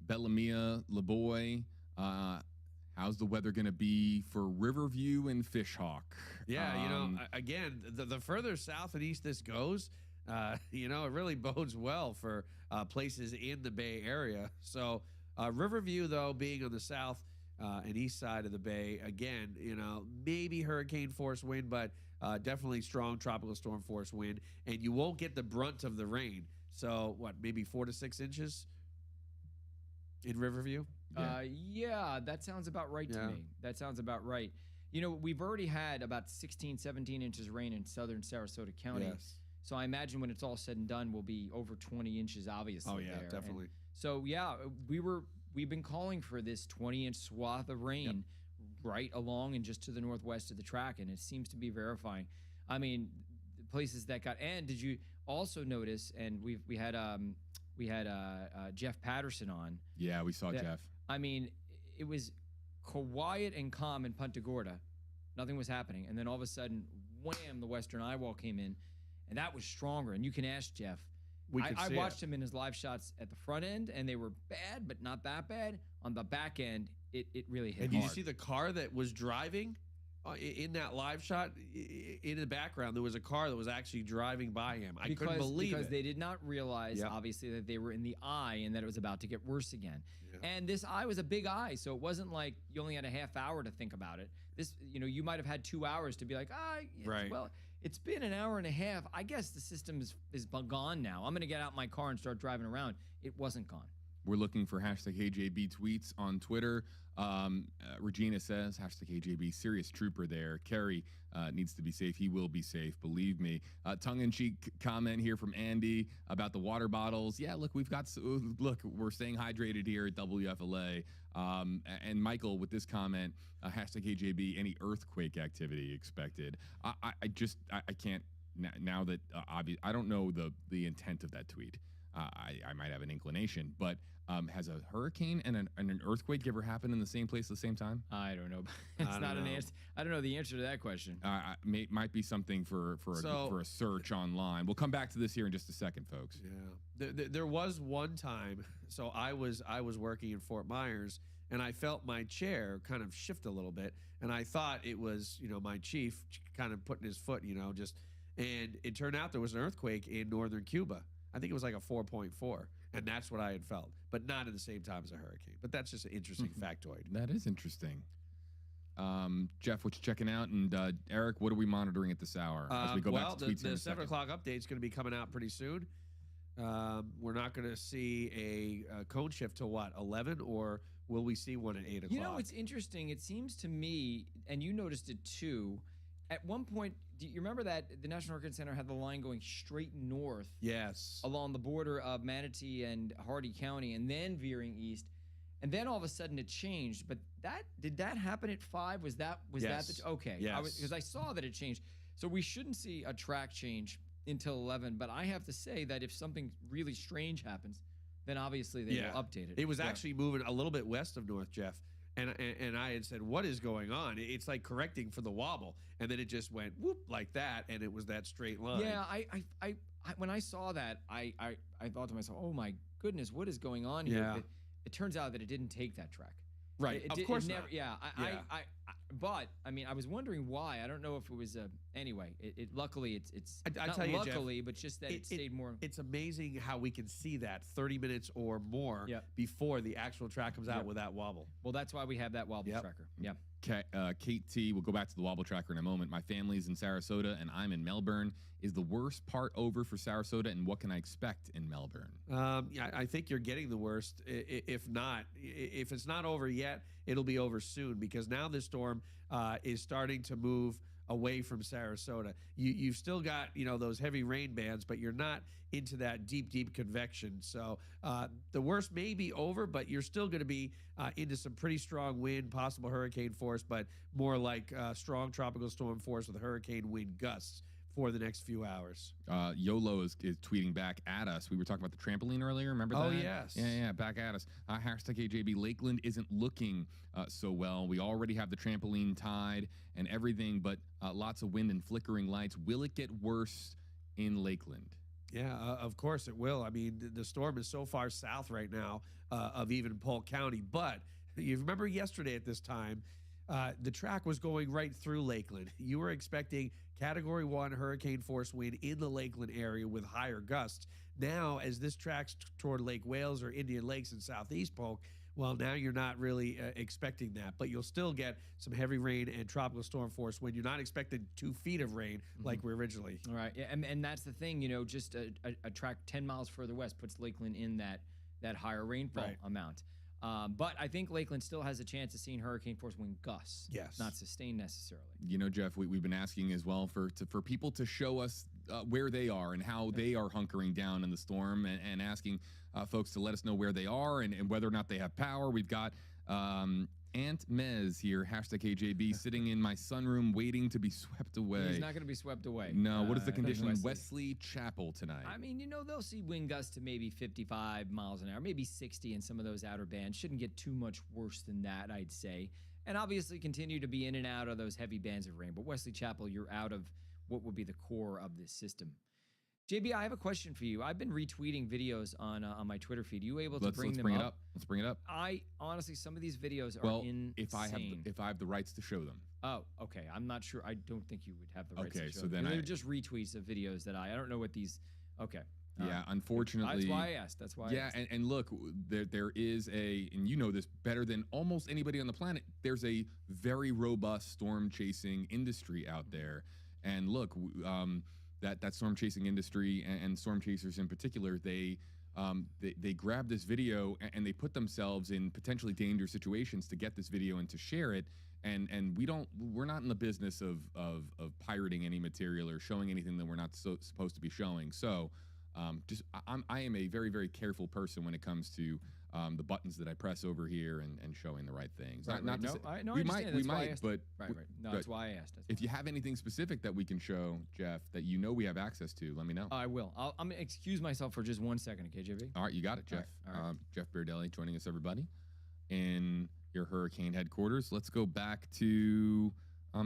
Speaker 2: Bellamia, LeBoy, how's the weather going to be for Riverview and Fishhawk?
Speaker 1: Yeah, again, the further south and east this goes, it really bodes well for places in the Bay Area. So Riverview, though, being on the south and east side of the Bay, again, maybe hurricane force wind, but definitely strong tropical storm force wind, and you won't get the brunt of the rain. So maybe 4 to 6 inches in Riverview?
Speaker 8: Yeah, that sounds about right to me. That sounds about right. We've already had about 16, 17 inches of rain in southern Sarasota County.
Speaker 1: Yes.
Speaker 8: So I imagine when it's all said and done, we'll be over 20 inches, obviously.
Speaker 1: Oh, yeah,
Speaker 8: there.
Speaker 1: definitely.
Speaker 8: And so, yeah, we've been calling for this 20-inch swath of rain right along and just to the northwest of the track, and it seems to be verifying. I mean, the places that got, and did you also notice, and we had Jeff Patterson on.
Speaker 2: Yeah, we saw Jeff.
Speaker 8: I mean, it was quiet and calm in Punta Gorda. Nothing was happening. And then all of a sudden, wham, the western eye wall came in, and that was stronger. And you can ask Jeff. I watched him in his live shots at the front end, and they were bad, but not that bad. On the back end, it really hit
Speaker 1: And
Speaker 8: hard.
Speaker 1: did you see the car that was driving in that live shot? In the background, there was a car that was actually driving by him. I couldn't believe
Speaker 8: because
Speaker 1: it.
Speaker 8: they did not realize, obviously, that they were in the eye and that it was about to get worse again. Yeah. And this eye was a big eye, so it wasn't like you only had a half hour to think about it. This, you might have had 2 hours to be like,
Speaker 1: right.
Speaker 8: Well, it's been an hour and a half. I guess the system is gone now. I'm going to get out my car and start driving around. It wasn't gone.
Speaker 2: We're looking for #KJB tweets on Twitter. Regina says, #KJB, serious trooper there. Kerry needs to be safe. He will be safe, believe me. Tongue-in-cheek comment here from Andy about the water bottles. Yeah, look, we're staying hydrated here at WFLA. And Michael with this comment, #KJB, any earthquake activity expected. I can't, now that I don't know the intent of that tweet. I might have an inclination, but has a hurricane and an earthquake ever happened in the same place at the same time?
Speaker 8: I don't know. It's not an answer. I don't know the answer to that question.
Speaker 2: Might be something for a search online. We'll come back to this here in just a second, folks.
Speaker 1: Yeah, there was one time. So I was working in Fort Myers, and I felt my chair kind of shift a little bit, and I thought it was my chief kind of putting his foot, and it turned out there was an earthquake in northern Cuba. I think it was like a 4.4, and that's what I had felt, but not at the same time as a hurricane. But that's just an interesting factoid.
Speaker 2: That is interesting. Jeff, what you checking out? And Eric, what are we monitoring at this hour as we go back to tweets in a
Speaker 1: the 7
Speaker 2: second?
Speaker 1: o'clock update is going to be coming out pretty soon. We're not going to see a cone shift till what, 11, or will we see one at 8 o'clock?
Speaker 8: It's interesting. It seems to me, and you noticed it too, at one point, do you remember that the National Hurricane Center had the line going straight north?
Speaker 1: Yes.
Speaker 8: Along the border of Manatee and Hardee County, and then veering east, and then all of a sudden it changed. But did that happen at 5? Was that okay?
Speaker 1: Yes.
Speaker 8: Because I saw that it changed. So we shouldn't see a track change until 11. But I have to say that if something really strange happens, then obviously they will update it.
Speaker 1: It was actually moving a little bit west of North, Jeff. And I had said, what is going on? It's like correcting for the wobble. And then it just went whoop like that, and it was that straight line.
Speaker 8: Yeah, I when I saw that, I thought to myself, oh my goodness, what is going on here?
Speaker 1: Yeah.
Speaker 8: It turns out that it didn't take that track.
Speaker 1: Right. Of course not.
Speaker 8: Yeah.
Speaker 1: Yeah.
Speaker 8: But I mean, I was wondering why. I don't know if it was anyway. Luckily it's
Speaker 1: I
Speaker 8: not
Speaker 1: tell you, Jeff,
Speaker 8: luckily, but just that it stayed more.
Speaker 1: It's amazing how we can see that 30 minutes or more
Speaker 8: Yep.
Speaker 1: before the actual track comes out
Speaker 8: Yep.
Speaker 1: with that wobble.
Speaker 8: Well, that's why we have that wobble
Speaker 1: Yep.
Speaker 8: tracker. Yeah.
Speaker 2: Kate T, we'll go back to the wobble tracker in a moment. My family's in Sarasota and I'm in Melbourne. Is the worst part over for Sarasota, and what can I expect in Melbourne?
Speaker 1: Yeah, I think you're getting the worst. If not, if it's not over yet, it'll be over soon because now this storm is starting to move away from Sarasota. You've still got those heavy rain bands, but you're not into that deep convection. So the worst may be over, but you're still going to be into some pretty strong wind, possible hurricane force, but more like strong tropical storm force with hurricane wind gusts for the next few hours.
Speaker 2: YOLO is tweeting back at us. We were talking about the trampoline earlier. Remember that?
Speaker 1: Oh, yes.
Speaker 2: Yeah, back at us. Hashtag AJB. Lakeland isn't looking so well. We already have the trampoline tied and everything, but lots of wind and flickering lights. Will it get worse in Lakeland?
Speaker 1: Yeah, of course it will. I mean, the storm is so far south right now of even Polk County. But you remember yesterday at this time, the track was going right through Lakeland. You were expecting Category 1 hurricane force wind in the Lakeland area with higher gusts. Now, as this tracks toward Lake Wales or Indian Lakes in southeast Polk, well, now you're not really expecting that, but you'll still get some heavy rain and tropical storm force wind. You're not expecting 2 feet of rain like we originally.
Speaker 8: All right. Yeah, and that's the thing, just a track 10 miles further west puts Lakeland in that higher rainfall amount. But I think Lakeland still has a chance of seeing hurricane force wind gusts.
Speaker 1: Yes.
Speaker 8: Not sustained necessarily.
Speaker 2: Jeff, we've been asking as well for people to show us where they are and how they are hunkering down in the storm, and asking folks to let us know where they are and whether or not they have power. We've got Aunt Mez here, hashtag AJB, sitting in my sunroom waiting to be swept away.
Speaker 8: He's not going to be swept away.
Speaker 2: No, what is the condition in Wesley Chapel tonight?
Speaker 8: I mean, they'll see wind gusts to maybe 55 miles an hour, maybe 60 in some of those outer bands. Shouldn't get too much worse than that, I'd say. And obviously continue to be in and out of those heavy bands of rain. But Wesley Chapel, you're out of what would be the core of this system. JB, I have a question for you. I've been retweeting videos on my Twitter feed. Are you able to bring them up?
Speaker 2: Let's bring it up.
Speaker 8: I honestly, some of these videos are insane.
Speaker 2: if I have the rights to show them.
Speaker 8: Oh, okay. I'm not sure. I don't think you would have the rights to show
Speaker 2: so
Speaker 8: them.
Speaker 2: then
Speaker 8: They're just retweets of videos that I don't know what these. Okay.
Speaker 2: Yeah, unfortunately.
Speaker 8: That's why I asked. That's why.
Speaker 2: Yeah, and look, there is and you know this better than almost anybody on the planet. There's a very robust storm chasing industry out there, and look, that storm chasing industry and storm chasers in particular, they grab this video and they put themselves in potentially dangerous situations to get this video and to share it. And we're not in the business of pirating any material or showing anything that we're not supposed to be showing. So. I am a very, very careful person when it comes to the buttons that I press over here and showing the right things.
Speaker 8: Right,
Speaker 2: not
Speaker 8: right.
Speaker 2: to
Speaker 8: No,
Speaker 2: say,
Speaker 8: no,
Speaker 2: we
Speaker 8: I
Speaker 2: might,
Speaker 8: understand.
Speaker 2: but
Speaker 8: Right. No, that's why I asked.
Speaker 2: If you have anything specific that we can show, Jeff, that we have access to, let me know.
Speaker 8: I will. I'm gonna excuse myself for just 1 second, okay, JB?
Speaker 2: All right, you got it, Jeff.
Speaker 8: All right.
Speaker 2: Jeff Beardelli joining us, everybody, in your hurricane headquarters. Let's go back to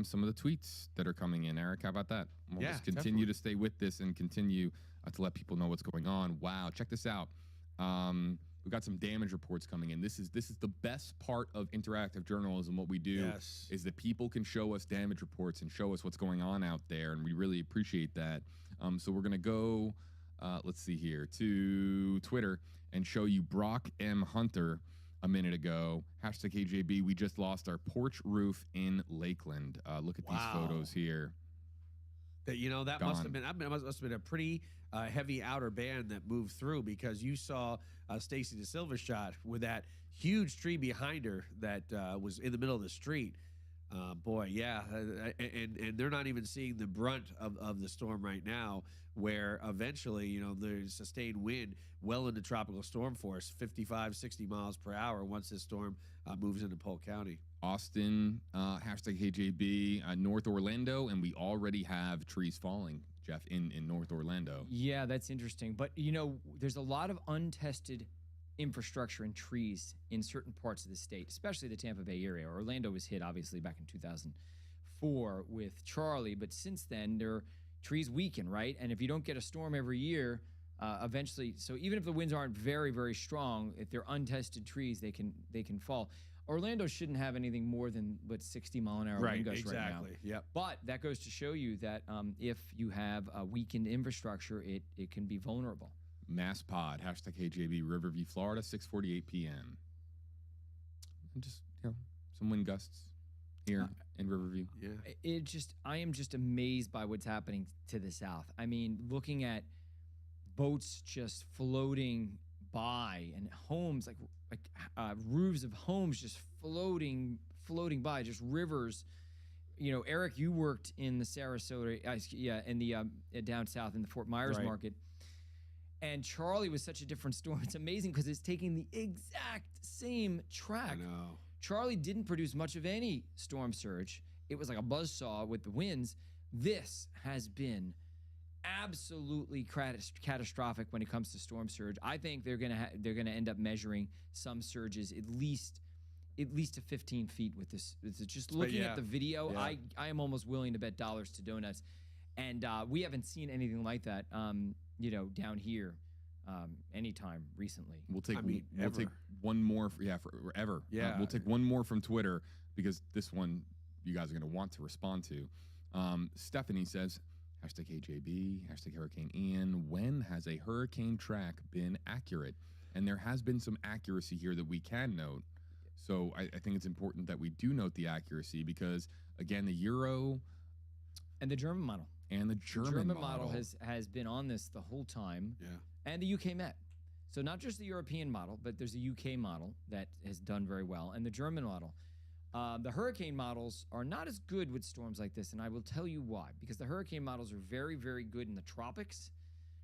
Speaker 2: some of the tweets that are coming in. Eric, how about that? We'll just continue to stay with this and continue to let people know what's going on. Wow, check this out. We've got some damage reports coming in. This is the best part of interactive journalism. What we do is that people can show us damage reports and show us what's going on out there, and we really appreciate that. So we're gonna go, let's see here, to Twitter and show you Brock M. Hunter a minute ago. Hashtag KJB, we just lost our porch roof in Lakeland. Look at these photos here.
Speaker 1: That must have been a pretty heavy outer band that moved through, because you saw Stacy De Silva shot with that huge tree behind her that was in the middle of the street. And they're not even seeing the brunt of the storm right now, where eventually, there's sustained wind well into tropical storm force, 55, 60 miles per hour once this storm moves into Polk County.
Speaker 2: Austin, hashtag KJB, North Orlando, and we already have trees falling, Jeff, in North Orlando.
Speaker 8: Yeah, that's interesting. But, there's a lot of untested infrastructure and trees in certain parts of the state, especially the Tampa Bay area. Orlando was hit, obviously, back in 2004 with Charlie, but since then, their trees weaken, right? And if you don't get a storm every year, eventually, so even if the winds aren't very, very strong, if they're untested trees, they can fall. Orlando shouldn't have anything more than 60-mile-an-hour wind gusts right now.
Speaker 1: Exactly. Yep.
Speaker 8: But that goes to show you that if you have a weakened infrastructure, it can be vulnerable.
Speaker 2: MassPod, hashtag HJB, Riverview, Florida, 6:48 p.m. And just, some wind gusts here in Riverview.
Speaker 1: Yeah.
Speaker 8: I am just amazed by what's happening to the south. I mean, looking at boats just floating by and homes like roofs of homes just floating by, just rivers. Eric, you worked in the Sarasota, in the down south in the Fort Myers market. And Charlie was such a different storm. It's amazing because it's taking the exact same track.
Speaker 1: I know.
Speaker 8: Charlie didn't produce much of any storm surge. It was like a buzzsaw with the winds. This has been absolutely catastrophic when it comes to storm surge. I think they're gonna end up measuring some surges at least to 15 feet with this. Just looking at the video, I am almost willing to bet dollars to donuts. And we haven't seen anything like that, down here anytime recently.
Speaker 2: We'll take one more forever.
Speaker 1: Yeah.
Speaker 2: We'll take one more from Twitter because this one you guys are going to want to respond to. Stephanie says, hashtag HJB, hashtag Hurricane Ian. When has a hurricane track been accurate? And there has been some accuracy here that we can note. So I think it's important that we do note the accuracy because, again, the Euro
Speaker 8: and the German model.
Speaker 2: And the German
Speaker 8: model has been on this the whole time.
Speaker 1: Yeah.
Speaker 8: And the UK Met. So not just the European model, but there's a UK model that has done very well, and the German model. The hurricane models are not as good with storms like this, and I will tell you why. Because the hurricane models are very, very good in the tropics,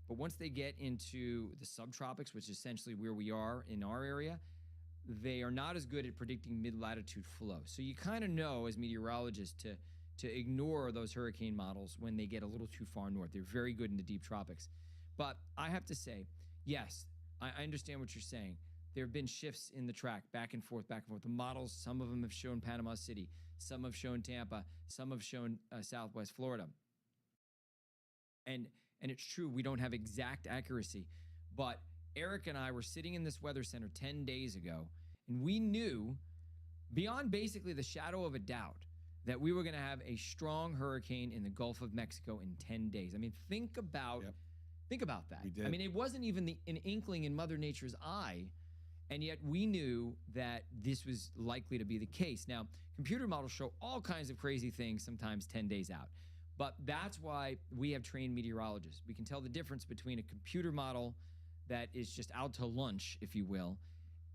Speaker 8: but once they get into the subtropics, which is essentially where we are in our area, they are not as good at predicting mid-latitude flow. So you kind of know as meteorologists to ignore those hurricane models when they get a little too far north. They're very good in the deep tropics. But I have to say, yes, I understand what you're saying. There have been shifts in the track, back and forth, back and forth. The models, some of them have shown Panama City, some have shown Tampa, some have shown Southwest Florida. And it's true, we don't have exact accuracy. But Eric and I were sitting in this weather center 10 days ago, and we knew, beyond basically the shadow of a doubt, that we were going to have a strong hurricane in the Gulf of Mexico in 10 days. I mean, think about that.
Speaker 1: We did.
Speaker 8: I mean, it wasn't even an inkling in Mother Nature's eye, and yet we knew that this was likely to be the case. Now, computer models show all kinds of crazy things, sometimes 10 days out. But that's why we have trained meteorologists. We can tell the difference between a computer model that is just out to lunch, if you will,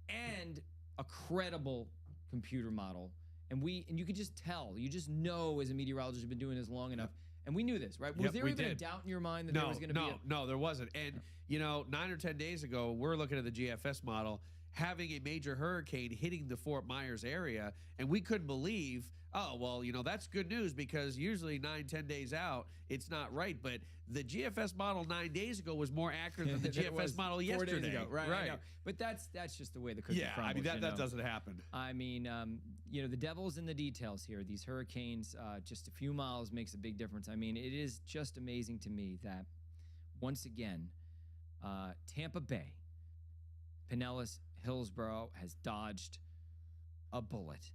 Speaker 8: and a credible computer model. And you can just tell. You just know as a meteorologist who's been doing this long enough. And we knew this, right? Was there even a doubt in your mind that there was going to be
Speaker 1: No, there wasn't. And, 9 or 10 days ago, we're looking at the GFS model, having a major hurricane hitting the Fort Myers area, and we couldn't believe, that's good news because usually 9-10 days out, it's not right. But the GFS model 9 days ago was more accurate than the GFS model
Speaker 8: 4
Speaker 1: yesterday.
Speaker 8: days ago. Right. But that's just the way the cookie crumbles.
Speaker 1: I mean, that doesn't happen.
Speaker 8: I mean, the devil's in the details here. These hurricanes, just a few miles makes a big difference. I mean, it is just amazing to me that, once again, Tampa Bay, Pinellas, Hillsborough has dodged a bullet.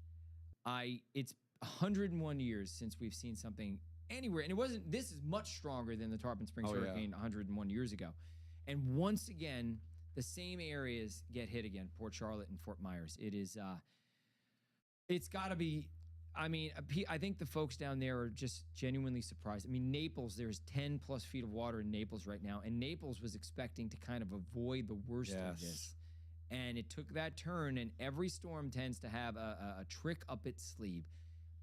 Speaker 8: It's 101 years since we've seen something anywhere, and this is much stronger than the Tarpon Springs hurricane 101 years ago. And once again, the same areas get hit again, Port Charlotte and Fort Myers. It is, it's got to be, I think the folks down there are just genuinely surprised. I mean, Naples, there's 10 plus feet of water in Naples right now, and Naples was expecting to kind of avoid the worst of this. And it took that turn, and every storm tends to have a trick up its sleeve.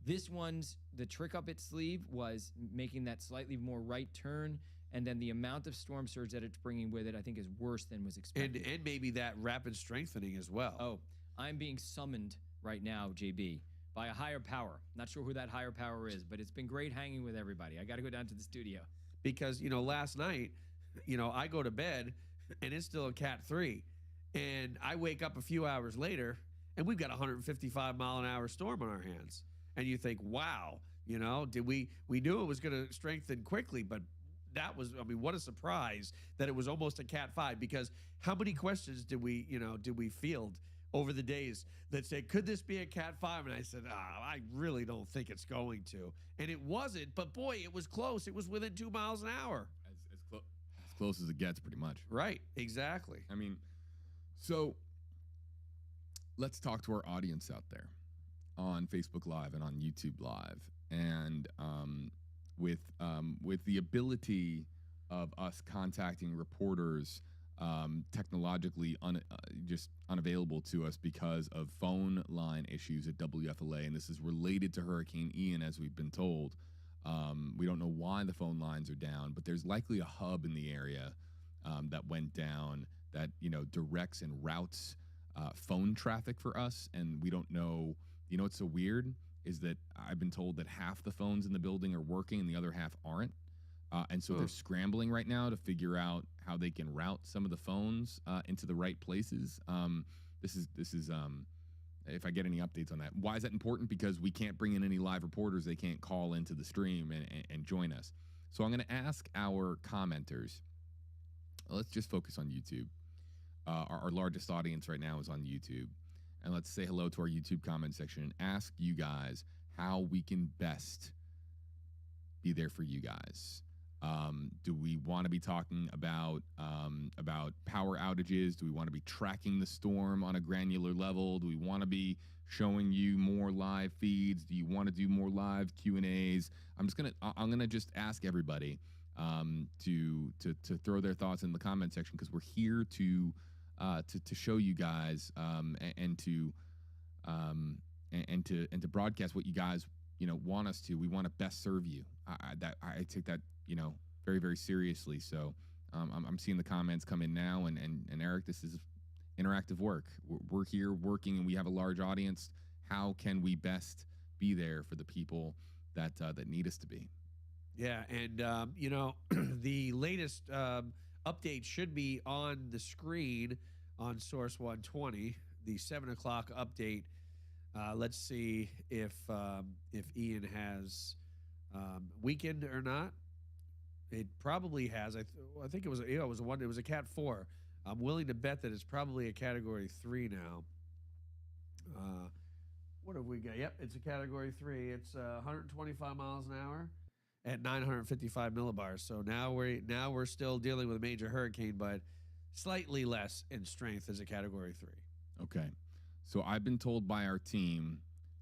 Speaker 8: The trick up its sleeve was making that slightly more right turn, and then the amount of storm surge that it's bringing with it, I think, is worse than was expected.
Speaker 1: And maybe that rapid strengthening as well.
Speaker 8: Oh, I'm being summoned right now, JB, by a higher power. Not sure who that higher power is, but it's been great hanging with everybody. I got to go down to the studio.
Speaker 1: Because, last night, I go to bed, and it's still a Cat 3. And I wake up a few hours later, and we've got a 155-mile-an-hour storm on our hands. And you think, wow, we knew it was going to strengthen quickly, but that was, what a surprise that it was almost a Cat 5. Because how many questions did we field over the days that said, could this be a Cat 5? And I said, I really don't think it's going to. And it wasn't, but boy, it was close. It was within 2 miles an hour.
Speaker 2: As close as it gets, pretty much.
Speaker 1: Right, exactly.
Speaker 2: I mean, so let's talk to our audience out there on Facebook Live and on YouTube Live. And with the ability of us contacting reporters technologically just unavailable to us because of phone line issues at WFLA, and this is related to Hurricane Ian, as we've been told. We don't know why the phone lines are down, but there's likely a hub in the area that went down that directs and routes phone traffic for us, and we don't know. What's so weird is that I've been told that half the phones in the building are working and the other half aren't. And so they're scrambling right now to figure out how they can route some of the phones into the right places. This is if I get any updates on that. Why is that important? Because we can't bring in any live reporters. They can't call into the stream and join us. So I'm going to ask our commenters. Let's just focus on YouTube. Our largest audience right now is on YouTube. And let's say hello to our YouTube comment section and ask you guys how we can best be there for you guys. Do we want to be talking about power outages? Do we want to be tracking the storm on a granular level? Do we want to be showing you more live feeds? Do you want to do more live Q&As? I'm gonna just ask everybody to throw their thoughts in the comment section, because we're here to show you guys and to broadcast what you guys want us to. We want to best serve you. I take that very, very seriously. So I'm seeing the comments come in now, and Eric, this is interactive work. We're here working, and we have a large audience. How can we best be there for the people that need us to be?
Speaker 1: Yeah, and the latest update should be on the screen on Source 120, the 7 o'clock update. Let's see if Ian has weakened or not. It probably has. I think it was a Cat 4. I'm willing to bet that it's probably a Category 3 now. What have we got? Yep, it's a Category 3. It's 125 miles an hour at 955 millibars. So now we're still dealing with a major hurricane, but slightly less in strength as a Category 3.
Speaker 2: Okay. So I've been told by our team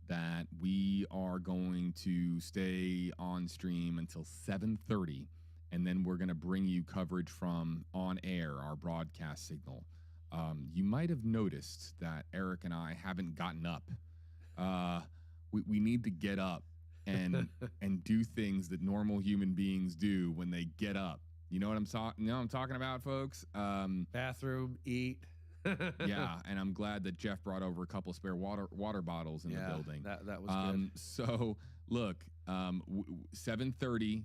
Speaker 2: that we are going to stay on stream until 7:30, and then we're going to bring you coverage from on air, our broadcast signal. You might have noticed that Eric and I haven't gotten up. We need to get up and do things that normal human beings do when they get up. You know what I'm talking about, folks?
Speaker 1: Bathroom, eat.
Speaker 2: Yeah, and I'm glad that Jeff brought over a couple spare water bottles in the building.
Speaker 1: That was good.
Speaker 2: So look, 7:30,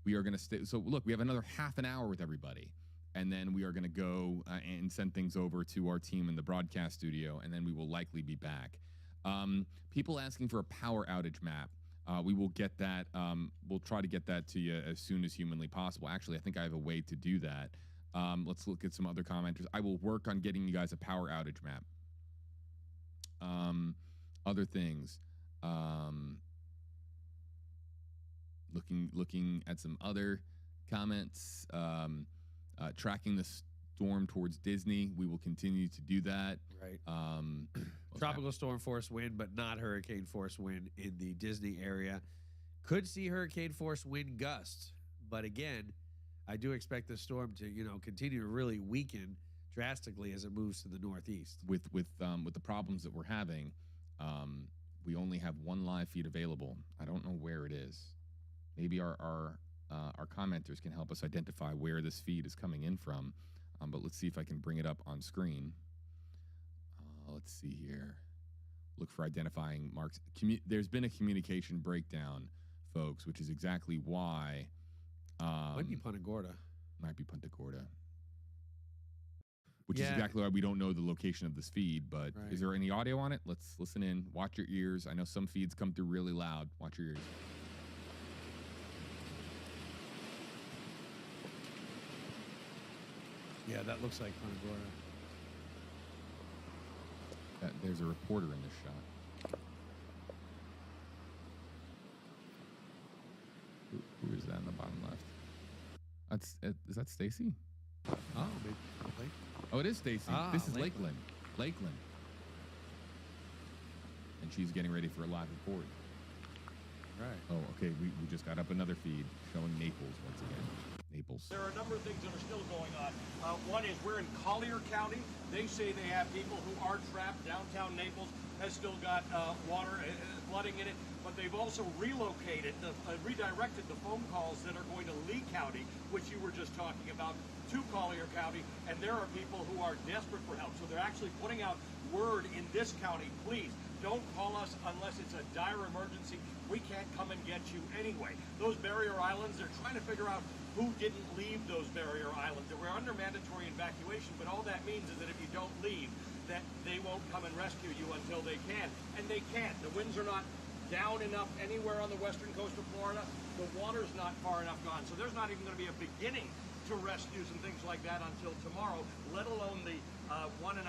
Speaker 2: we are going to stay. So look, we have another half an hour with everybody, and then we are going to go and send things over to our team in the broadcast studio, and then we will likely be back. People asking for a power outage map. We will get that. We'll try to get that to you as soon as humanly possible. Actually, I think I have a way to do that. Let's look at some other commenters. I will work on getting you guys a power outage map. Other things. Looking at some other comments. Tracking the storm towards Disney. We will continue to do that.
Speaker 1: Right. Tropical storm force wind, but not hurricane force wind in the Disney area. Could see hurricane force wind gusts, but again, I do expect the storm to continue to really weaken drastically as it moves to the northeast.
Speaker 2: With the problems that we're having, we only have one live feed available. I don't know where it is. Maybe our commenters can help us identify where this feed is coming in from. But let's see if I can bring it up on screen. Let's see here. Look for identifying marks. There's been a communication breakdown, folks, which is exactly why.
Speaker 1: Might be Punta Gorda.
Speaker 2: Might be Punta Gorda. Which is exactly why we don't know the location of this feed. But Is there any audio on it? Let's listen in. Watch your ears. I know some feeds come through really loud. Watch your ears.
Speaker 1: Yeah, that looks like Punta Gorda.
Speaker 2: There's a reporter in this shot. Who is that in the bottom left? Is that Stacy?
Speaker 1: Oh, maybe.
Speaker 2: Oh, it is Stacy.
Speaker 1: Ah,
Speaker 2: This is
Speaker 1: Lakeland.
Speaker 2: Lakeland. And she's getting ready for a live report.
Speaker 1: Right.
Speaker 2: Oh, okay. We just got up another feed showing Naples once again. Naples.
Speaker 6: There are a number of things that are still going on. One is we're in Collier County. They say they have people who are trapped. Downtown Naples has still got water flooding in it, but they've also redirected the phone calls that are going to Lee County, which you were just talking about, to Collier County, and there are people who are desperate for help. So they're actually putting out word in this county, please, don't call us unless it's a dire emergency. We can't come and get you anyway. Those barrier islands, they're trying to figure out who didn't leave those barrier islands. We're under mandatory evacuation, but all that means is that if you don't leave, that they won't come and rescue you until they can. And they can't. The winds are not down enough anywhere on the western coast of Florida. The water's not far enough gone. So there's not even going to be a beginning to rescues and things like that until tomorrow, let alone the 1.5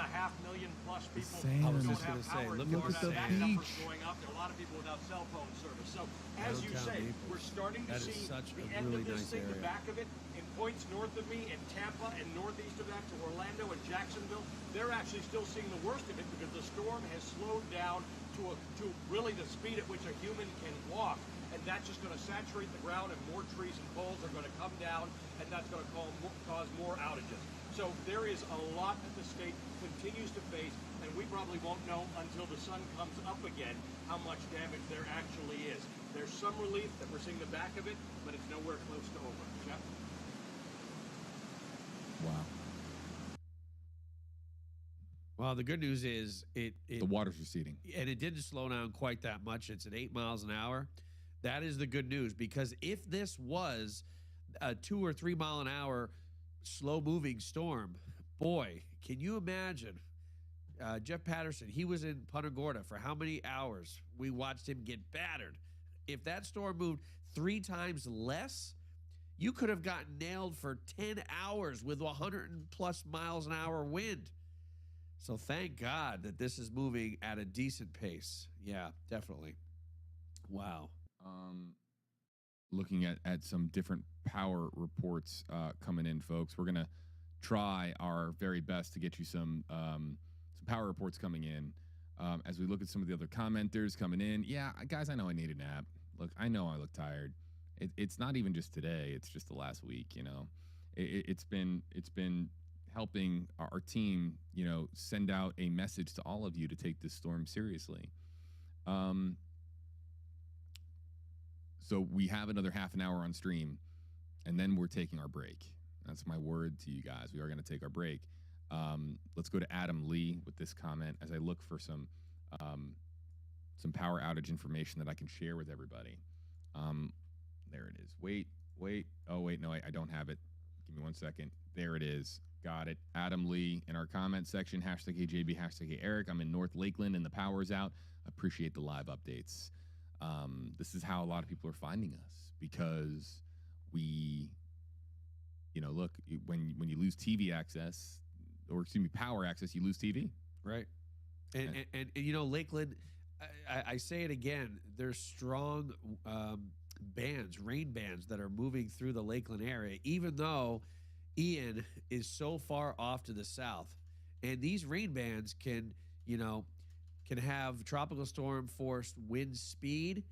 Speaker 6: million plus people who
Speaker 1: I was
Speaker 6: don't
Speaker 1: just
Speaker 6: have
Speaker 1: gonna say,
Speaker 6: power in
Speaker 1: look at
Speaker 6: Florida.
Speaker 1: the
Speaker 6: That number's
Speaker 2: beach.
Speaker 6: going up. There are a lot of people without cell phone service. So as you
Speaker 1: Downtown
Speaker 6: say,
Speaker 1: Naples.
Speaker 6: we're starting to
Speaker 1: That is
Speaker 6: see
Speaker 1: such
Speaker 6: the
Speaker 1: a
Speaker 6: end
Speaker 1: really
Speaker 6: of this
Speaker 1: nice
Speaker 6: thing, the
Speaker 1: area.
Speaker 6: back of it, in points north of me, in Tampa and northeast of that to Orlando and Jacksonville. They're actually still seeing the worst of it because the storm has slowed down to really the speed at which a human can walk. And that's just going to saturate the ground, and more trees and poles are going to come down, and that's going to cause more outages. So there is a lot that the state continues to face, and we probably won't know until the sun comes up again how much damage there actually is. There's some relief that we're seeing the back of it, but it's nowhere close to over. Jeff?
Speaker 2: Wow.
Speaker 1: Well, the good news is
Speaker 2: The water's receding.
Speaker 1: and it didn't slow down quite that much. It's at 8 miles an hour. That is the good news, because if this was a 2 or 3 mile an hour slow moving storm, boy, can you imagine? Jeff Patterson, he was in Punta Gorda for how many hours? We watched him get battered. If that storm moved 3 times less, you could have gotten nailed for 10 hours with 100+ miles an hour wind. So thank God that this is moving at a decent pace. Yeah, definitely. Wow.
Speaker 2: Looking at some different power reports coming in, folks. We're gonna try our very best to get you some power reports coming in as we look at some of the other commenters coming in. Yeah, guys, I know I need a nap. Look, I know I look tired. It's not even just today. It's just the last week. You know, it's been helping our team. You know, send out a message to all of you to take this storm seriously. So we have another half an hour on stream, and then we're taking our break. That's my word to you guys. We are going to take our break. Let's go to Adam Lee with this comment as I look for some power outage information that I can share with everybody. There it is. Wait. Oh, wait, no, I don't have it. Give me 1 second. There it is. Got it. Adam Lee in our comment section, #HJB, #Eric. I'm in North Lakeland and the power's out. Appreciate the live updates. This is how a lot of people are finding us, because we, you know, look, when you lose TV access, or excuse me, power access, you lose TV.
Speaker 1: Right. And you know, Lakeland, I say it again, there's strong bands, rain bands that are moving through the Lakeland area, even though Ian is so far off to the south. And these rain bands can have tropical storm force wind speed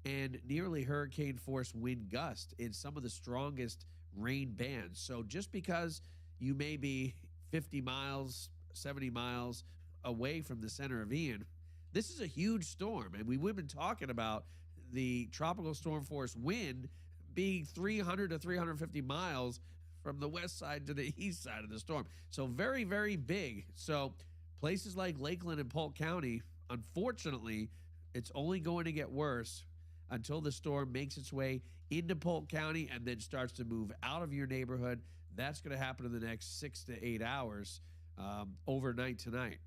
Speaker 1: and nearly hurricane force wind gust in some of the strongest rain bands. So just because you may be 50 miles, 70 miles away from the center of Ian, this is a huge storm. And we've been talking about the tropical storm force wind being 300 to 350 miles from the west side to the east side of the storm. So very, very big. So places like Lakeland and Polk County, unfortunately, it's only going to get worse until the storm makes its way into Polk County and then starts to move out of your neighborhood. That's going to happen in the next 6 to 8 hours, overnight tonight.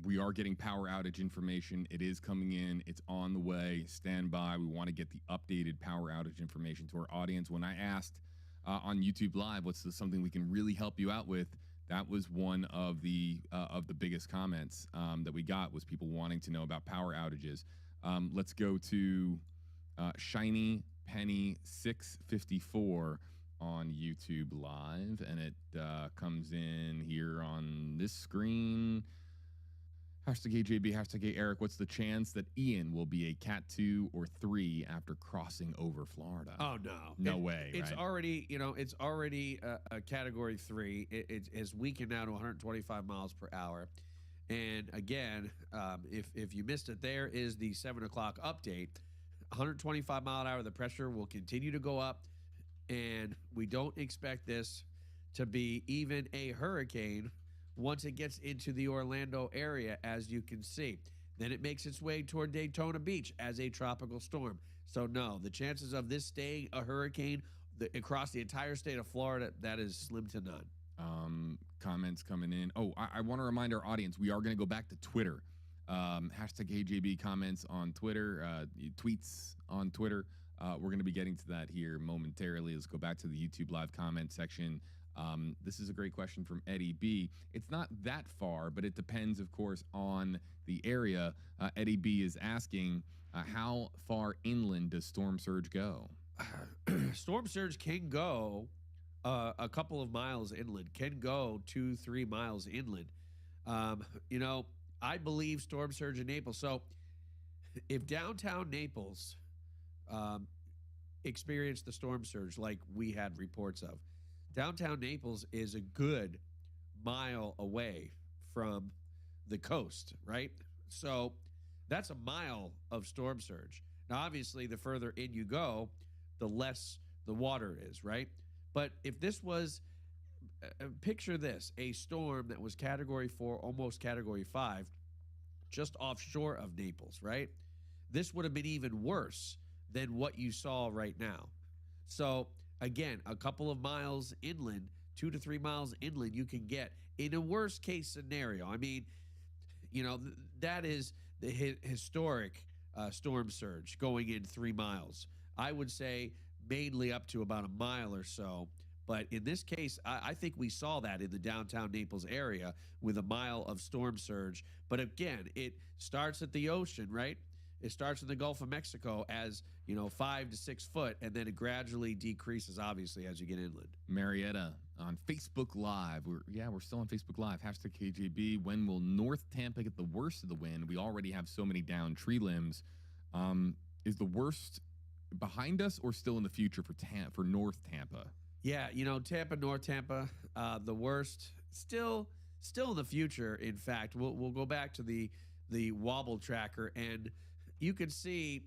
Speaker 2: We are getting power outage information. It is coming in. It's on the way. Stand by. We want to get the updated power outage information to our audience. When I asked on YouTube Live, what's something we can really help you out with, That was one of the biggest comments that we got, was people wanting to know about power outages. Let's go to Shiny Penny 654 on YouTube Live, and it comes in here on this screen. Hashtag AJB, hashtag Eric. What's the chance that Ian will be a Cat 2 or 3 after crossing over Florida?
Speaker 1: Oh, no.
Speaker 2: No way,
Speaker 1: It's
Speaker 2: right?
Speaker 1: already, it's already a Category 3. It has weakened now to 125 miles per hour. And again, if you missed it, there is the 7 o'clock update. 125 mile an hour, the pressure will continue to go up. And we don't expect this to be even a hurricane once it gets into the Orlando area, as you can see. Then it makes its way toward Daytona Beach as a tropical storm. So no, the chances of this staying a hurricane across the entire state of Florida, that is slim to none.
Speaker 2: Comments coming in. Oh, I want to remind our audience, we are going to go back to Twitter. Hashtag AJB comments on Twitter, tweets on Twitter. We're going to be getting to that here momentarily. Let's go back to the YouTube Live comment section. This is a great question from Eddie B. It's not that far, but it depends, of course, on the area. Eddie B is asking, how far inland does storm surge go?
Speaker 1: Storm surge can go a couple of miles inland, can go 2-3 miles inland. I believe storm surge in Naples. So if downtown Naples experienced the storm surge like we had reports of, downtown Naples is a good mile away from the coast, right? So that's a mile of storm surge. Now, obviously, the further in you go, the less the water is, right? But if this was, picture this, a storm that was Category 4, almost Category 5, just offshore of Naples, right? This would have been even worse than what you saw right now. So again, a couple of miles inland, 2 to 3 miles inland, you can get in a worst case scenario. I mean, that is the historic storm surge going in 3 miles. I would say mainly up to about a mile or so. But in this case, I think we saw that in the downtown Naples area with a mile of storm surge. But again, it starts at the ocean, right? It starts in the Gulf of Mexico as, 5 to 6 foot, and then it gradually decreases, obviously, as you get inland.
Speaker 2: Marietta on Facebook Live. We're still on Facebook Live. Hashtag KJB. When will North Tampa get the worst of the wind? We already have so many down tree limbs. Is the worst behind us or still in the future for North Tampa?
Speaker 1: Yeah, Tampa, North Tampa, the worst. Still in the future. In fact, we'll go back to the wobble tracker, and you can see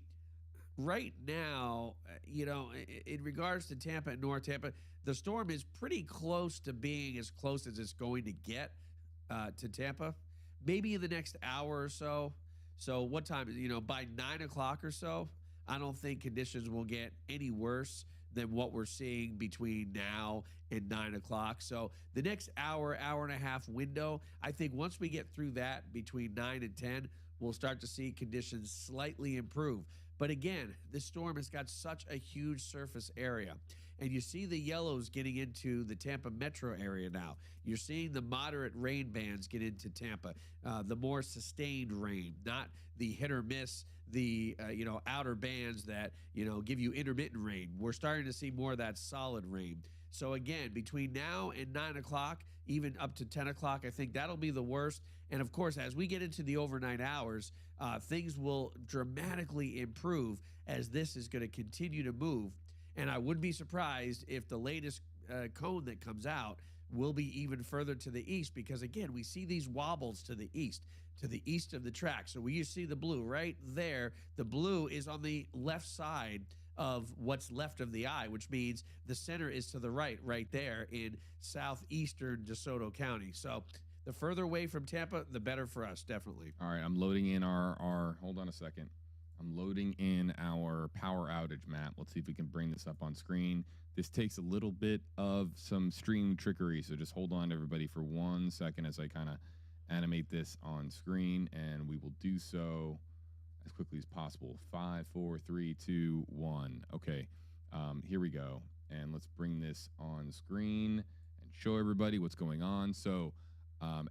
Speaker 1: right now, in regards to Tampa and North Tampa, the storm is pretty close to being as close as it's going to get to Tampa, maybe in the next hour or so. So what time? By 9 o'clock or so, I don't think conditions will get any worse than what we're seeing between now and 9 o'clock. So the next hour and a half window, I think once we get through that between 9 and 10, we'll start to see conditions slightly improve. But again, this storm has got such a huge surface area. And you see the yellows getting into the Tampa metro area now. You're seeing the moderate rain bands get into Tampa, the more sustained rain, not the hit or miss, the outer bands that give you intermittent rain. We're starting to see more of that solid rain. So again, between now and 9 o'clock, even up to 10 o'clock, I think that'll be the worst. And of course, as we get into the overnight hours, things will dramatically improve as this is going to continue to move. And I wouldn't be surprised if the latest cone that comes out will be even further to the east, because again, we see these wobbles to the east of the track. So you see the blue right there. The blue is on the left side of what's left of the eye, which means the center is to the right there in southeastern DeSoto County. So the further away from Tampa, the better for us, definitely.
Speaker 2: All right, I'm loading in our hold on a second. I'm loading in our power outage map. Let's see if we can bring this up on screen. This takes a little bit of some stream trickery, so just hold on, everybody, for 1 second as I kind of animate this on screen, and we will do so as quickly as possible. 5, 4, 3, 2, 1. Okay, here we go. And let's bring this on screen and and show everybody what's going on. So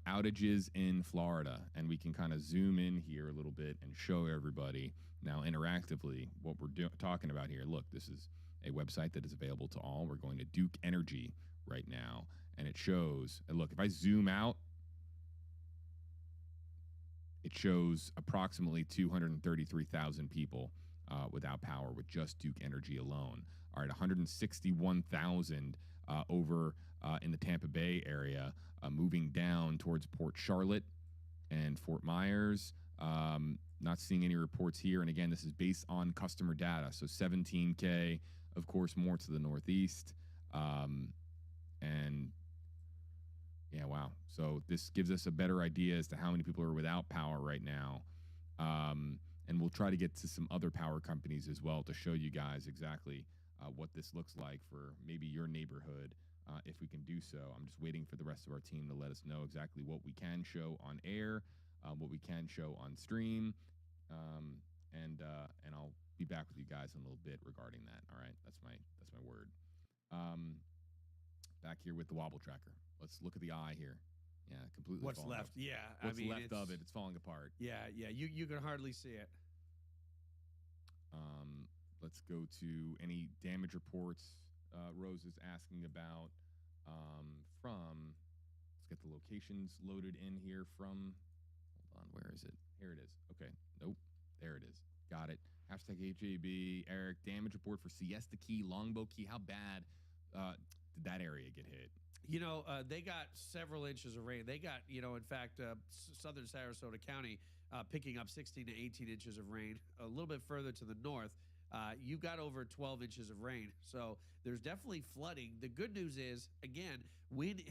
Speaker 2: outages in Florida, and we can kind of zoom in here a little bit and show everybody now interactively what we're talking about here. Look, this is a website that is available to all. We're going to Duke Energy right now, and it shows, and look, if I zoom out, it shows approximately 233,000 people without power with just Duke Energy alone. All right, 161,000 over in the Tampa Bay area, moving down towards Port Charlotte and Fort Myers. Not seeing any reports here. And again, this is based on customer data. So 17K, of course, more to the northeast. And yeah, wow. So this gives us a better idea as to how many people are without power right now. And we'll try to get to some other power companies as well to show you guys exactly what this looks like for maybe your neighborhood, if we can do so. I'm just waiting for the rest of our team to let us know exactly what we can show on air, what we can show on stream, and I'll be back with you guys in a little bit regarding that. All right, that's my word. Back here with the wobble tracker. Let's look at the eye here. Yeah, completely.
Speaker 1: What's left?
Speaker 2: Apart.
Speaker 1: Yeah,
Speaker 2: what's left of it? It's falling apart.
Speaker 1: Yeah. You can hardly see it.
Speaker 2: Let's go to any damage reports. Rose is asking about from. Let's get the locations loaded in here from. Hold on, where is it? Here it is. Okay, nope, there it is. Got it. Hashtag HAB. Eric, damage report for Siesta Key, Longboat Key. How bad did that area get hit?
Speaker 1: You know, they got several inches of rain. They got, in fact, southern Sarasota County picking up 16 to 18 inches of rain. A little bit further to the north, you've got over 12 inches of rain. So there's definitely flooding. The good news is, again, wind,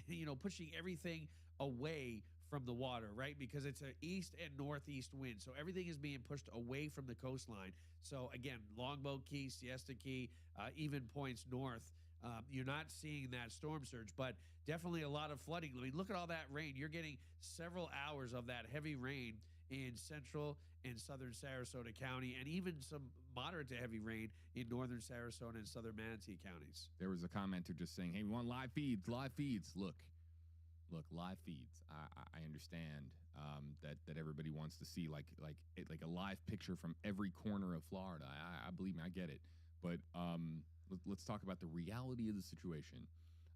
Speaker 1: pushing everything away from the water, right? Because it's an east and northeast wind. So everything is being pushed away from the coastline. So again, Longboat Key, Siesta Key, even points north. You're not seeing that storm surge, but definitely a lot of flooding. I mean, look at all that rain. You're getting several hours of that heavy rain in central and southern Sarasota County, and even some moderate to heavy rain in northern Sarasota and southern Manatee counties.
Speaker 2: There was a commenter just saying, hey, we want live feeds, live feeds. Look, live feeds. I understand that everybody wants to see like a live picture from every corner of Florida. I believe me, I get it. But let's talk about the reality of the situation.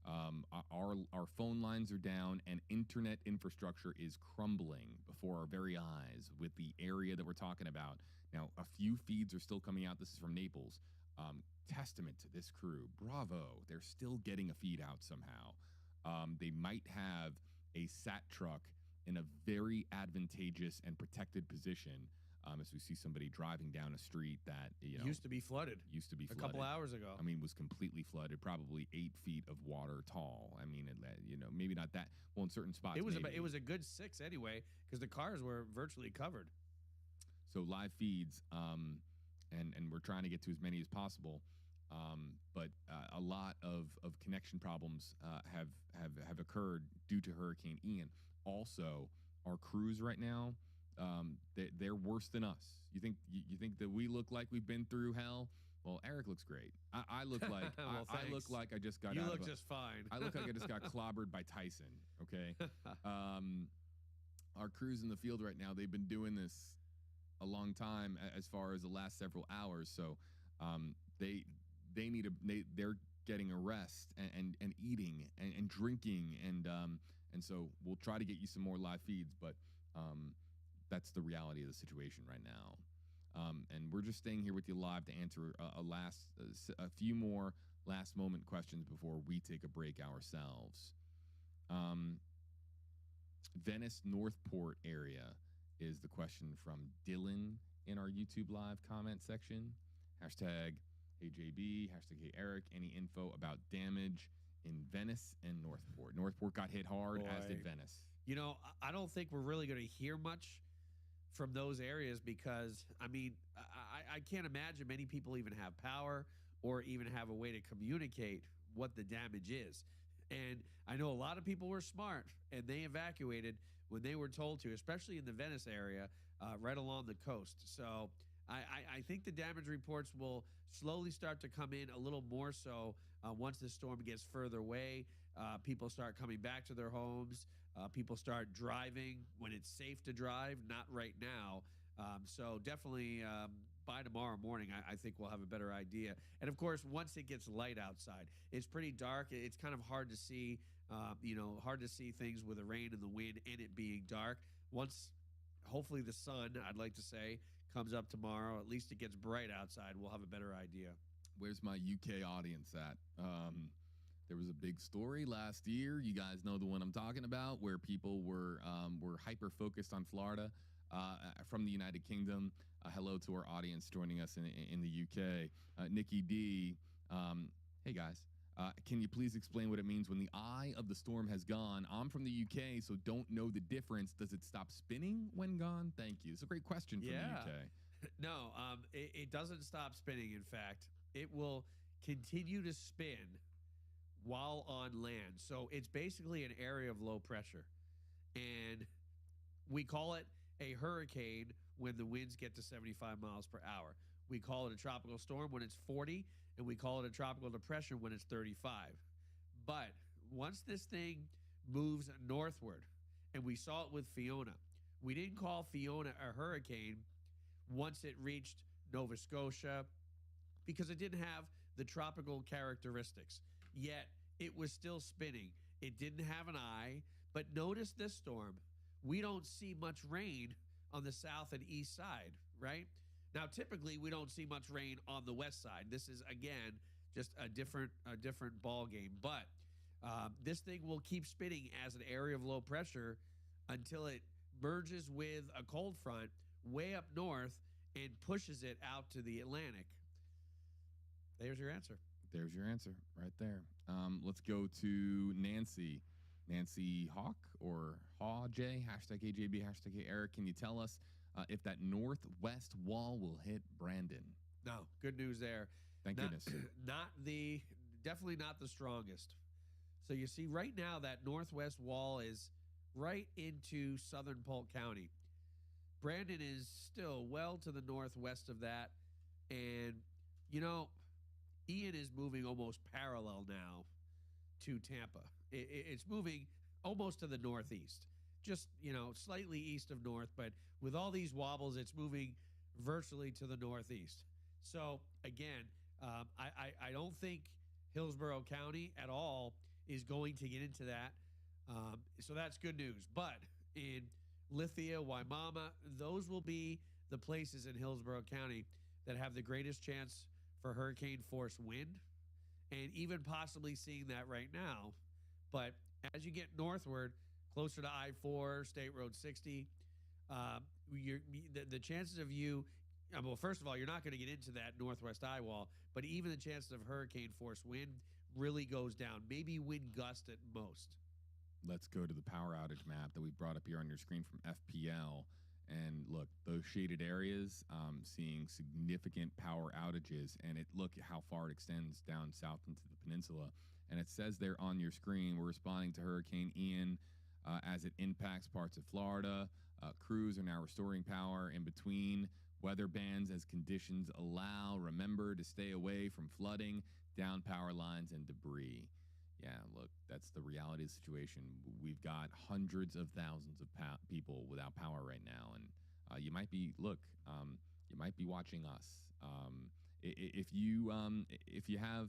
Speaker 2: Our phone lines are down, and internet infrastructure is crumbling before our very eyes with the area that we're talking about. Now, a few feeds are still coming out. This is from Naples. Testament to this crew. Bravo. They're still getting a feed out somehow. They might have a SAT truck in a very advantageous and protected position as we see somebody driving down a street that
Speaker 1: used to be flooded. A couple hours ago.
Speaker 2: I mean, was completely flooded, probably 8 feet of water tall. I mean, maybe not that. Well, in certain spots,
Speaker 1: it was a good 6 anyway, because the cars were virtually covered.
Speaker 2: So live feeds, and we're trying to get to as many as possible. But a lot of connection problems have occurred due to Hurricane Ian. Also, our crews right now, they're worse than us. You think that we look like we've been through hell? Well, Eric looks great. I look like
Speaker 1: well,
Speaker 2: I look like I just got.
Speaker 1: You look just fine.
Speaker 2: I look like I just got clobbered by Tyson. Okay. Our crews in the field right now, they've been doing this a long time, as far as the last several hours. So they're getting a rest and eating and drinking and so we'll try to get you some more live feeds, but that's the reality of the situation right now. And we're just staying here with you live to answer a few more last moment questions before we take a break ourselves. Venice Northport area is the question from Dylan in our YouTube live comment section. Hashtag HeyJB, hashtag HeyEric. Any info about damage in Venice and Northport? Northport got hit hard, as did Venice.
Speaker 1: I don't think we're really going to hear much from those areas because, I mean, I can't imagine many people even have power or even have a way to communicate what the damage is. And I know a lot of people were smart and they evacuated when they were told to, especially in the Venice area, right along the coast. So I think the damage reports will slowly start to come in a little more so once the storm gets further away. people start coming back to their homes. People start driving when it's safe to drive, not right now. So definitely by tomorrow morning, I think we'll have a better idea. And of course, once it gets light outside, it's pretty dark. It's kind of hard to see, hard to see things with the rain and the wind and it being dark. Once, hopefully, the sun, I'd like to say, comes up tomorrow, at least it gets bright outside, we'll have a better idea.
Speaker 2: Where's my UK audience at? There was a big story last year. You guys know the one I'm talking about, where people were hyper focused on Florida from the United Kingdom. Hello to our audience joining us in the UK. Nikki D, hey guys. Can you please explain what it means when the eye of the storm has gone? I'm from the UK, so don't know the difference. Does it stop spinning when gone? Thank you. It's a great question from the UK.
Speaker 1: No, it doesn't stop spinning. In fact, it will continue to spin while on land. So it's basically an area of low pressure. And we call it a hurricane when the winds get to 75 miles per hour. We call it a tropical storm when it's 40, and we call it a tropical depression when it's 35. But once this thing moves northward, and we saw it with Fiona, we didn't call Fiona a hurricane once it reached Nova Scotia because it didn't have the tropical characteristics. Yet it was still spinning. It didn't have an eye. But notice this storm. We don't see much rain on the south and east side, right? Now, typically, we don't see much rain on the west side. This is, again, just a different ball game. But this thing will keep spinning as an area of low pressure until it merges with a cold front way up north and pushes it out to the Atlantic. There's your answer.
Speaker 2: There's your answer right there. Let's go to Nancy. Nancy Hawk or Haw J, hashtag AJB, hashtag Eric. Can you tell us if that northwest wall will hit Brandon?
Speaker 1: No, good news there.
Speaker 2: Thank goodness.
Speaker 1: Definitely not the strongest. So you see right now that northwest wall is right into southern Polk County. Brandon is still well to the northwest of that. And, Ian is moving almost parallel now to Tampa. It's moving almost to the northeast, just, slightly east of north. But with all these wobbles, it's moving virtually to the northeast. So, again, I don't think Hillsborough County at all is going to get into that. So that's good news. But in Lithia, Waimama, those will be the places in Hillsborough County that have the greatest chance for hurricane force wind, and even possibly seeing that right now. But as you get northward, closer to I-4, State Road 60, the chances of you, well, first of all, you're not going to get into that northwest eye wall, but even the chances of hurricane force wind really goes down, maybe wind gust at most.
Speaker 2: Let's go to the power outage map that we brought up here on your screen from FPL. And look, those shaded areas, seeing significant power outages, and look how far it extends down south into the peninsula. And it says there on your screen, we're responding to Hurricane Ian as it impacts parts of Florida. Crews are now restoring power in between weather bands as conditions allow. Remember to stay away from flooding, down power lines, and debris. Yeah, look, that's the reality of the situation. We've got hundreds of thousands of people without power right now, and you might be watching us. If you have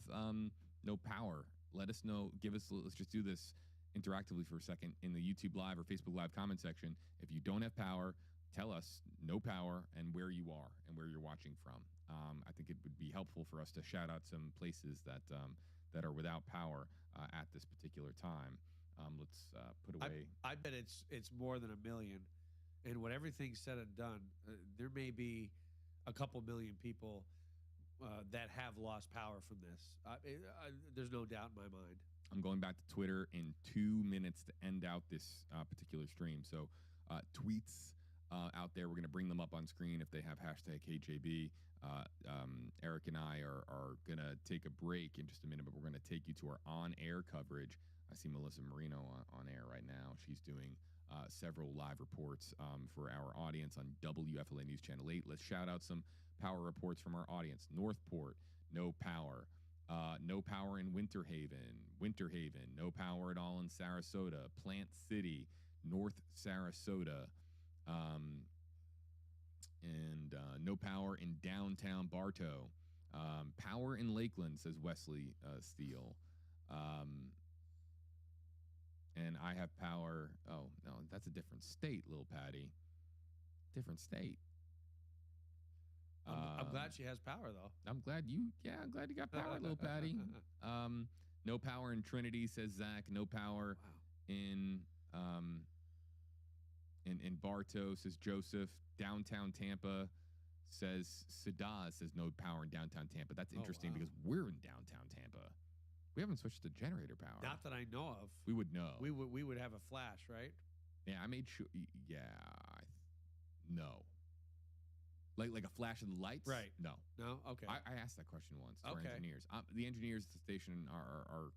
Speaker 2: no power, let us know. Let's just do this interactively for a second in the YouTube Live or Facebook Live comment section. If you don't have power, tell us no power and where you are and where you're watching from. I think it would be helpful for us to shout out some places that are without power at this particular time. Let's put away.
Speaker 1: I bet it's more than 1 million. And when everything's said and done, there may be a couple million people that have lost power from this. There's no doubt in my mind.
Speaker 2: I'm going back to Twitter in 2 minutes to end out this particular stream. So tweets out there, we're going to bring them up on screen if they have hashtag KJB. Eric and I are going to take a break in just a minute, but we're going to take you to our on-air coverage. I see Melissa Marino on air right now. She's doing several live reports for our audience on WFLA News Channel 8. Let's shout out some power reports from our audience. Northport, no power. No power in Winter Haven. No power at all in Sarasota. Plant City, North Sarasota. And no power in downtown Bartow. Power in Lakeland, says Wesley Steele. And I have power. Oh, no, that's a different state, Little Patty. Different state.
Speaker 1: I'm glad she has power, though.
Speaker 2: I'm glad you got power, Little Patty. No power in Trinity, says Zach. No power in Bartow, says Joseph. Downtown Tampa, says Sadaz, says no power in downtown Tampa. That's interesting because we're in downtown Tampa. We haven't switched to generator power.
Speaker 1: Not that I know of.
Speaker 2: We would know.
Speaker 1: We would have a flash, right?
Speaker 2: Yeah, I made sure. Yeah, no. Like a flash of the lights?
Speaker 1: Right.
Speaker 2: No.
Speaker 1: No? Okay.
Speaker 2: I asked that question once to our engineers. The engineers at the station are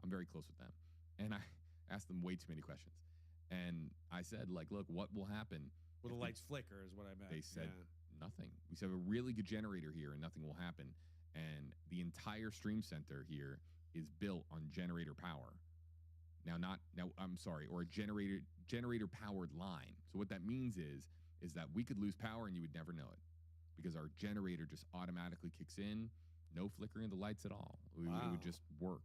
Speaker 2: I'm very close with them. And I asked them way too many questions. And I said, like, look, what will happen?
Speaker 1: Well, the lights flicker is what I meant.
Speaker 2: They said nothing. We have a really good generator here and nothing will happen. And the entire stream center here is built on generator power. Or a generator powered line. So what that means is that we could lose power and you would never know it because our generator just automatically kicks in, no flickering of the lights at all. It would just work.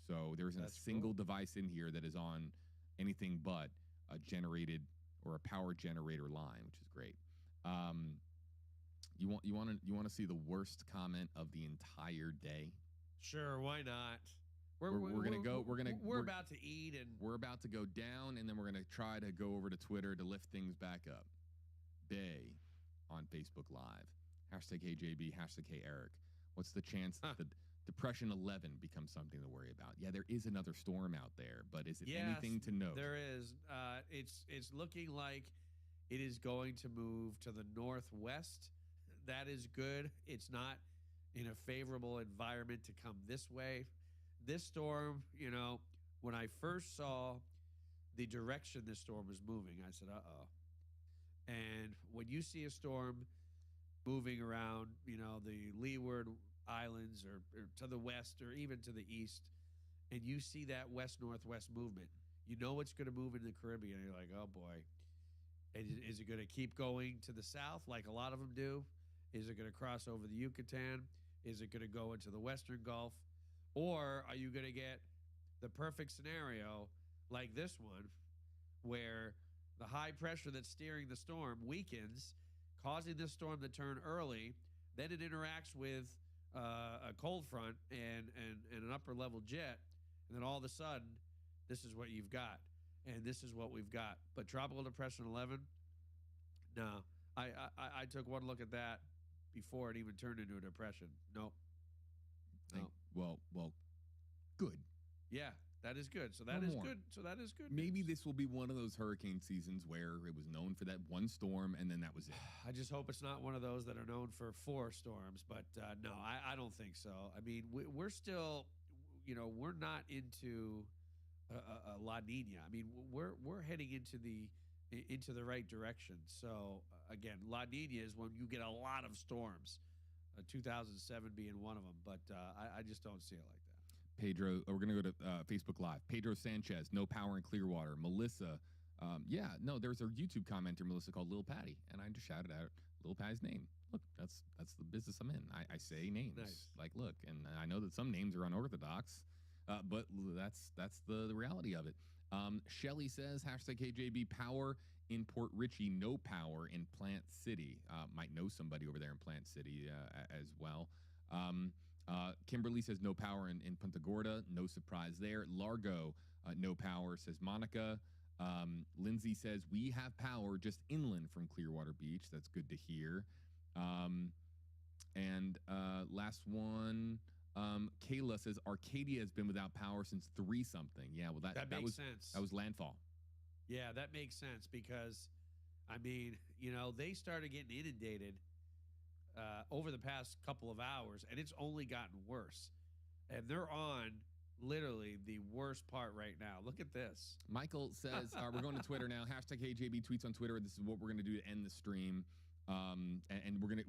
Speaker 2: So there isn't a single device in here that is on anything but a generated or a power generator line, which is great. You want to see the worst comment of the entire day?
Speaker 1: Sure, why not?
Speaker 2: We're
Speaker 1: about to eat and
Speaker 2: we're about to go down, and then we're gonna try to go over to Twitter to lift things back up. Bay on Facebook Live. Hashtag HeyJB, hashtag HeyEric. What's the chance that the Depression 11 becomes something to worry about? Yeah, there is another storm out there, but is it anything to note?
Speaker 1: There is. It's looking like it is going to move to the northwest. That is good. It's not in a favorable environment to come this way. This storm, when I first saw the direction this storm was moving, I said, uh-oh. And when you see a storm moving around, the Leeward Islands or to the west or even to the east, and you see that west-northwest movement, you know it's going to move into the Caribbean. And you're like, oh, boy. Is it going to keep going to the south like a lot of them do? Is it going to cross over the Yucatan? Is it going to go into the Western Gulf? Or are you going to get the perfect scenario like this one where the high pressure that's steering the storm weakens, causing this storm to turn early, then it interacts with a cold front and an upper level jet, and then all of a sudden, this is what you've got. And this is what we've got. But Tropical Depression 11, no. I took one look at that before it even turned into a depression. Nope. No.
Speaker 2: Well, good.
Speaker 1: Yeah, that is good. So that is good. So that is good.
Speaker 2: Maybe this will be one of those hurricane seasons where it was known for that one storm and then that was it.
Speaker 1: I just hope it's not one of those that are known for 4 storms. But no, I don't think so. I mean, we're still, we're not into a La Nina. I mean, we're heading into the right direction. So again, La Nina is when you get a lot of storms. 2007 being one of them, but I just don't see it like that.
Speaker 2: Pedro, we're going to go to Facebook Live. Pedro Sanchez, no power in Clearwater. Melissa, there's a YouTube commenter, Melissa, called Lil Patty, and I just shouted out Lil Patty's name. Look, that's the business I'm in. I say names.
Speaker 1: Nice.
Speaker 2: Like, look, and I know that some names are unorthodox, but that's the reality of it. Shelly says, hashtag KJB power in Port Richey, no power in Plant City. Might know somebody over there in Plant City as well. Kimberly says no power in Punta Gorda. No surprise there. Largo, no power, says Monica. Lindsay says we have power just inland from Clearwater Beach. That's good to hear. And last one, Kayla says Arcadia has been without power since 3-something. Yeah, well that
Speaker 1: makes sense.
Speaker 2: That was landfall.
Speaker 1: Yeah, that makes sense because, I mean, they started getting inundated over the past couple of hours, and it's only gotten worse. And they're on literally the worst part right now. Look at this.
Speaker 2: Michael says, we're going to Twitter now. Hashtag HeyJB tweets on Twitter. This is what we're going to do to end the stream. And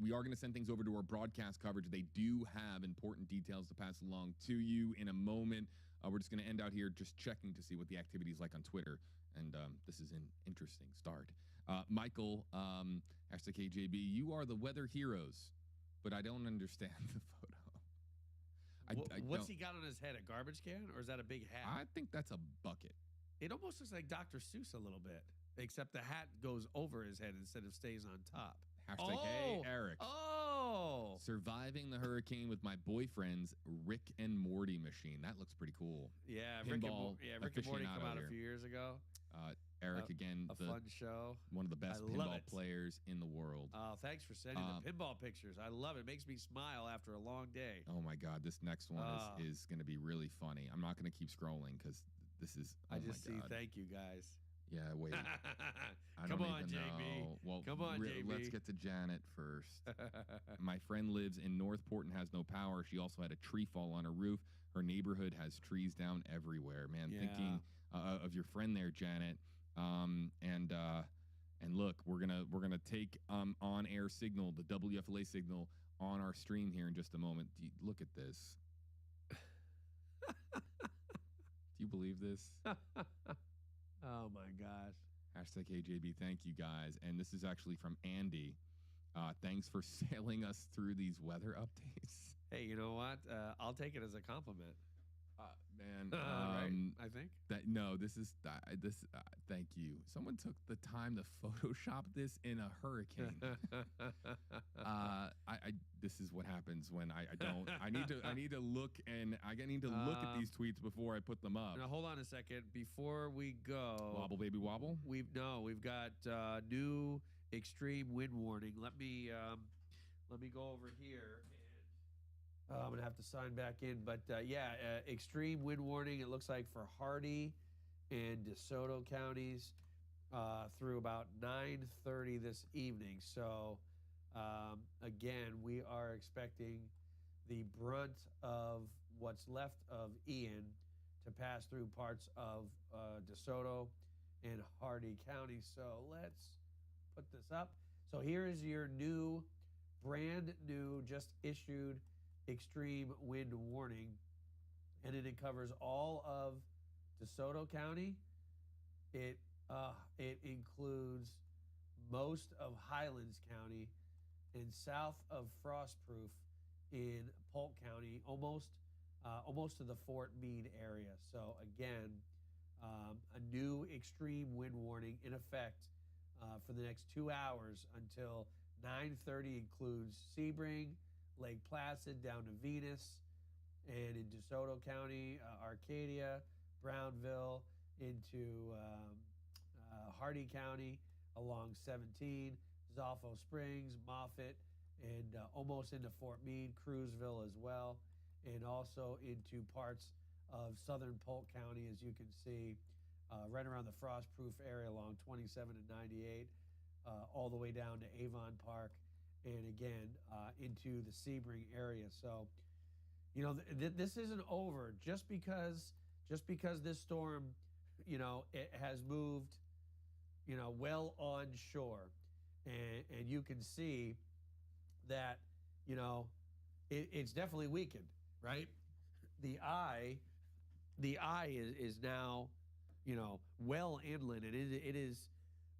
Speaker 2: We are going to send things over to our broadcast coverage. They do have important details to pass along to you in a moment. We're just going to end out here just checking to see what the activity is like on Twitter. And this is an interesting start. Michael, hashtag KJB, you are the weather heroes, but I don't understand the photo.
Speaker 1: What's he got on his head? A garbage can, or is that a big hat?
Speaker 2: I think that's a bucket.
Speaker 1: It almost looks like Dr. Seuss a little bit, except the hat goes over his head instead of stays on top.
Speaker 2: Hashtag hey Eric.
Speaker 1: Oh,
Speaker 2: surviving the hurricane with my boyfriend's Rick and Morty machine. That looks pretty cool.
Speaker 1: Yeah, Rick and Morty come out
Speaker 2: here.
Speaker 1: a few years ago.
Speaker 2: Eric, again,
Speaker 1: a fun show.
Speaker 2: One of the best pinball players in the world.
Speaker 1: Oh, thanks for sending the pinball pictures. I love it. It makes me smile after a long day.
Speaker 2: Oh my God, this next one is going to be really funny. I'm not going to keep scrolling because this is.
Speaker 1: I just see. Thank you guys.
Speaker 2: Yeah, wait. I
Speaker 1: Come
Speaker 2: don't
Speaker 1: on,
Speaker 2: even
Speaker 1: JB.
Speaker 2: know. Well,
Speaker 1: come on, JB.
Speaker 2: Let's get to Janet first. My friend lives in Northport and has no power. She also had a tree fall on her roof. Her neighborhood has trees down everywhere. Man, thinking of your friend there, Janet. And look, we're gonna take on air signal, the WFLA signal, on our stream here in just a moment. Look at this. Do you believe this?
Speaker 1: Oh my gosh.
Speaker 2: Hashtag KJB, thank you guys. And this is actually from Andy. Thanks for sailing us through these weather updates.
Speaker 1: Hey, you know what? I'll take it as a compliment.
Speaker 2: Man,
Speaker 1: right, I think
Speaker 2: thank you. Someone took the time to Photoshop this in a hurricane. This is what happens when I don't. I need to look at these tweets before I put them up.
Speaker 1: Now hold on a second before we go.
Speaker 2: Wobble baby wobble.
Speaker 1: We've got new extreme wind warning. Let me go over here. I'm going to have to sign back in. But, extreme wind warning, it looks like for Hardee and DeSoto counties through about 9:30 this evening. So, again, we are expecting the brunt of what's left of Ian to pass through parts of DeSoto and Hardee County. So let's put this up. So here is your brand new, just issued extreme wind warning, and it covers all of DeSoto County. It includes most of Highlands County and south of Frostproof in Polk County, almost to the Fort Meade area. So again, a new extreme wind warning in effect for the next 2 hours until 9:30. Includes Sebring, Lake Placid down to Venus, and in DeSoto County, Arcadia, Brownville, into Hardee County along 17, Zolfo Springs, Moffett, and almost into Fort Meade, Cruzville as well, and also into parts of southern Polk County, as you can see, right around the Frostproof area along 27 and 98, all the way down to Avon Park, and again into the Sebring area. So, this isn't over just because this storm, it has moved, well onshore, and you can see that, it's definitely weakened, right? The eye is now, well inland, and it is.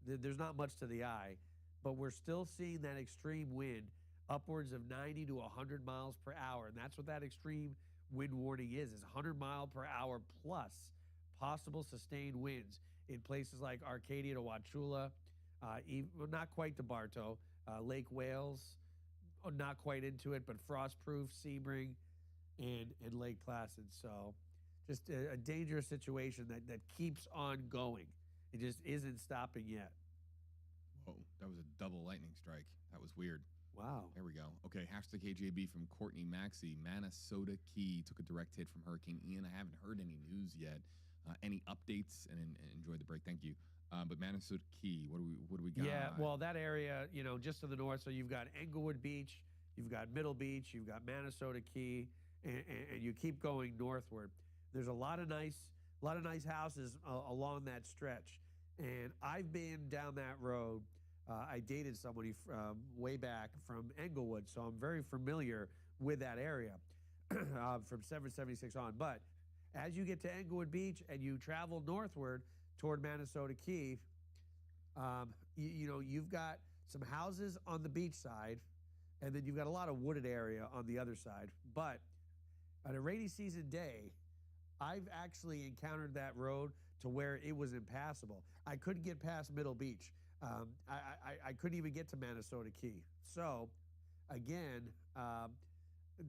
Speaker 1: There's not much to the eye, but we're still seeing that extreme wind upwards of 90 to 100 miles per hour. And that's what that extreme wind warning is 100 mile per hour plus possible sustained winds in places like Arcadia to Wauchula, not quite to Bartow, Lake Wales, not quite into it, but Frostproof, Sebring, and Lake Placid. So just a dangerous situation that keeps on going. It just isn't stopping yet.
Speaker 2: Whoa, that was a double lightning strike. That was weird.
Speaker 1: Wow.
Speaker 2: There we go. Okay, hashtag KJB from Courtney Maxey. Manasota Key took a direct hit from Hurricane Ian. I haven't heard any news yet. Any updates? And enjoy the break. Thank you. But Manasota Key, what do we got?
Speaker 1: Yeah, well, that area, just to the north. So you've got Englewood Beach, you've got Middle Beach, you've got Manasota Key, and you keep going northward. There's a lot of nice houses along that stretch. And I've been down that road I dated somebody way back from Englewood, so I'm very familiar with that area from 776 on. But as you get to Englewood Beach and you travel northward toward Manasota Key, you've got some houses on the beach side, and then you've got a lot of wooded area on the other side. But on a rainy season day, I've actually encountered that road to where it was impassable. I couldn't get past Middle Beach. I couldn't even get to Manasota Key. So, again,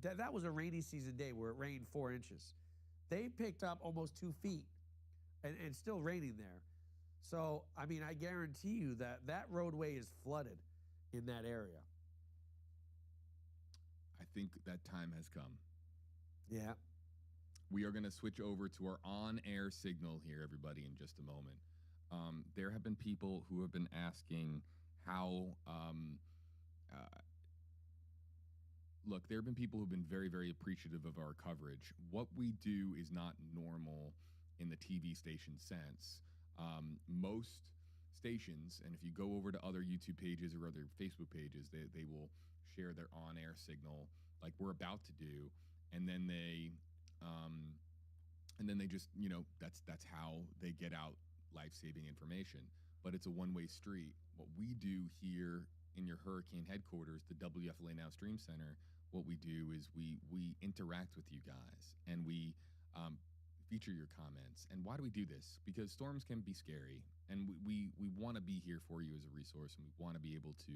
Speaker 1: that was a rainy season day where it rained 4 inches. They picked up almost 2 feet and still raining there. So, I mean, I guarantee you that roadway is flooded in that area.
Speaker 2: I think that time has come.
Speaker 1: Yeah.
Speaker 2: We are going to switch over to our on-air signal here, everybody, in just a moment. There have been people who have been asking how look, there have been people who've been very, very appreciative of our coverage. What we do is not normal in the TV station sense. Most stations, and if you go over to other YouTube pages or other Facebook pages, they will share their on-air signal like we're about to do, and then they just, that's how they get out life-saving information. But it's a one-way street. What we do here in your hurricane headquarters, the WFLA Now Stream Center, what we do is we interact with you guys, and we feature your comments. And why do we do this? Because storms can be scary, and we want to be here for you as a resource, and we want to be able to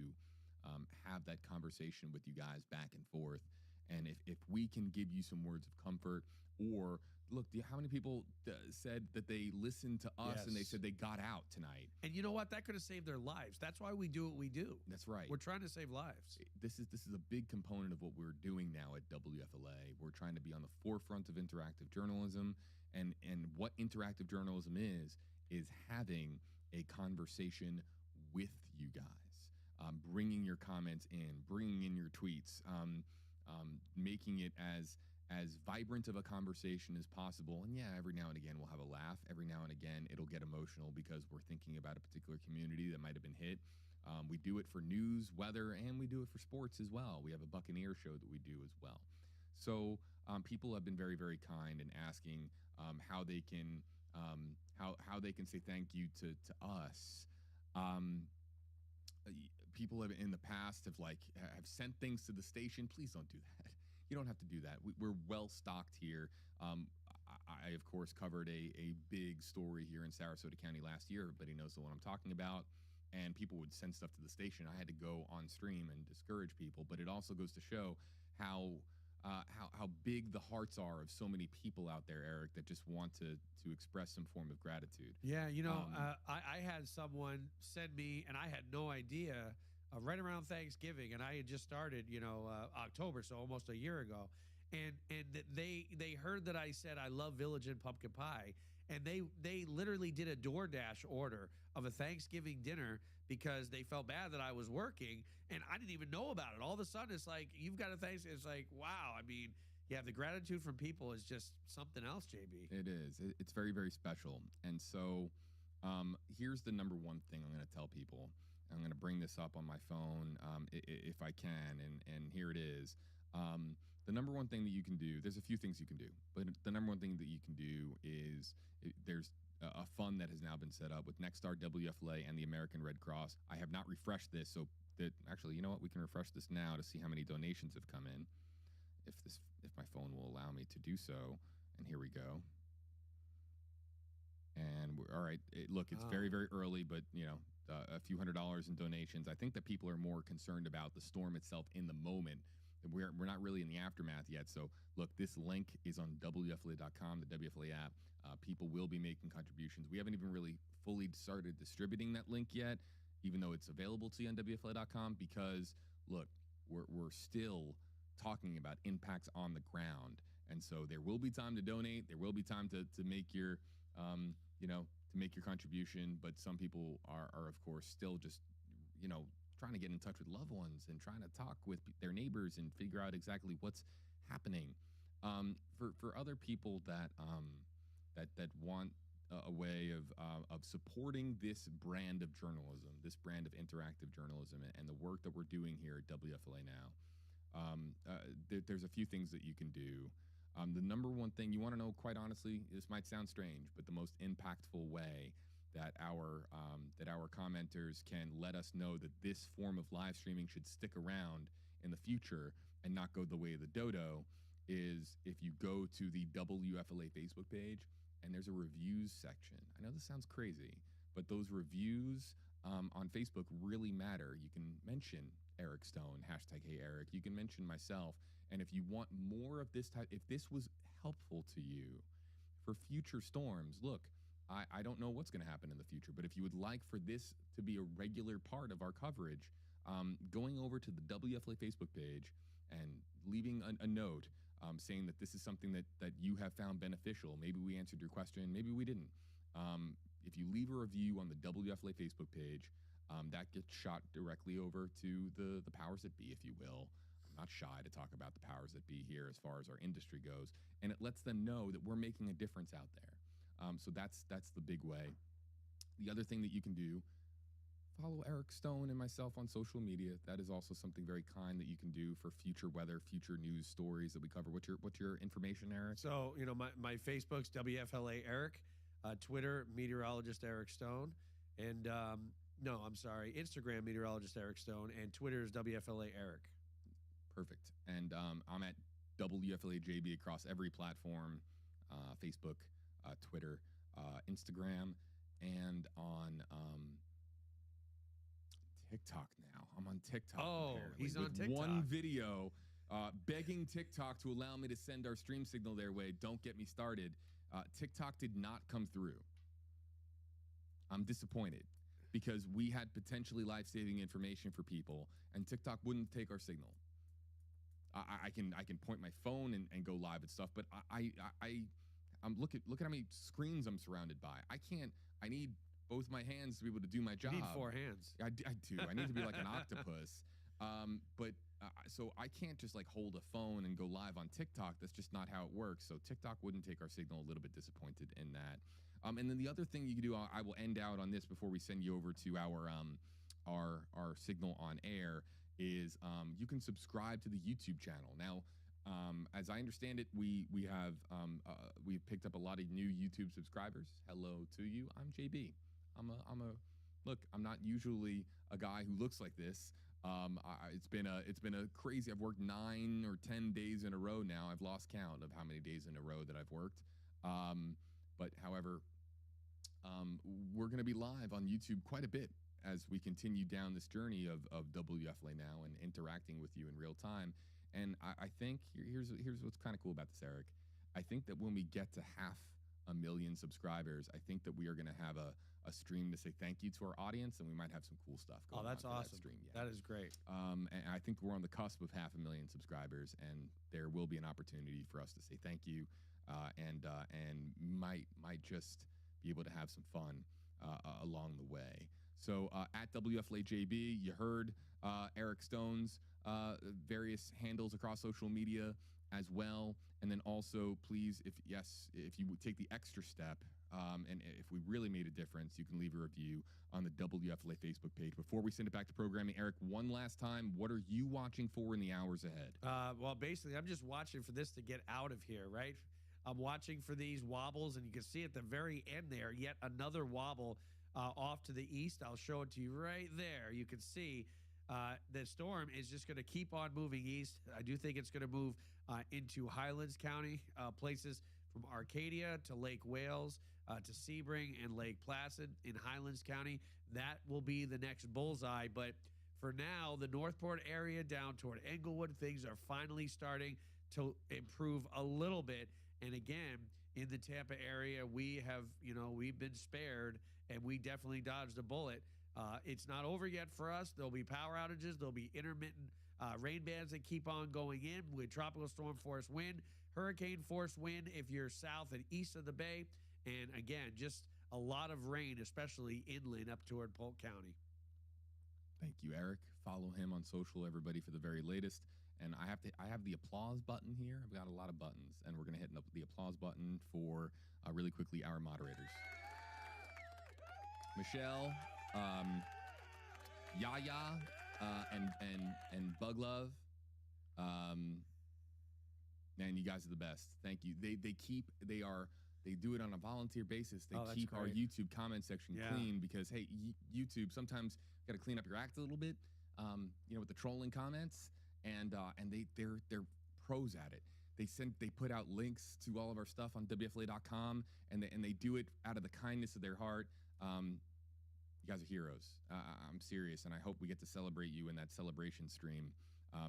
Speaker 2: have that conversation with you guys back and forth. And if we can give you some words of comfort, or look, how many people said that they listened to us and they said they got out tonight?
Speaker 1: And you know what? That could have saved their lives. That's why we do what we do.
Speaker 2: That's right.
Speaker 1: We're trying to save lives.
Speaker 2: This is a big component of what we're doing now at WFLA. We're trying to be on the forefront of interactive journalism, and what interactive journalism is having a conversation with you guys, bringing your comments in, bringing in your tweets, making it as vibrant of a conversation as possible. And yeah, every now and again we'll have a laugh. Every now and again it'll get emotional because we're thinking about a particular community that might have been hit. We do it for news, weather, and we do it for sports as well. We have a Buccaneer show that we do as well. So people have been very, very kind in asking how they can say thank you to us. People have in the past have sent things to the station. Please don't do that. You don't have to do that. We're well stocked here. I of course covered a big story here in Sarasota County last year. Everybody knows the one I'm talking about. And people would send stuff to the station. I had to go on stream and discourage people. But it also goes to show how big the hearts are of so many people out there, Eric, that just want to express some form of gratitude.
Speaker 1: Yeah, I had someone send me, and I had no idea, right around Thanksgiving, and I had just started, October, so almost a year ago, and they heard that I said I love Village Inn pumpkin pie, and they literally did a DoorDash order of a Thanksgiving dinner because they felt bad that I was working, and I didn't even know about it. All of a sudden, it's like, you've got a Thanksgiving. It's like, wow. I mean, yeah, the gratitude from people is just something else, JB.
Speaker 2: It is. It's very, very special. And so here's the number one thing I'm going to tell people. I'm going to bring this up on my phone if I can, and here it is. The number one thing that you can do, there's a few things you can do, but the number one thing that you can do is there's a fund that has now been set up with Nexstar, WFLA, and the American Red Cross. I have not refreshed this, so that actually, you know what? We can refresh this now to see how many donations have come in, if my phone will allow me to do so. And here we go. And all right. Look, it's very, very early, but a few $100s in donations. I think that people are more concerned about the storm itself in the moment. We're not really in the aftermath yet. So look, this link is on WFLA.com, the WFLA app. People will be making contributions. We haven't even really fully started distributing that link yet, even though it's available to you on WFLA.com, because look, we're still talking about impacts on the ground. And so there will be time to donate. There will be time to make your, to make your contribution. But some people are of course still just, trying to get in touch with loved ones and trying to talk with their neighbors and figure out exactly what's happening. For other people that want a way of supporting this brand of journalism, this brand of interactive journalism, and the work that we're doing here at WFLA Now. There's a few things that you can do. The number one thing you want to know, quite honestly, this might sound strange, but the most impactful way that our commenters can let us know that this form of live streaming should stick around in the future and not go the way of the dodo is if you go to the WFLA Facebook page and there's a reviews section. I know this sounds crazy, but those reviews on Facebook really matter. You can mention Eric Stone, hashtag Hey Eric. You can mention myself. And if you want more of this type, if this was helpful to you for future storms, look, I don't know what's going to happen in the future, but if you would like for this to be a regular part of our coverage, going over to the WFLA Facebook page and leaving a note saying that this is something that you have found beneficial. Maybe we answered your question, maybe we didn't. If you leave a review on the WFLA Facebook page, that gets shot directly over to the powers that be, if you will. I'm not shy to talk about the powers that be here as far as our industry goes, and it lets them know that we're making a difference out there. So that's the big way. The other thing that you can do, follow Eric Stone and myself on social media. That is also something very kind that you can do for future weather, future news stories that we cover. What's your information, Eric?
Speaker 1: So, my Facebook's WFLA Eric, Twitter, meteorologist Eric Stone, and no, I'm sorry, Instagram, meteorologist Eric Stone, and Twitter is WFLA Eric.
Speaker 2: Perfect. And I'm at WFLA JB across every platform, Facebook, Twitter, Instagram, and on TikTok now. I'm on TikTok.
Speaker 1: Oh,
Speaker 2: apparently,
Speaker 1: he's on
Speaker 2: with
Speaker 1: TikTok.
Speaker 2: one video begging TikTok to allow me to send our stream signal their way. Don't get me started. TikTok did not come through. I'm disappointed because we had potentially life-saving information for people, and TikTok wouldn't take our signal. I can point my phone and go live and stuff, but I'm look at how many screens I'm surrounded by. I need both my hands to be able to do my job.
Speaker 1: You need 4 hands.
Speaker 2: I do. I need to be like an octopus. So I can't just like hold a phone and go live on TikTok. That's just not how it works. So TikTok wouldn't take our signal. A little bit disappointed in that. And then the other thing you can do, I will end out on this before we send you over to our signal on air, is you can subscribe to the YouTube channel. Now, as I understand it, we've picked up a lot of new YouTube subscribers. Hello to you. I'm JB. Look, I'm not usually a guy who looks like this. It's been a crazy. I've worked 9 or 10 days in a row now. I've lost count of how many days in a row that I've worked. But however, we're going to be live on YouTube quite a bit as we continue down this journey of WFLA Now and interacting with you in real time. And I think here's what's kind of cool about this, Eric. I think that when we get to 500,000 subscribers, I think that we are going to have a stream to say thank you to our audience, and we might have some cool stuff going on.
Speaker 1: Oh, that's
Speaker 2: for
Speaker 1: awesome.
Speaker 2: That stream. Yeah.
Speaker 1: That is great.
Speaker 2: And I think we're on the cusp of 500,000 subscribers, and there will be an opportunity for us to say thank you, and might just be able to have some fun along the way. So at WFLAJB, you heard Eric Stone's various handles across social media as well. And then also, please, if you would take the extra step, and if we really made a difference, you can leave a review on the WFLA Facebook page. Before we send it back to programming, Eric, one last time, what are you watching for in the hours ahead?
Speaker 1: Well, basically, I'm just watching for this to get out of here, right? I'm watching for these wobbles, and you can see at the very end there, yet another wobble off to the east. I'll show it to you right there. You can see the storm is just going to keep on moving east. I do think it's going to move into Highlands County, places from Arcadia to Lake Wales to Sebring and Lake Placid in Highlands County. That will be the next bullseye. But for now, the Northport area down toward Englewood, things are finally starting to improve a little bit. And again, in the Tampa area, we've been spared, and we definitely dodged a bullet. It's not over yet for us. There'll be power outages. There'll be intermittent rain bands that keep on going in with tropical storm force wind, hurricane force wind if you're south and east of the bay. And again, just a lot of rain, especially inland up toward Polk County.
Speaker 2: Thank you, Eric. follow him on social, everybody, for the very latest. And I have the applause button here. I've got a lot of buttons, and we're going to hit the applause button for really quickly our moderators. Michelle, Yaya, and Bug Love. Man, you guys are the best. Thank you. They do it on a volunteer basis. They keep our YouTube comment section clean because, hey, YouTube, sometimes you got to clean up your act a little bit, with the trolling comments, and they're pros at it. They put out links to all of our stuff on WFLA.com, and they do it out of the kindness of their heart. You guys are heroes. I'm serious, and I hope we get to celebrate you in that celebration stream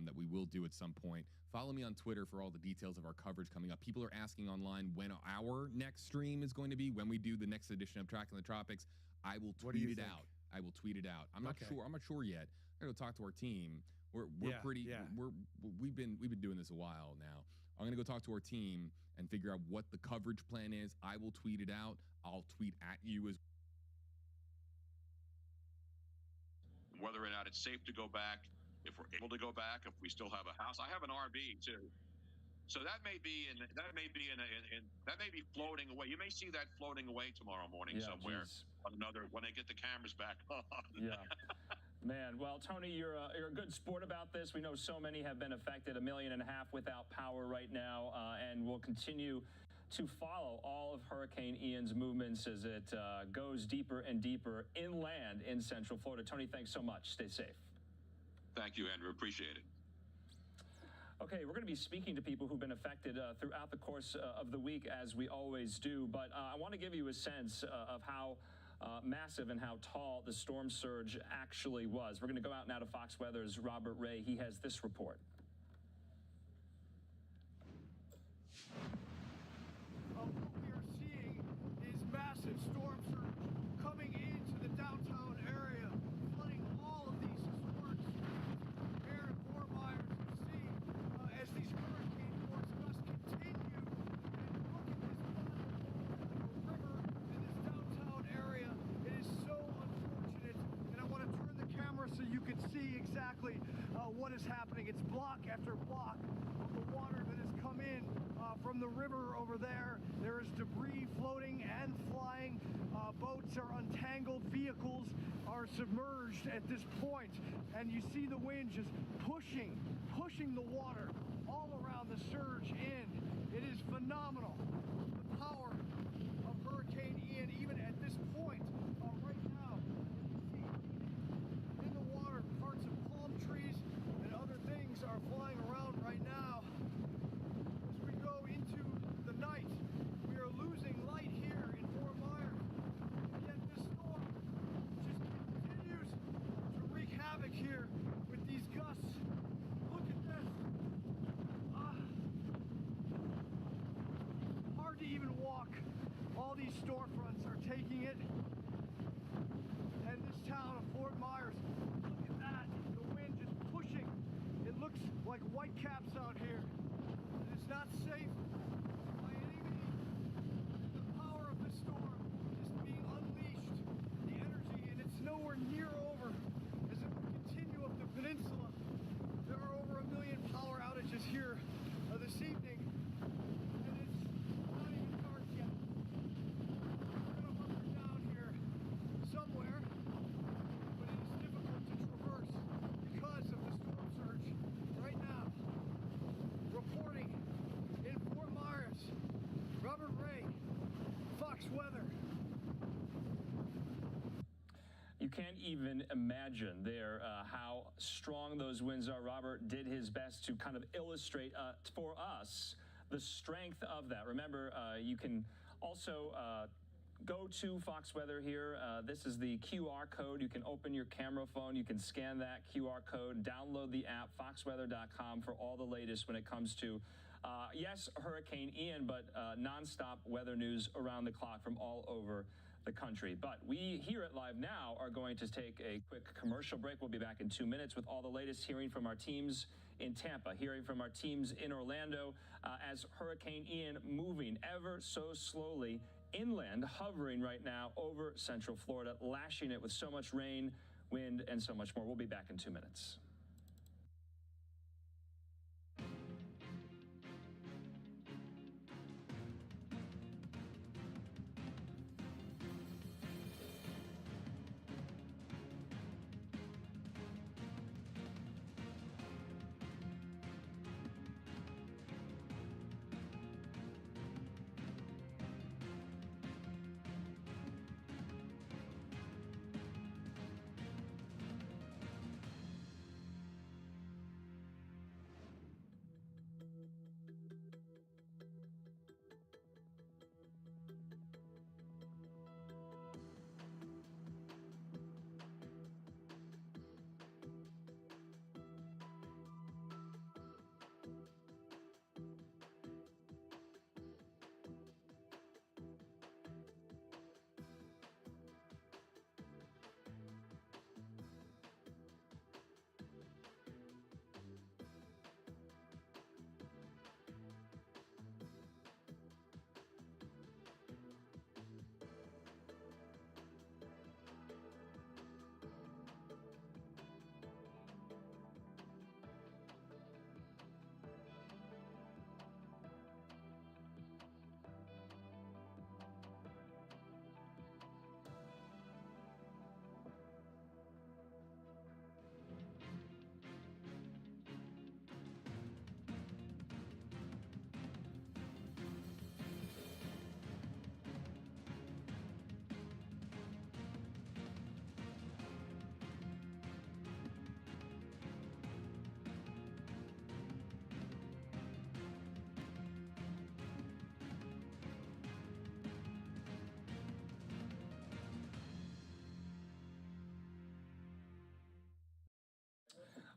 Speaker 2: that we will do at some point. Follow me on Twitter for all the details of our coverage coming up. People are asking online when our next stream is going to be, when we do the next edition of Tracking the Tropics. I will tweet it out. I will tweet it out. I'm not sure. I'm not sure yet. I got to go talk to our team. We've been doing this a while now. I'm going to go talk to our team and figure out what the coverage plan is. I will tweet it out. I'll tweet at you as
Speaker 9: whether or not it's safe to go back, if we're able to go back, if we still have a house. I have an RV too, so that may be floating away. You may see that floating away tomorrow morning somewhere on another when they get the cameras back on.
Speaker 10: Yeah. Man, well, Tony, you're a good sport about this. We know so many have been affected, 1.5 million without power right now, and we'll continue to follow all of Hurricane Ian's movements as it goes deeper and deeper inland in Central Florida. Tony, thanks so much. Stay safe.
Speaker 9: Thank you, Andrew. Appreciate it.
Speaker 10: Okay, we're going to be speaking to people who've been affected throughout the course of the week, as we always do. But I want to give you a sense of how massive and how tall the storm surge actually was. We're going to go out now to Fox Weather's Robert Ray. He has this report.
Speaker 11: What we are seeing is massive storm surge coming into the downtown area, flooding all of these historic Air and Fort Myers. You see, as these hurricane force gusts continue, and look at this river in this downtown area. It is so unfortunate, and I want to turn the camera so you can see exactly what is happening. It's block after block of the water that has come in from the river over there. There is debris floating and flying. Boats are untangled. Vehicles are submerged at this point. And you see the wind just pushing the water all around the surge in. It is phenomenal. The power of Hurricane Ian, even at this point, right now, you see in the water, parts of palm trees and other things are flying around right now. Go into the night, we are losing light here in Fort Myers, and yet this storm just continues to wreak havoc here with these gusts. Look at this. Hard to even walk. All these storefronts are taking it, and this town of Fort Myers, look at that, the wind just pushing. It looks like white caps out here. It's not safe by any means. The power of this storm is being unleashed. The energy, and it's nowhere near over as it will continue up the peninsula. There are over 1 million power outages here this evening, and it's not even dark yet. We're going to hunker down here somewhere, but it is difficult to traverse because of the storm surge right now. Reporting in Fort Myers, Robert Ray, Fox Weather.
Speaker 10: You can't even imagine there how strong those winds are. Robert did his best to kind of illustrate for us the strength of that. Remember, you can also go to Fox Weather here. This is the QR code. You can open your camera phone. You can scan that QR code, download the app, foxweather.com, for all the latest when it comes to, yes, Hurricane Ian, but nonstop weather news around the clock from all over the country. But we here at Live Now are going to take a quick commercial break. We'll be back in 2 minutes with all the latest, hearing from our teams in Tampa, hearing from our teams in Orlando as Hurricane Ian moving ever so slowly inland, hovering right now over Central Florida, lashing it with so much rain, wind, and so much more. We'll be back in 2 minutes.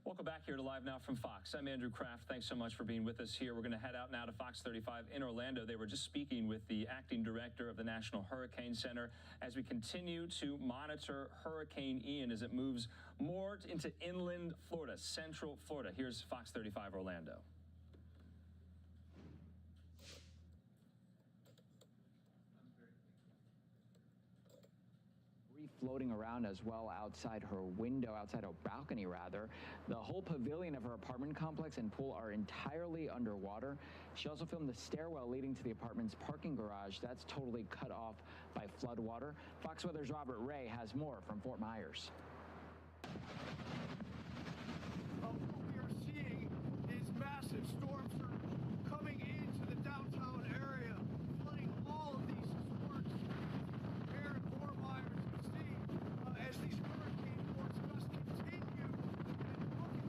Speaker 10: Welcome back here to Live Now from Fox. I'm Andrew Kraft. Thanks so much for being with us here. We're going to head out now to Fox 35 in Orlando. They were just speaking with the acting director of the National Hurricane Center as we continue to monitor Hurricane Ian as it moves more into inland Florida, central Florida. Here's Fox 35 Orlando.
Speaker 12: Floating around as well outside her window, outside her balcony rather. The whole pavilion of her apartment complex and pool are entirely underwater. She also filmed the stairwell leading to the apartment's parking garage. That's totally cut off by flood water. Fox Weather's Robert Ray has more from Fort Myers.
Speaker 11: What we are seeing is massive storm surge coming into the downtown area, flooding all of these sports. Here in Fort Myers, you see as these hurricane force gusts continue, and look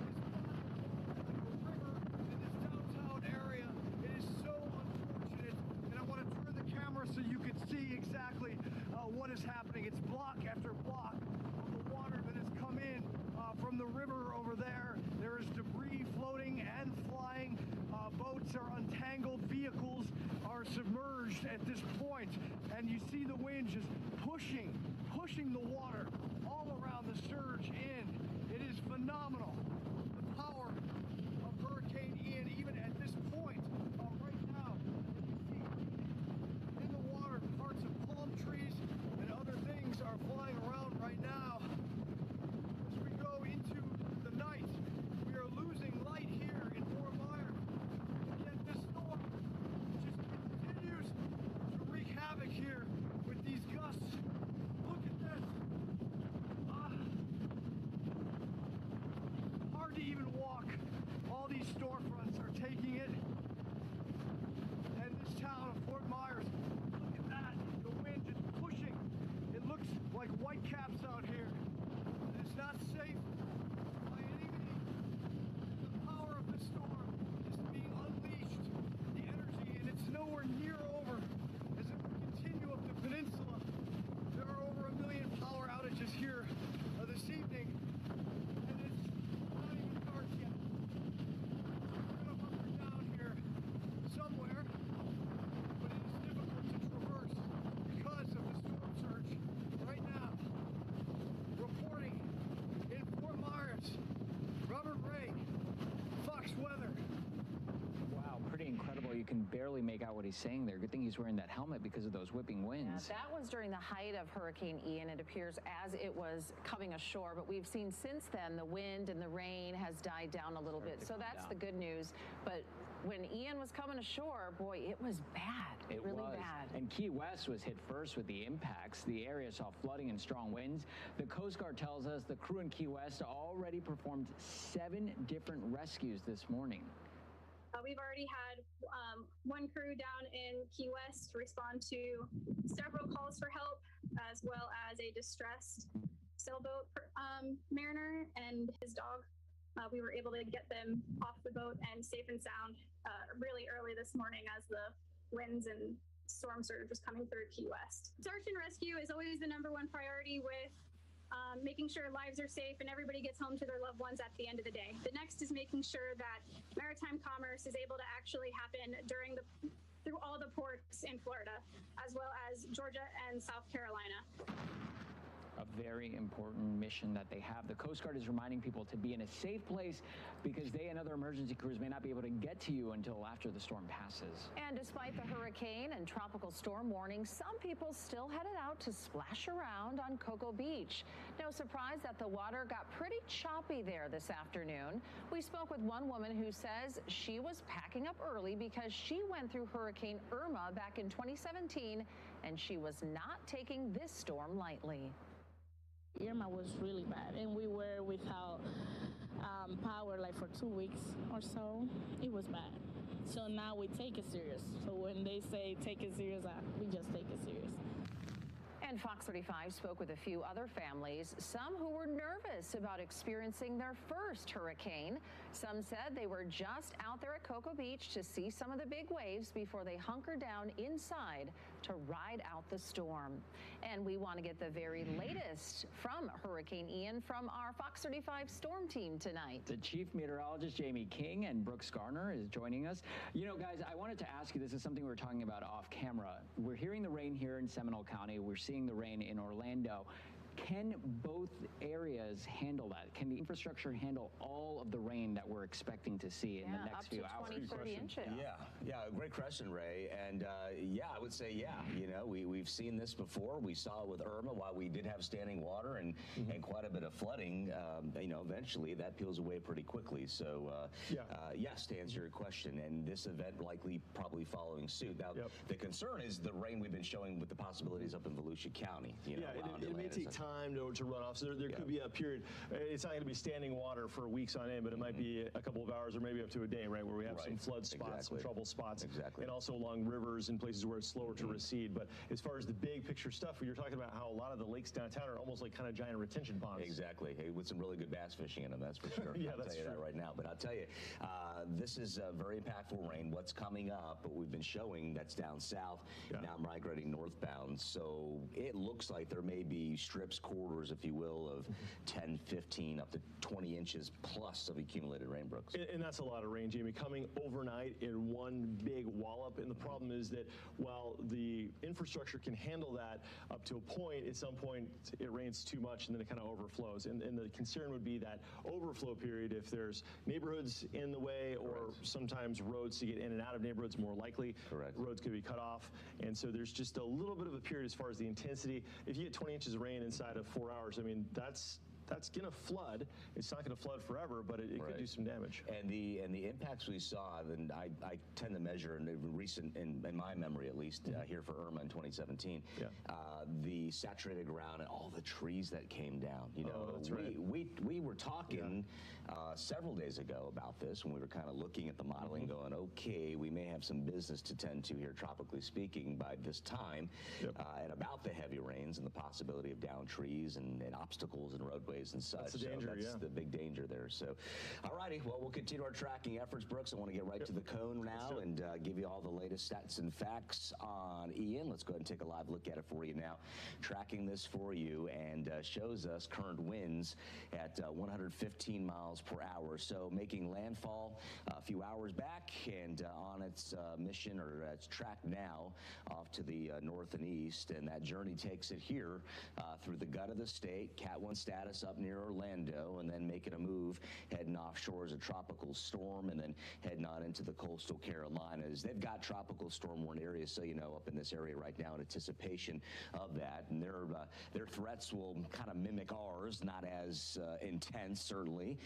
Speaker 11: at this river in this downtown area. It is so unfortunate, and I want to turn the camera so you can see exactly what is happening. It's block after block of the water that has come in from the river over there. There is debris floating and flying. Boats are untangled. Vehicles are submerged at this point. And you see the wind just pushing the water all around the surge in. It is phenomenal. The power of Hurricane Ian, even at this point, right now, you see in the water, parts of palm trees and other things are flying around right now. As we go into the night, we are losing light here in Fort Myers. Yet this storm just continues to wreak havoc here with these gusts. Look at this.
Speaker 12: barely make out what he's saying there. Good thing he's wearing that helmet because of those whipping winds.
Speaker 13: Yeah, that was during the height of Hurricane Ian. It appears as it was coming ashore, but we've seen since then the wind and the rain has died down a little bit. So that's the good news. But when Ian was coming ashore, boy, it was bad.
Speaker 12: It
Speaker 13: really
Speaker 12: was.
Speaker 13: bad.
Speaker 12: And Key West was hit first with the impacts. The area saw flooding and strong winds. The Coast Guard tells us the crew in Key West already performed 7 different rescues this morning.
Speaker 14: We've already had one crew down in Key West respond to several calls for help, as well as a distressed sailboat mariner and his dog. We were able to get them off the boat and safe and sound really early this morning as the winds and storm surge was coming through Key West. Search and rescue is always the #1 priority, with making sure lives are safe and everybody gets home to their loved ones at the end of the day. The next is making sure that maritime commerce is able to actually happen through all the ports in Florida, as well as Georgia and South Carolina.
Speaker 12: A very important mission that they have. The Coast Guard is reminding people to be in a safe place because they and other emergency crews may not be able to get to you until after the storm passes.
Speaker 13: And despite the hurricane and tropical storm warning, some people still headed out to splash around on Cocoa Beach. No surprise that the water got pretty choppy there this afternoon. We spoke with one woman who says she was packing up early because she went through Hurricane Irma back in 2017, and she was not taking this storm lightly.
Speaker 15: Irma was really bad, and we were without power like for 2 weeks or so. It was bad. So now we take it serious. So when they say take it serious, we just take it serious.
Speaker 13: And Fox 35 spoke with a few other families, some who were nervous about experiencing their first hurricane. Some said they were just out there at Cocoa Beach to see some of the big waves before they hunkered down inside to ride out the storm. And we want to get the very latest from Hurricane Ian from our Fox 35 storm team tonight.
Speaker 12: The chief meteorologist, Jamie King, and Brooks Garner is joining us. You know, guys, I wanted to ask you, this is something we were talking about off camera. We're hearing the rain here in Seminole County. We're seeing the rain in Orlando. Can both areas handle that? Can the infrastructure handle all of the rain that we're expecting to see in the next few hours?
Speaker 13: 20, 30 inches.
Speaker 16: Yeah, great question, Ray. And yeah, I would say, yeah, you know, we've seen this before. We saw it with Irma. While we did have standing water and quite a bit of flooding, you know, eventually that peels away pretty quickly. So yes, to answer your question, and this event likely probably following suit. Now, the concern is the rain we've been showing with the possibilities up in Volusia County. You know,
Speaker 17: it may take time to run off. So there could be a period. It's not going to be standing water for weeks on end, but it might be a couple of hours or maybe up to a day, right, where we have some flood spots, some trouble spots, and also along rivers and places where it's slower to recede. But as far as the big picture stuff, you're talking about how a lot of the lakes downtown are almost like kind of giant retention ponds.
Speaker 16: Exactly. Hey, with some really good bass fishing in them, that's for sure. I'll tell you that right now. But I'll tell you, this is very impactful rain. What's coming up, what we've been showing, that's down south, now migrating northbound. So it looks like there may be strips, corridors, if you will, of 10, 15, up to 20 inches plus of accumulated rain, Brooks.
Speaker 17: And that's a lot of rain, Jamie, coming overnight in one big wallop. And the problem is that while the infrastructure can handle that up to a point, at some point it rains too much and then it kind of overflows. And the concern would be that overflow period, if there's neighborhoods in the way or sometimes roads to get in and out of neighborhoods, more likely. Roads could be cut off. And so there's just a little bit of a period as far as the intensity. If you get 20 inches of rain inside of 4 hours, I mean, that's going to flood. It's not going to flood forever, but it could do some damage.
Speaker 16: And the impacts we saw, and I tend to measure in recent, in my memory at least, here for Irma in 2017, the saturated ground and all the trees that came down. You know, we were talking several days ago about this when we were kind of looking at the modeling, going, okay, we may have some business to tend to here, tropically speaking, by this time, and about the heavy rains and the possibility of downed trees and obstacles and roadways and such.
Speaker 17: That's the danger,
Speaker 16: that's the big danger there. So, all righty, well, we'll continue our tracking efforts, Brooks. I want to get right to the cone now and give you all the latest stats and facts on Ian. Let's go ahead and take a live look at it for you now. Tracking this for you, and shows us current winds at 115 miles per hour. So making landfall a few hours back and on its mission, or its track now, off to the north and east. And that journey takes it here through the gut of the state. Cat 1 status up near Orlando and then making a move, heading offshore as a tropical storm and then heading on into the coastal Carolinas. They've got tropical storm warned areas, so you know, up in this area right now in anticipation of that. And their threats will kind of mimic ours, not as intense, certainly,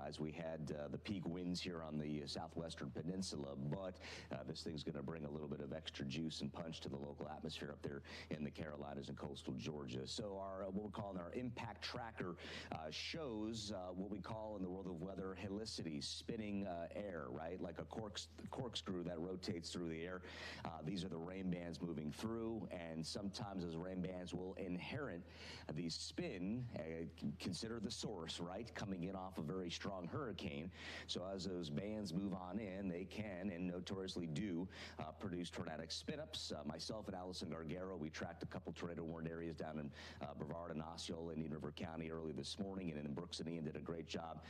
Speaker 16: as we had the peak winds here on the southwestern peninsula. But this thing's going to bring a little bit of extra juice and punch to the local atmosphere up there in the Carolinas and coastal Georgia. So our what we're calling our impact tracker shows what we call in the world of weather helicity, spinning air, right? Like a corkscrew that rotates through the air. These are the rain bands moving through, and sometimes those rain bands will inherit the spin, consider the source, right? Coming in off a very strong hurricane. So as those bands move on in, they can and notoriously do produce tornadic spin-ups. Myself and Allison Gargaro, we tracked a couple tornado-warned areas down in Brevard and Osceola, Indian River County early this morning, and then Brooks and Ian did a great job,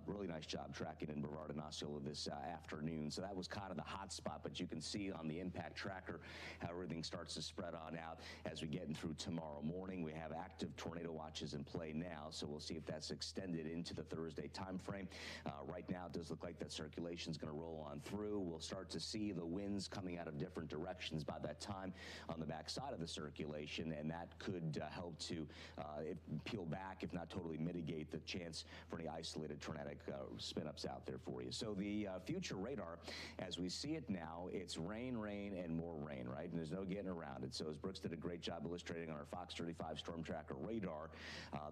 Speaker 16: really nice job tracking in Brevard and Osceola this afternoon. So that was kind of the hot spot, but you can see on the impact tracker how everything starts to spread on out as we get in through tomorrow morning. We have active tornado watches in play now, so we'll see if that's extended into the Thursday time frame. Right now, it does look like that circulation is going to roll on through. We'll start to see the winds coming out of different directions by that time on the backside of the circulation, and that could help to peel back, if not totally mitigate, the chance for any isolated tornadic spin-ups out there for you. So the future radar, as we see it now, it's rain, rain, and more rain, right? And there's no getting around it. So as Brooks did a great job illustrating on our Fox 35 Storm Tracker radar,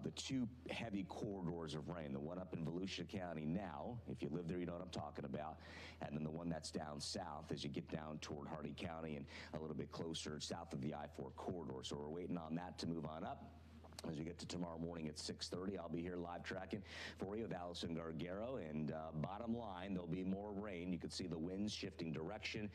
Speaker 16: the two heavy corridors of rain, the one up in Volusia County now, if you live there, you know what I'm talking about, and then the one that's down south as you get down toward Hardee County and a little bit closer south of the I-4 corridor. So we're waiting on that to move on up. As we get to tomorrow morning at 6:30, I'll be here live tracking for you with Allison Gargaro. And bottom line, there'll be more rain. You can see the winds shifting direction.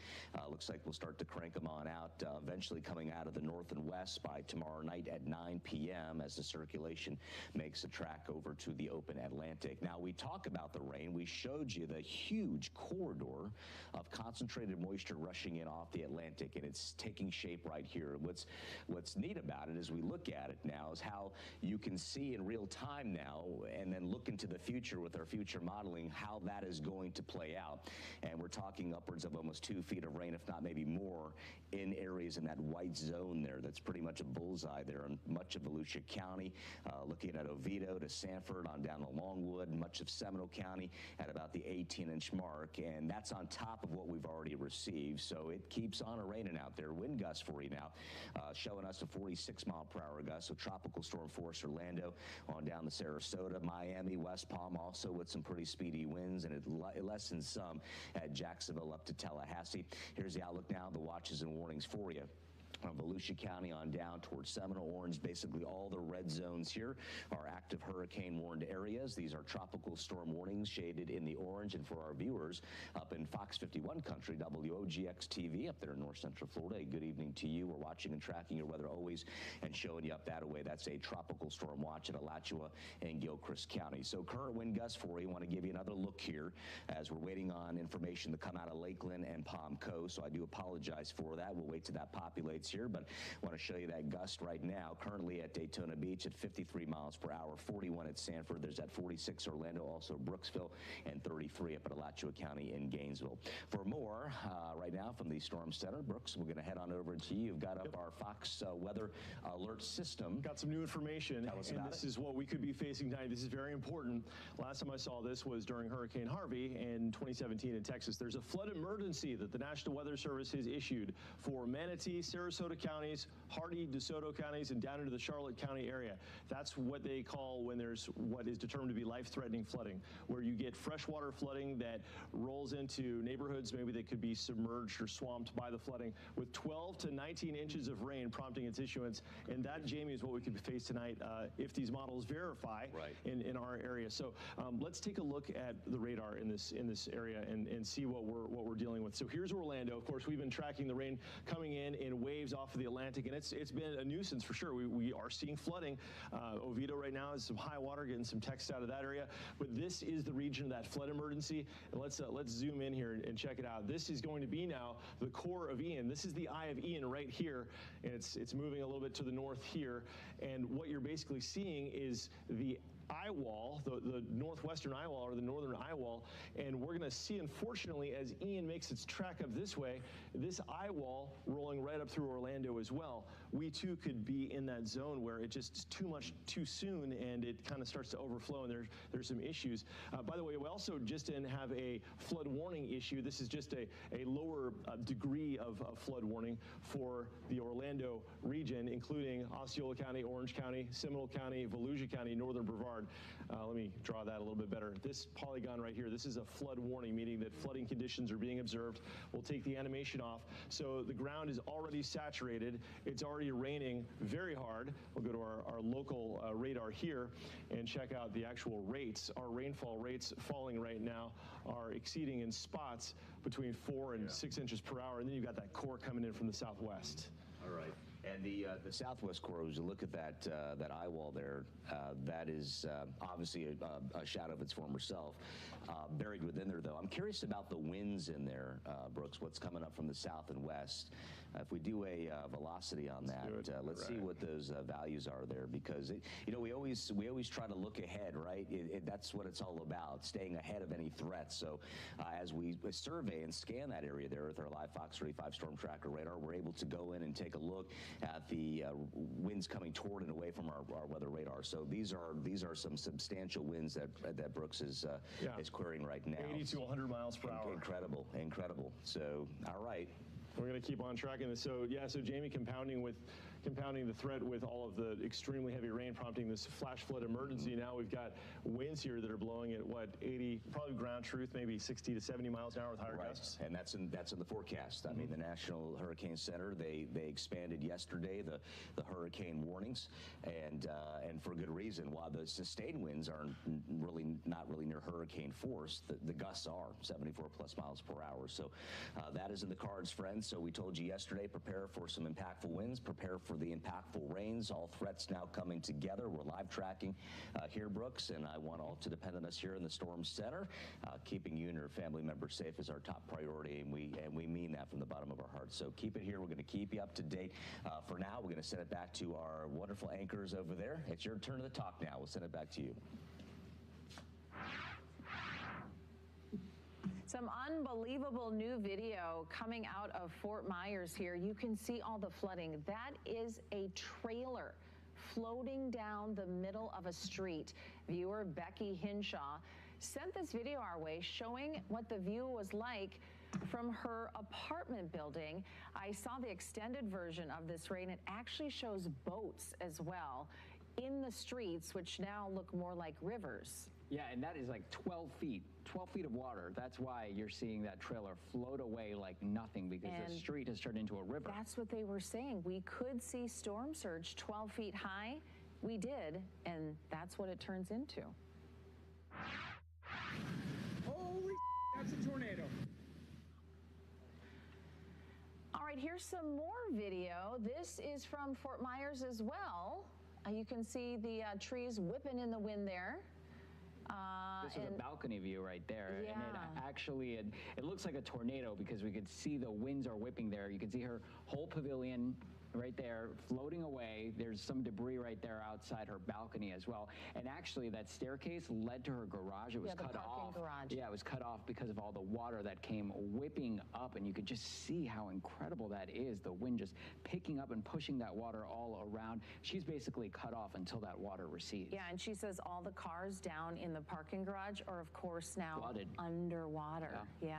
Speaker 16: Looks like we'll start to crank them on out, eventually coming out of the north and west by tomorrow night at 9 p.m. as the circulation makes a track over to the open Atlantic. Now, we talk about the rain. We showed you the huge corridor of concentrated moisture rushing in off the Atlantic, and it's taking shape right here. What's neat about it as we look at it now is how you can see in real time now and then look into the future with our future modeling how that is going to play out. And we're talking upwards of almost 2 feet of rain, if not maybe more, in areas in that white zone there. That's pretty much a bullseye there in much of Volusia County, looking at Oviedo to Sanford on down to Longwood, much of Seminole County at about the 18-inch mark. And that's on top of what we've already received. So it keeps on raining out there. Wind gusts for you now, showing us a 46-mile-per-hour gust. So tropical storm force Orlando on down to Sarasota, Miami, West Palm also with some pretty speedy winds, and it lessens some at Jacksonville up to Tallahassee. Here's the outlook now, the watches and warnings for you. Volusia County on down towards Seminole, Orange, basically all the red zones here are active hurricane warned areas. These are tropical storm warnings shaded in the orange. And for our viewers up in Fox 51 country, WOGX TV up there in North Central Florida, a good evening to you. We're watching and tracking your weather always and showing you up that way. That's a tropical storm watch at Alachua and Gilchrist County. So current wind gusts for you. Want to give you another look here as we're waiting on information to come out of Lakeland and Palm Coast. So I do apologize for that. We'll wait till that populates here, but I want to show you that gust right now. Currently at Daytona Beach at 53 miles per hour, 41 at Sanford. There's at 46 Orlando, also Brooksville, and 33 up at Alachua County in Gainesville. For more right now from the Storm Center, Brooks, we're going to head on over to you. You've got up our Fox weather alert system.
Speaker 17: Got some new information,
Speaker 16: Tell us about
Speaker 17: this
Speaker 16: it.
Speaker 17: is what we could be facing tonight. This is very important. Last time I saw this was during Hurricane Harvey in 2017 in Texas. There's a flood emergency that the National Weather Service has issued for Manatee, Sarasota counties, Hardee, DeSoto counties, and down into the Charlotte County area. That's what they call when there's what is determined to be life-threatening flooding, where you get freshwater flooding that rolls into neighborhoods. Maybe they could be submerged or swamped by the flooding, with 12 to 19 inches of rain prompting its issuance. And that, Jamie, is what we could face tonight if these models verify in our area. So let's take a look at the radar in this area and see what we're dealing with. So here's Orlando. Of course, we've been tracking the rain coming in waves off of the Atlantic, and it's been a nuisance for sure. We are seeing flooding. Oviedo right now is some high water, getting some texts out of that area. But this is the region of that flood emergency. And let's zoom in here and check it out. This is going to be now the core of Ian. This is the eye of Ian right here, and it's moving a little bit to the north here. And what you're basically seeing is the eye wall, the northwestern eye wall or the northern eye wall, and we're going to see, unfortunately, as Ian makes its trek up this way, this eye wall rolling right up through Orlando as well. We too could be in that zone where it just too much too soon and it kind of starts to overflow, and there's some issues. By the way, we also just didn't have a flood warning issue. This is just a lower degree of flood warning for the Orlando region, including Osceola County, Orange County, Seminole County, Volusia County, Northern Brevard. Let me draw that a little bit better. This polygon right here, this is a flood warning, meaning that flooding conditions are being observed. We'll take the animation off. So the ground is already saturated. It's already raining very hard. We'll go to our local radar here and check out the actual rates. Our rainfall rates falling right now are exceeding in spots between 4 and 6 inches per hour. And then you've got that core coming in from the southwest.
Speaker 16: All right. And the southwest core, as you look at that eye wall there, that is obviously a shadow of its former self. Buried within there, though, I'm curious about the winds in there, Brooks. What's coming up from the south and west? If we do a velocity on that, let's see what those values are there, because we always try to look ahead, right? That's what it's all about, staying ahead of any threats. So as we survey and scan that area there with our live Fox 35 Storm Tracker radar, we're able to go in and take a look at the winds coming toward and away from our weather radar. So these are some substantial winds that Brooks is querying right now.
Speaker 17: 80 to 100 miles per hour.
Speaker 16: Incredible, incredible. So, all right.
Speaker 17: We're going to keep on tracking this. So Jamie, compounding the threat with all of the extremely heavy rain prompting this flash flood emergency. Now we've got winds here that are blowing at 80, probably ground truth, maybe 60 to 70 miles an hour with higher gusts.
Speaker 16: And that's in the forecast. I mean, the National Hurricane Center, they expanded yesterday the hurricane warnings, and for good reason. While the sustained winds are not really near hurricane force, the gusts are 74 plus miles per hour. So that is in the cards, friends. So we told you yesterday, prepare for some impactful winds, prepare for the impactful rains. All threats now coming together. We're live tracking here, Brooks, and I want all to depend on us here in the Storm Center. Keeping you and your family members safe is our top priority, and we mean that from the bottom of our hearts. So keep it here. We're going to keep you up to date. For now, we're going to send it back to our wonderful anchors over there. It's your turn to talk now. We'll send it back to you.
Speaker 13: Some unbelievable new video coming out of Fort Myers here. You can see all the flooding. That is a trailer floating down the middle of a street. Viewer Becky Hinshaw sent this video our way showing what the view was like from her apartment building. I saw the extended version of this rain. It actually shows boats as well in the streets, which now look more like rivers.
Speaker 12: Yeah, and that is like 12 feet of water. That's why you're seeing that trailer float away like nothing, because the street has turned into a river.
Speaker 13: That's what they were saying. We could see storm surge 12 feet high. We did, and that's what it turns into.
Speaker 18: Holy that's a tornado.
Speaker 13: All right, here's some more video. This is from Fort Myers as well. You can see the trees whipping in the wind there.
Speaker 12: This is a balcony view right there.
Speaker 13: Yeah.
Speaker 12: And it looks like a tornado because we could see the winds are whipping there. You can see her whole pavilion right there floating away. There's some debris right there outside her balcony as well. And actually that staircase led to her garage. It was cut off.
Speaker 13: Garage.
Speaker 12: Yeah, it was cut off because of all the water that came whipping up, and you could just see how incredible that is. The wind just picking up and pushing that water all around. She's basically cut off until that water recedes.
Speaker 13: Yeah, and she says all the cars down in the parking garage are of course now
Speaker 12: flooded
Speaker 13: underwater. Yeah.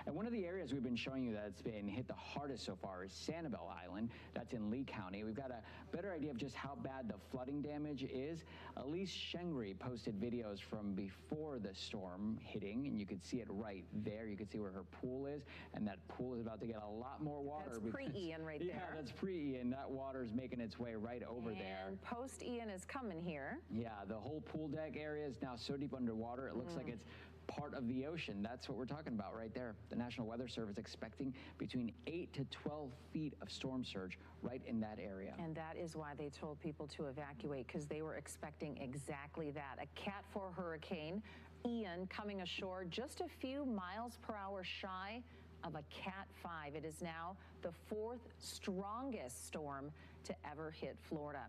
Speaker 12: And one of the areas we've been showing you that's been hit the hardest so far is Sanibel Island. That's in Lee County. We've got a better idea of just how bad the flooding damage is. Elise Shengri posted videos from before the storm hitting, and you could see it right there. You can see where her pool is, and that pool is about to get a lot more water.
Speaker 13: That's pre-Ian right there.
Speaker 12: Yeah, that's pre-Ian. That water is making its way right over there.
Speaker 13: And post-Ian is coming here.
Speaker 12: Yeah, the whole pool deck area is now so deep underwater, it looks like it's part of the ocean. That's what we're talking about right there. The National Weather Service expecting between 8 to 12 feet of storm surge right in that area.
Speaker 13: And that is why they told people to evacuate, because they were expecting exactly that. A Cat 4 hurricane, Ian, coming ashore just a few miles per hour shy of a Cat 5. It is now the 4th strongest storm to ever hit Florida.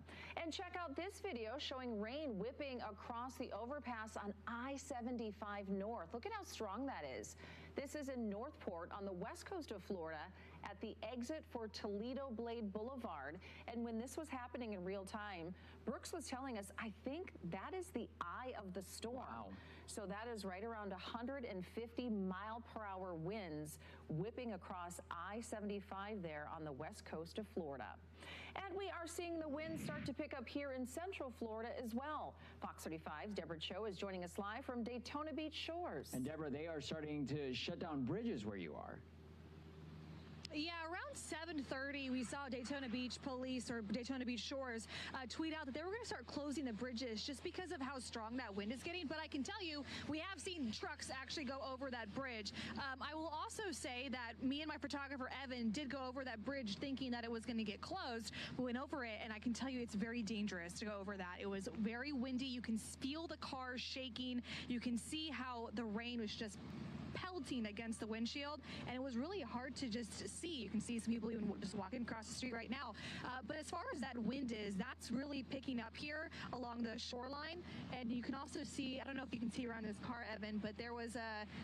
Speaker 13: And check out this video showing rain whipping across the overpass on I-75 North. Look at how strong that is. This is in Northport on the west coast of Florida at the exit for Toledo Blade Boulevard. And when this was happening in real time, Brooks was telling us, I think that is the eye of the storm. Wow. So that is right around 150 mile-per-hour winds whipping across I-75 there on the west coast of Florida. And we are seeing the winds start to pick up here in central Florida as well. Fox 35's Deborah Cho is joining us live from Daytona Beach shores.
Speaker 12: And Deborah, they are starting to shut down bridges where you are.
Speaker 19: Yeah, around 7:30, we saw Daytona Beach Police or Daytona Beach Shores tweet out that they were going to start closing the bridges just because of how strong that wind is getting. But I can tell you, we have seen trucks actually go over that bridge. I will also say that me and my photographer, Evan, did go over that bridge thinking that it was going to get closed. We went over it, and I can tell you it's very dangerous to go over that. It was very windy. You can feel the cars shaking. You can see how the rain was just pelting against the windshield, and it was really hard to just see. You can see some people even just walking across the street right now. But as far as that wind is, that's really picking up here along the shoreline. And you can also see, I don't know if you can see around this car, Evan, but there was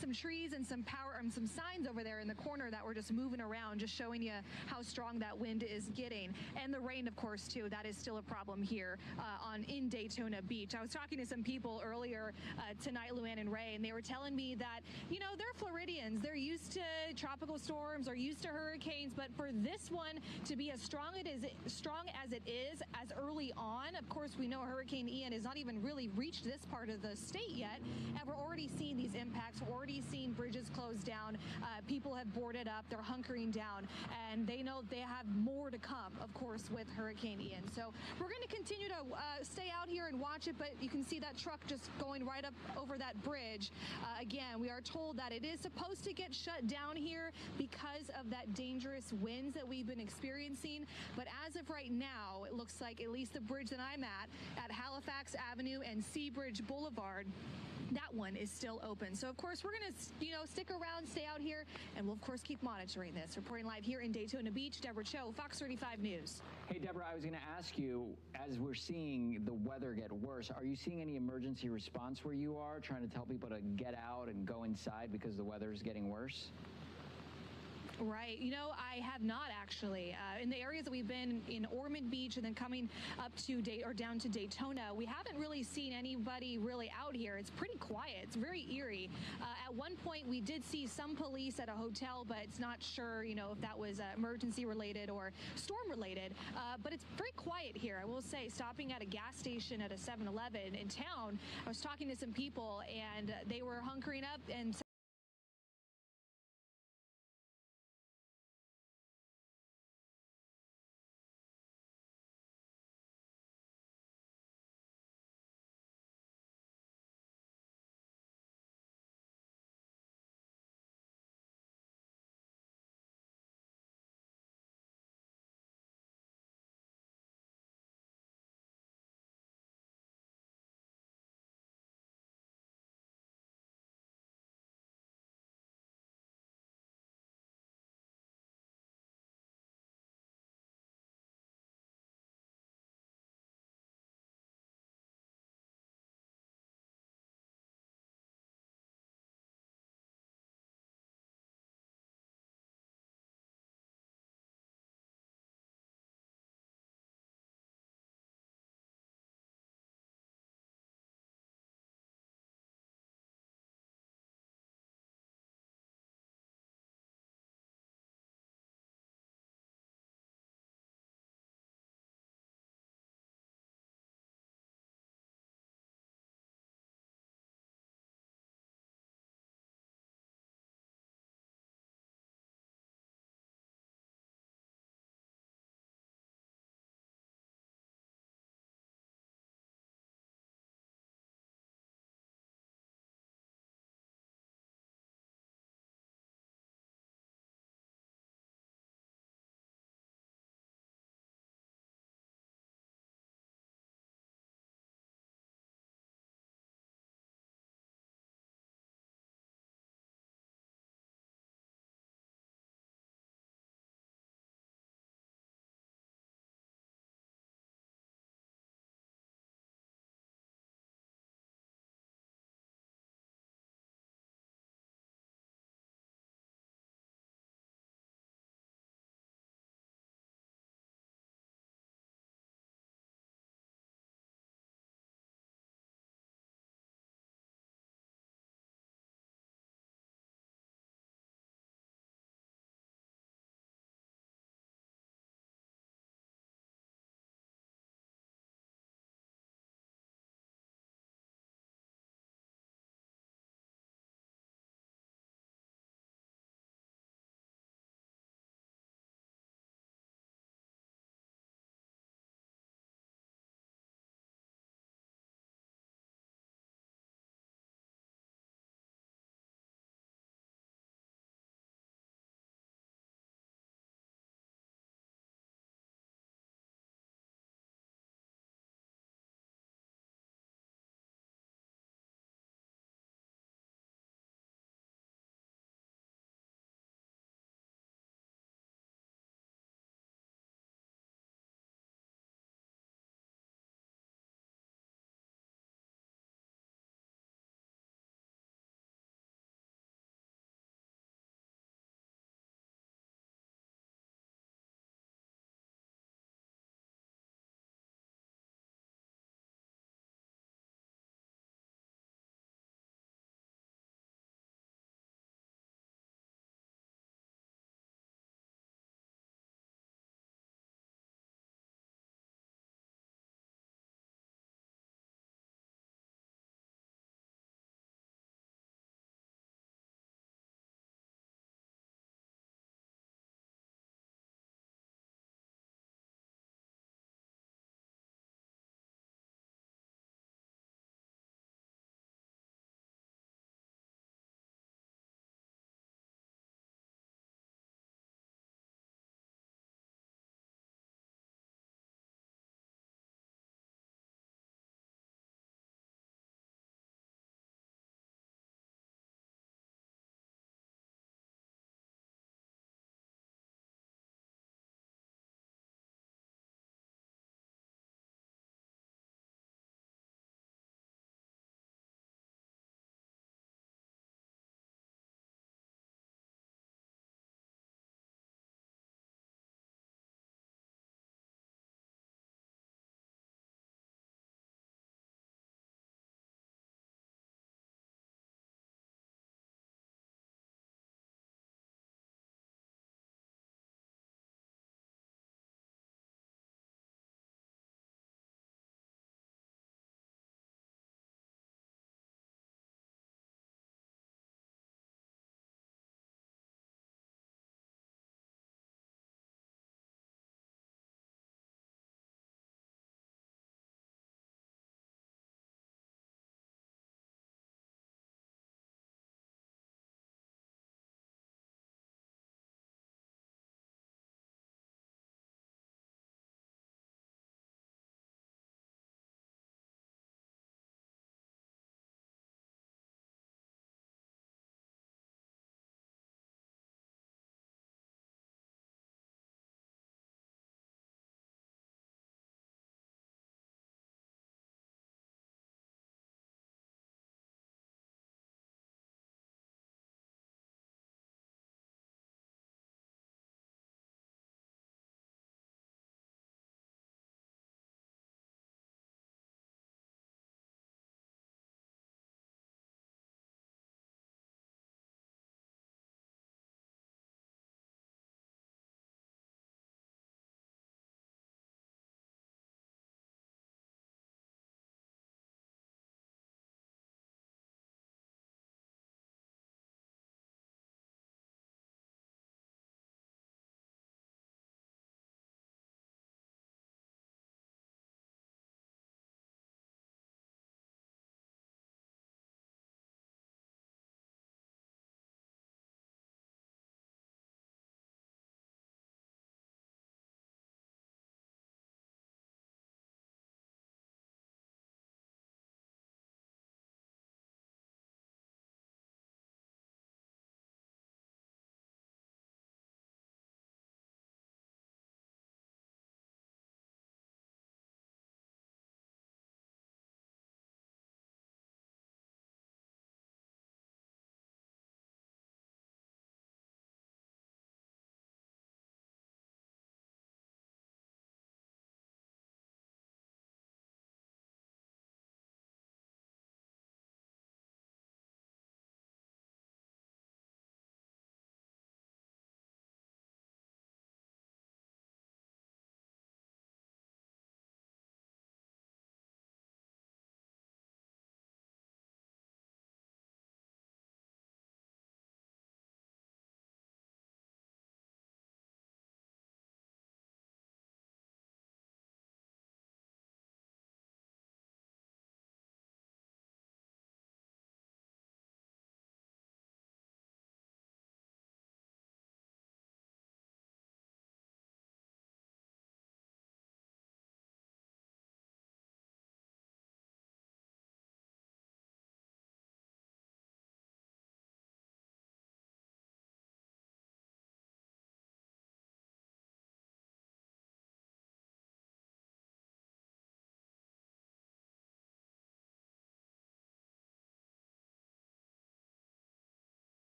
Speaker 19: some trees and some power and some signs over there in the corner that were just moving around, just showing you how strong that wind is getting. And the rain, of course, too. That is still a problem here in Daytona Beach. I was talking to some people earlier tonight, Luann and Ray, and they were telling me that, you know, they're Floridians. They're used to tropical storms or used to hurricanes, but for this one to be as strong as it is as early on, of course, we know Hurricane Ian has not even really reached this part of the state yet, and we're already seeing these impacts. We're already seeing bridges closed down. People have boarded up. They're hunkering down, and they know they have more to come, of course, with Hurricane Ian. So we're going to continue to stay out here and watch it, but you can see that truck just going right up over that bridge. Again, we are told that it is supposed to get shut down here because of that dangerous winds that we've been experiencing. But as of right now, it looks like at least the bridge that I'm at Halifax Avenue and Seabridge Boulevard, that one is still open. So, of course, we're going to, stick around, stay out here, and we'll, of course, keep monitoring this. Reporting live here in Daytona Beach, Deborah Cho, Fox 35 News.
Speaker 12: Hey, Deborah, I was going to ask you, as we're seeing the weather get worse, are you seeing any emergency response where you are, trying to tell people to get out and go inside because the weather is getting worse?
Speaker 19: Right. I have not actually. In the areas that we've been in Ormond Beach and then coming up to down to Daytona, we haven't really seen anybody really out here. It's pretty quiet. It's very eerie. At one point, we did see some police at a hotel, but it's not sure, if that was emergency related or storm related. But it's very quiet here. I will say, stopping at a gas station at a 7-Eleven in town, I was talking to some people and they were hunkering up and